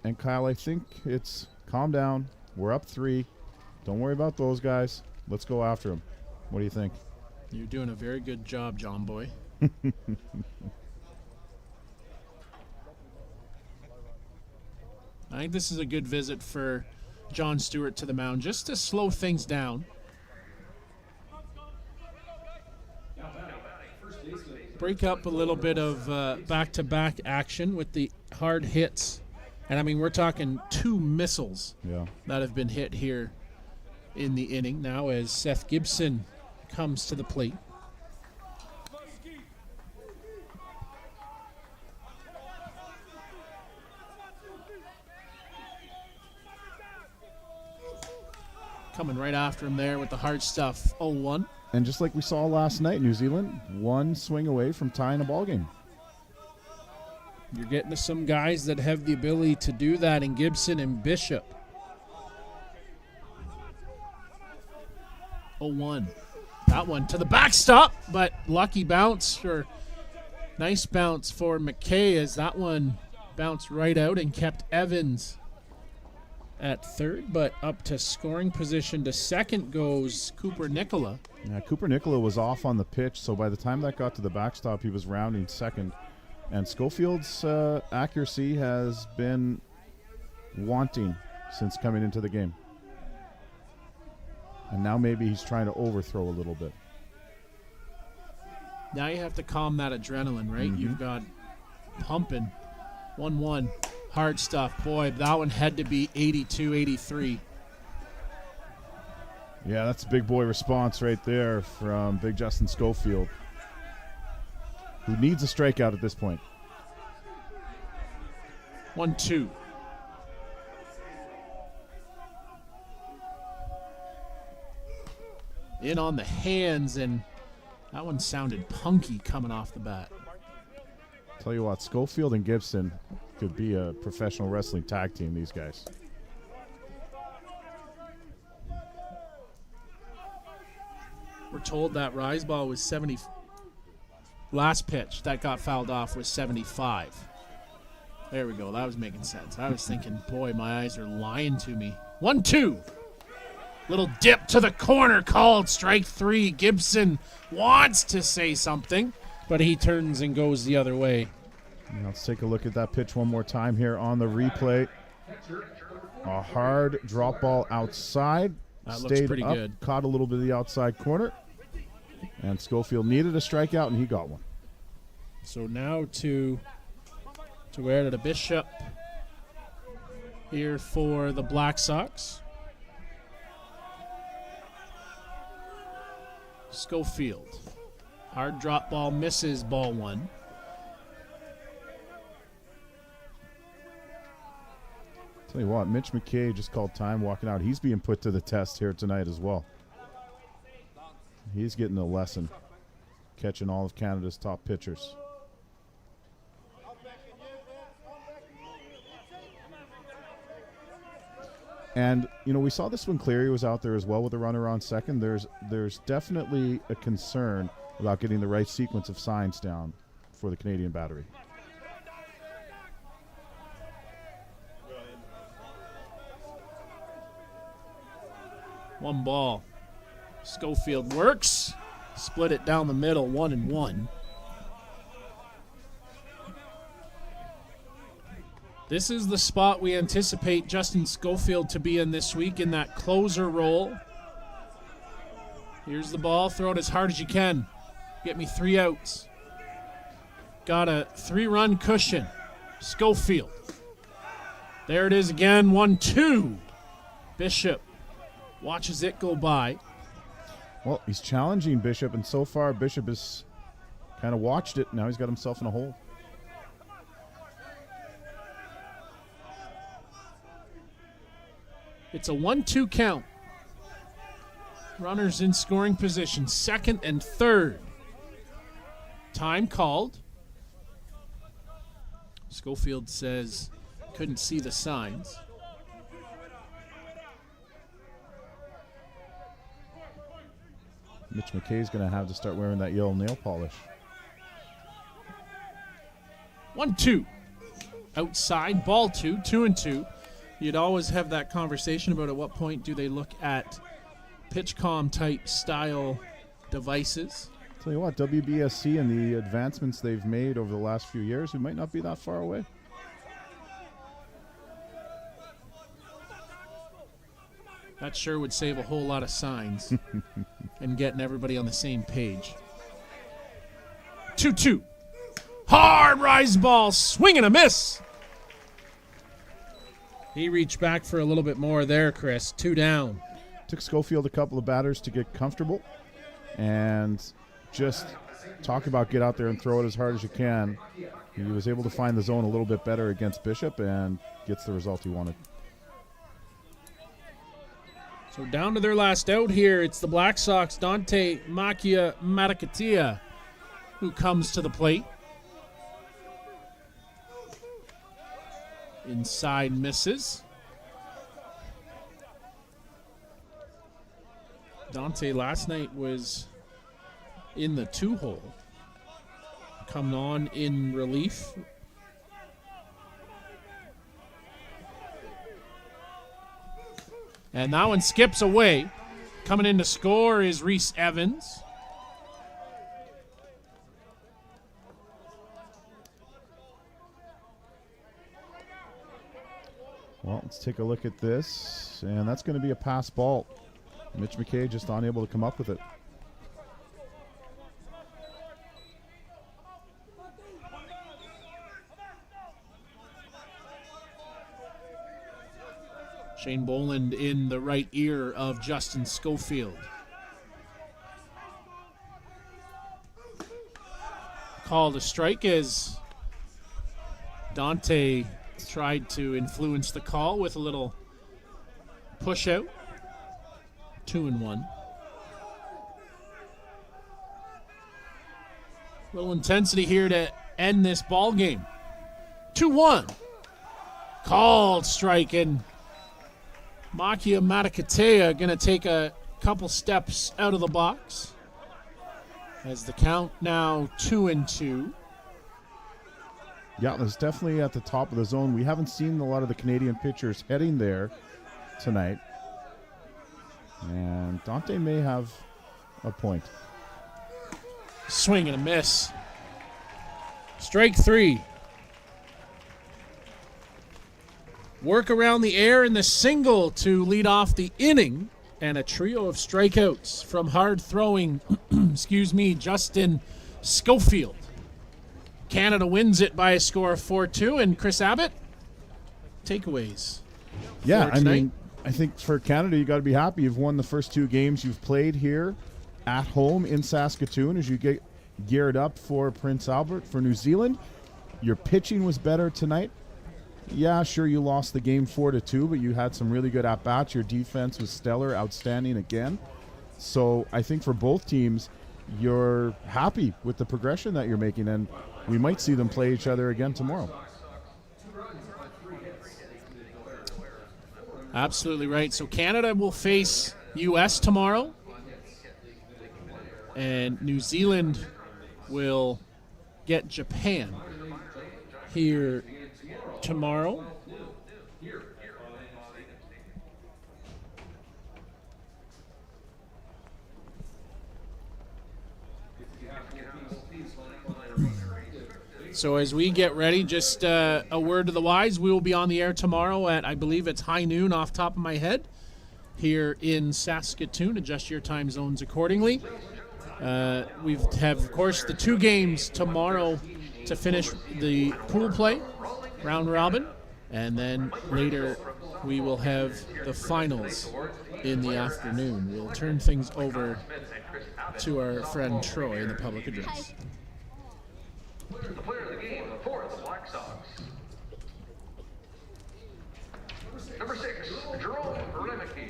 S2: And Kyle, I think it's calm down. We're up 3. Don't worry about those guys. Let's go after them. What do you think?
S1: You're doing a very good job, John Boy. I think this is a good visit for John Stewart to the mound, just to slow things down. Break up a little bit of back-to-back action with the hard hits. And, I mean, we're talking 2 missiles that have been hit here in the inning now as Seth Gibson comes to the plate. Coming right after him there with the hard stuff, 0-1.
S2: And just like we saw last night, New Zealand 1 swing away from tying a ball game.
S1: You're getting to some guys that have the ability to do that in Gibson and Bishop. 0-1. That one to the backstop, but lucky bounce, or nice bounce for McKay as that one bounced right out and kept Evans at third, but up to scoring position to second goes Cooper Nicola.
S2: Yeah, Cooper Nicola was off on the pitch, so by the time that got to the backstop, he was rounding second. And Schofield's accuracy has been wanting since coming into the game. And now maybe he's trying to overthrow a little bit.
S1: Now you have to calm that adrenaline, right? You've got pumping. 1-1. Hard stuff. Boy, that one had to be 82, 83.
S2: Yeah, that's a big boy response right there from Big Justin Schofield, who needs a strikeout at this point.
S1: 1-2. In on the hands, and that one sounded punky coming off the bat.
S2: Tell you what, Schofield and Gibson could be a professional wrestling tag team, these guys.
S1: We're told that rise ball was 70. Last pitch that got fouled off was 75. There we go. That was making sense. I was thinking, boy, my eyes are lying to me. 1-2. Little dip to the corner called. Strike 3. Gibson wants to say something, but he turns and goes the other way.
S2: Now let's take a look at that pitch one more time here on the replay. A hard drop ball outside.
S1: That looks pretty
S2: up,
S1: good.
S2: Caught a little bit of the outside corner. And Schofield needed a strikeout, and he got one.
S1: So now to where to the Bishop here for the Black Sox. Schofield. Hard drop ball misses ball one.
S2: Tell you what, Mitch McKay just called time walking out. He's being put to the test here tonight as well. He's getting a lesson, catching all of Canada's top pitchers. And, you know, we saw this when Cleary was out there as well with a runner on second. There's definitely a concern about getting the right sequence of signs down for the Canadian battery.
S1: One ball. Schofield works. Split it down the middle, 1-1. This is the spot we anticipate Justin Schofield to be in this week, in that closer role. Here's the ball. Throw it as hard as you can. Get me 3 outs. Got a 3-run cushion. Schofield. There it is again, 1-2. Bishop watches it go by.
S2: Well, he's challenging Bishop, and so far Bishop has kind of watched it. Now he's got himself in a hole.
S1: It's a 1-2 count. Runners in scoring position, second and third. Time called. Schofield says couldn't see the signs.
S2: Mitch McKay's going to have to start wearing that yellow nail polish.
S1: 1-2. Outside, ball 2, 2-2. You'd always have that conversation about at what point do they look at PitchCom type style devices.
S2: Tell you what, WBSC and the advancements they've made over the last few years, we might not be that far away.
S1: That sure would save a whole lot of signs and getting everybody on the same page. 2-2. Hard rise ball, swing and a miss. He reached back for a little bit more there, Chris. 2 down.
S2: Took Schofield a couple of batters to get comfortable and just talk about get out there and throw it as hard as you can. He was able to find the zone a little bit better against Bishop and gets the result he wanted.
S1: So down to their last out here. It's the Black Sox, Dante Makia Matakatia, who comes to the plate. Inside misses. Dante last night was in the 2-hole. Coming on in relief. And that one skips away. Coming in to score is Reese Evans.
S2: Well, let's take a look at this. And that's going to be a pass ball. Mitch McKay just unable to come up with it.
S1: Shane Boland in the right ear of Justin Schofield. Call to strike as Dante tried to influence the call with a little push out. 2-1. Little intensity here to end this ball game. 2-1. Called strike, and Makia Matakatea going to take a couple steps out of the box as the count now 2-2.
S2: Yeah, that's definitely at the top of the zone. We haven't seen a lot of the Canadian pitchers heading there tonight. And Dante may have a point.
S1: Swing and a miss. Strike 3. Work around the air in the single to lead off the inning, and a trio of strikeouts from hard-throwing, Justin Schofield. Canada wins it by a score of 4-2, and Chris Abbott, takeaways.
S2: Yeah, I mean, I think for Canada, you got to be happy. You've won the first 2 games you've played here at home in Saskatoon as you get geared up for Prince Albert for New Zealand. Your pitching was better tonight. Yeah, sure, you lost the game 4-2, but you had some really good at-bats. Your defense was stellar, outstanding again. So I think for both teams, you're happy with the progression that you're making, and we might see them play each other again tomorrow.
S1: Absolutely right. So Canada will face U.S. tomorrow, and New Zealand will get Japan here tomorrow. So as we get ready, just a word to the wise, we will be on the air tomorrow at, I believe it's high noon off top of my head, here in Saskatoon. Adjust your time zones accordingly. We have, of course, the 2 games tomorrow to finish the pool play, round robin, and then later we will have the finals in the afternoon. We'll turn things over to our friend Troy in the public address.
S5: The player of the game for the Black Sox. Number 6, Jerome Remicki.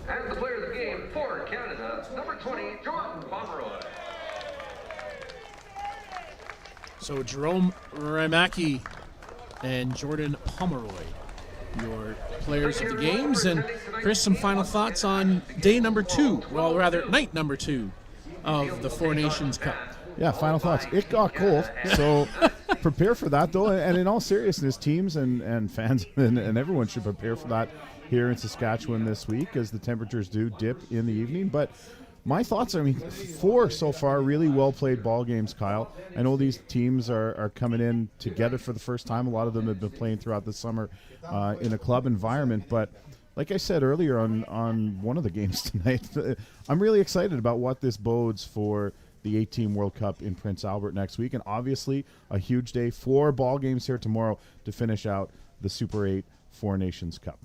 S5: And the player of the game for Canada, number 20, Jordan Pomeroy.
S1: So Jerome Remicki and Jordan Pomeroy, your players of the games. And Chris, some final thoughts on day number 2, well, rather night number 2 of the Four Nations Cup.
S2: Yeah, final thoughts. It got cold, so prepare for that, though. And in all seriousness, teams and fans and everyone should prepare for that here in Saskatchewan this week as the temperatures do dip in the evening. But my thoughts, I mean, 4 so far really well-played ball games, Kyle. I know these teams are coming in together for the first time. A lot of them have been playing throughout the summer in a club environment. But like I said earlier on one of the games tonight, I'm really excited about what this bodes for the 8-team World Cup in Prince Albert next week. And obviously a huge day. 4 ball games here tomorrow to finish out the Super 8 Four Nations Cup.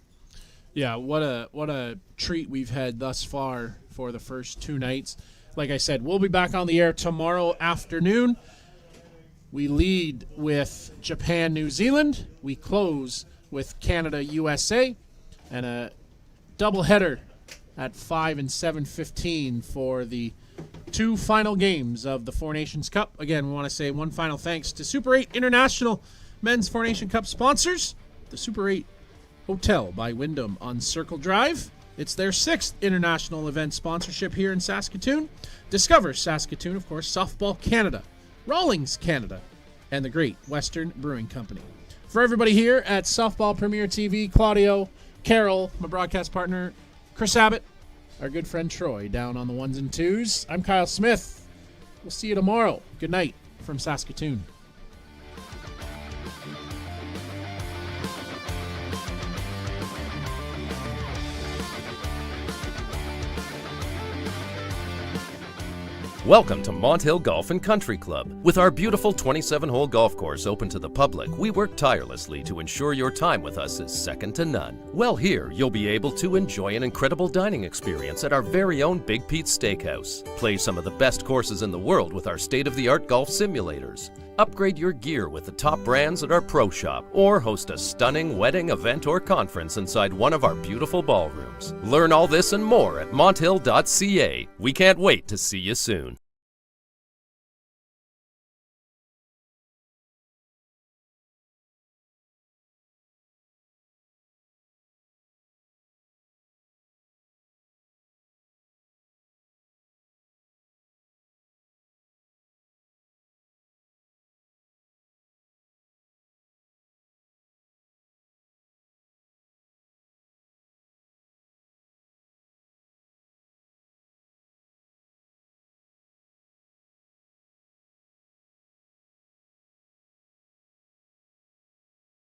S1: Yeah, what a treat we've had thus far for the first 2 nights. Like I said, we'll be back on the air tomorrow afternoon. We lead with Japan, New Zealand. We close with Canada, USA. And a doubleheader at 5 and 7:15 for the 2 final games of the Four Nations Cup. Again, we want to say one final thanks to Super 8 International Men's Four Nation Cup sponsors, the Super 8 Hotel by Wyndham on Circle Drive. It's their 6th international event sponsorship here in Saskatoon. Discover Saskatoon, of course, Softball Canada, Rawlings Canada, and the Great Western Brewing Company. For everybody here at Softball Premier TV, Claudio, Carol, my broadcast partner, Chris Abbott, our good friend Troy down on the 1s and 2s. I'm Kyle Smith. We'll see you tomorrow. Good night from Saskatoon.
S3: Welcome to Monthill Golf and Country Club. With our beautiful 27-hole golf course open to the public, we work tirelessly to ensure your time with us is second to none. Well, here you'll be able to enjoy an incredible dining experience at our very own Big Pete's Steakhouse. Play some of the best courses in the world with our state-of-the-art golf simulators. Upgrade your gear with the top brands at our pro shop, or host a stunning wedding, event, or conference inside one of our beautiful ballrooms. Learn all this and more at monthill.ca. We can't wait to see you soon.